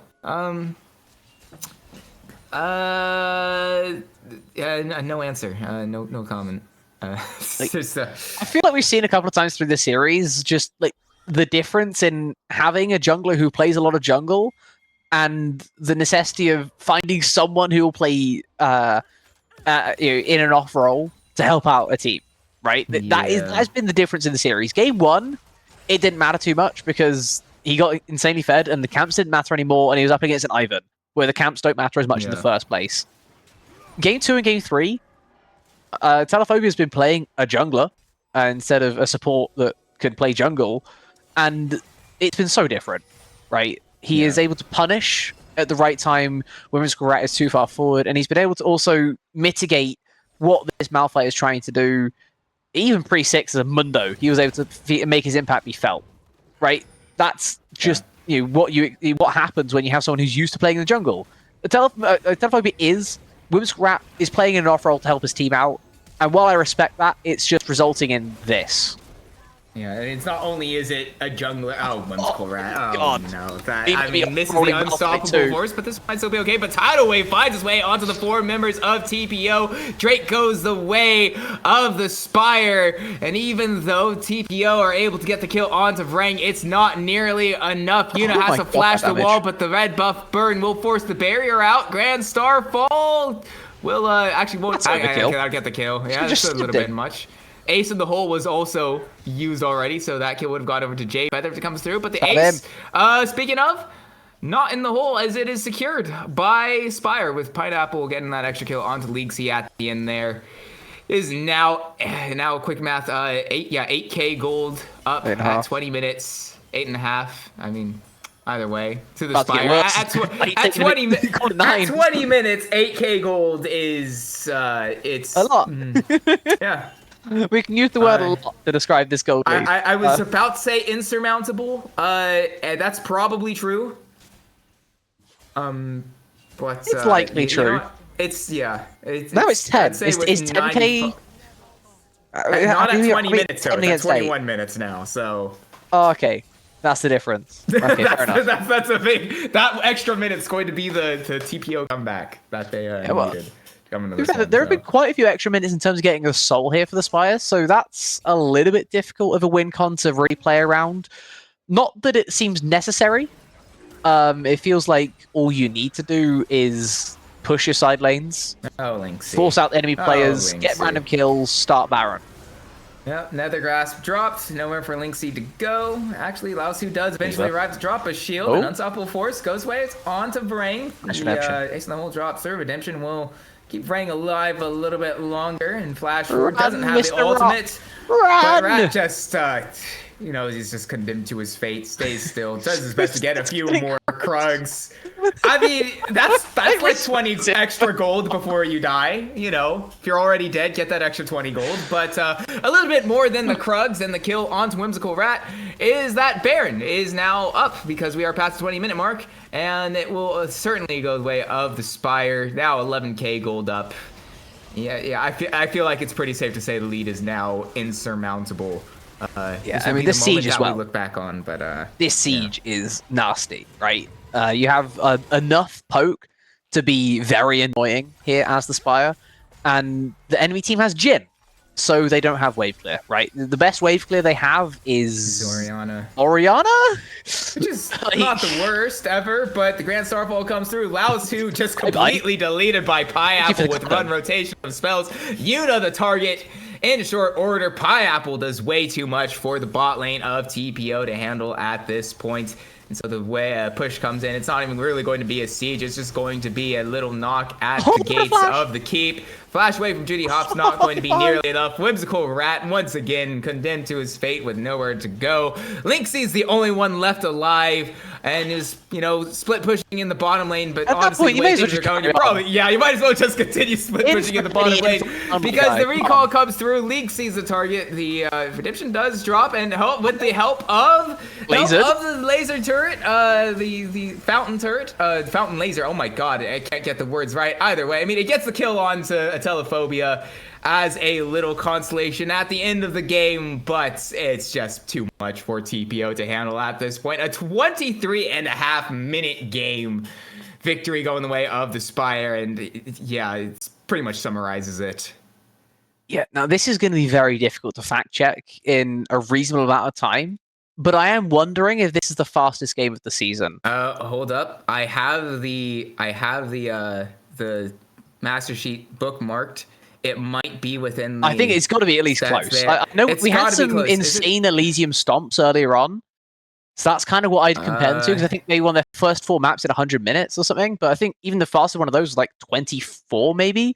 Yeah, no answer. No comment.
I feel like we've seen a couple of times through the series, just like the difference in having a jungler who plays a lot of jungle and the necessity of finding someone who will play in an off role to help out a team, right? That has been the difference in the series. Game 1, it didn't matter too much because he got insanely fed and the camps didn't matter anymore, and he was up against an Ivan, where the camps don't matter as much in the first place. Game 2 and Game 3, Telefobia has been playing a jungler instead of a support that could play jungle, and it's been so different, right? He is able to punish at the right time when Whimsical Rat is too far forward, and he's been able to also mitigate what this Malphite is trying to do. Even pre-6 as a Mundo, he was able to make his impact be felt, right? That's just what happens when you have someone who's used to playing in the jungle. Telephobia Whimsical Rat is playing in an off role to help his team out, and while I respect that, it's just resulting in this.
Yeah, and it's not only is it a jungler. Oh, whimsical rat. Oh
God.
no, that
Even
I mean, misses the
rolling off it
unstoppable
too.
horse, but this might still be okay. But Tidal Wave finds its way onto the 4 members of TPO. Drake goes the way of the Spire, and even though TPO are able to get the kill onto Vrang, it's not nearly enough. Yuna has to flash the wall, but the red buff burn will force the barrier out. Grand Star fall. Will actually won't. I'll get the kill. Yeah, that's a little bit much. Ace in the hole was also used already, so that kill would have gone over to Jay Feather to come through. But the ace, speaking of, not in the hole as it is secured by Spire, with Pineapple getting that extra kill onto League C at the end there. Is now quick math, 8k gold up at 20 minutes, 8.5. I mean, either way, to the Spire. At 20 minutes, 8k gold is it's
a lot.
Yeah.
We can use the word a lot to describe this gold lead.
I was about to say insurmountable. And that's probably true. But
it's likely true.
It's 10.
Is 10k?
Not at 20 minutes, so it's 21 minutes now. So.
Oh, okay, that's the difference. Okay, fair enough.
That's a big. That extra minute's going to be the TPO comeback that they needed.
There have been quite a few extra minutes in terms of getting a soul here for the Spire, so that's a little bit difficult of a win con to replay around. Not that it seems necessary. It feels like all you need to do is push your side lanes, force out enemy players, get random kills, start Baron.
Yep, Nether Grasp dropped. Nowhere for Linksy to go. Actually, Laosu does eventually arrive to drop a shield. An unstoppable force goes away. It's onto Vrang. The Ace in the hole drops through. Redemption will keep Vrang alive a little bit longer, and Flash Forward doesn't have the ultimate. But Rat just, he's just condemned to his fate. Stays still. Does his best to get a few more Krugs. I mean, that's like 20 extra gold before you die. If you're already dead, get that extra 20 gold. But a little bit more than the Krugs and the kill onto Whimsical Rat is that Baron is now up because we are past the 20-minute mark. And it will certainly go the way of the Spire. Now 11k gold up. Yeah. I feel like it's pretty safe to say the lead is now insurmountable.
I mean, the siege as well.
We look back on, but
this siege is nasty, right? You have enough poke to be very annoying here as the Spire, and the enemy team has Jhin, so they don't have wave clear, right? The best wave clear they have is Orianna?
Which is not the worst ever, but the Grand Starfall comes through. Laosu just completely deleted by Pineapple with run rotation of spells. Yuna the target. In short order, Pineapple does way too much for the bot lane of TPO to handle at this point. And so the way a push comes in, it's not even really going to be a siege. It's just going to be a little knock at the gates of the keep. Flash away from Judy Hop's not going to be nearly enough. Whimsical Rat, once again, condemned to his fate with nowhere to go. Linksy's the only one left alive and is, split pushing in the bottom lane. But honestly, the way things are going, you might as well just continue split pushing in the bottom lane because the recall comes through. League sees the target. The Redemption does drop, and with the help of the laser turret, the fountain turret, fountain laser. Oh my god, I can't get the words right either way. I mean, it gets the kill on to Telephobia as a little consolation at the end of the game, but it's just too much for TPO to handle at this point. A 23.5-minute game victory going the way of the Spire, and it pretty much summarizes it.
Yeah, now this is going to be very difficult to fact check in a reasonable amount of time, but I am wondering if this is the fastest game of the season.
Hold up, I have the Master Sheet bookmarked. It might be within.
I think it's got to be at least close. I know we had some insane Elysium stomps earlier on, so that's kind of what I'd compare them to, because I think they won their first 4 maps in 100 minutes or something. But I think even the fastest one of those was like 24, maybe.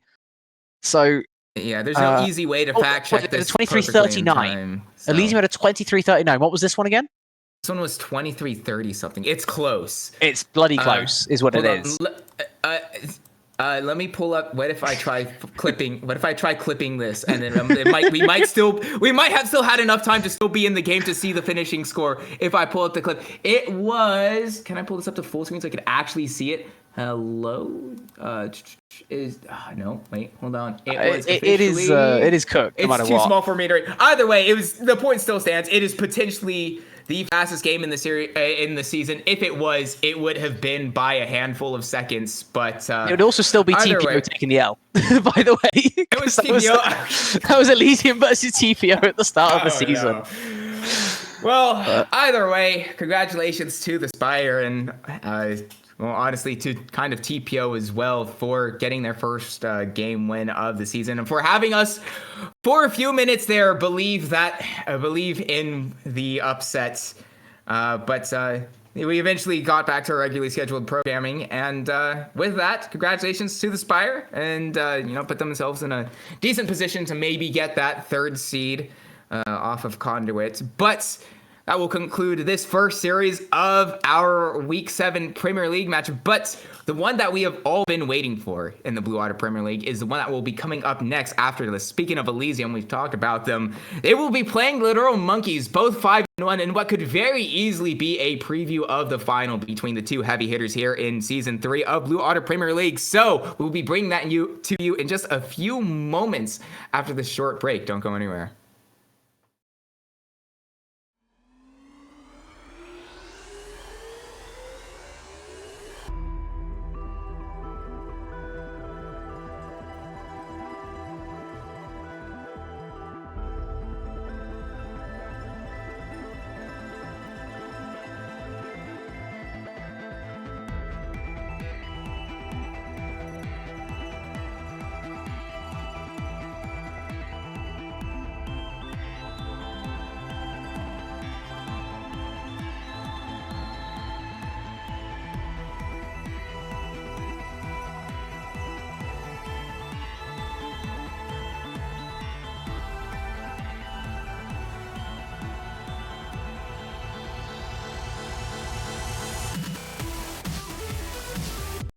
So
yeah, there's no easy way to fact check this.
23:39. Elysium had a 23:39. What was this one again?
This one was 23:30 something. It's close.
It's bloody close, is what it is.
Let me pull up. What if I try clipping? What if I try clipping this, and then we might have still had enough time to still be in the game to see the finishing score if I pull up the clip. It was. Can I pull this up to full screen so I could actually see it? Hello. No, wait, hold on.
It is cooked no
It's
matter
too
what.
small for me to read. Either way, the point still stands. It is potentially the fastest game in the series in the season. If it was, it would have been by a handful of seconds. But
It would also still be
either
TPO
way,
taking the L, by the way.
it was
'Cause
TPO.
That was Elysium versus TPO at the start of the season.
No. Well, either way, congratulations to the Spire and, well, honestly, to kind of TPO as well for getting their first game win of the season and for having us for a few minutes there believe in the upsets. But we eventually got back to our regularly scheduled programming, and with that, congratulations to the Spire, and put themselves in a decent position to maybe get that third seed off of Conduit. But that will conclude this first series of our Week 7 Premier League match. But the one that we have all been waiting for in the Blue Water Premier League is the one that will be coming up next after this. Speaking of Elysium, we've talked about them. They will be playing Literal Monkeys, both 5-1, in what could very easily be a preview of the final between the two heavy hitters here in Season 3 of Blue Water Premier League. So we'll be bringing that to you in just a few moments after this short break. Don't go anywhere.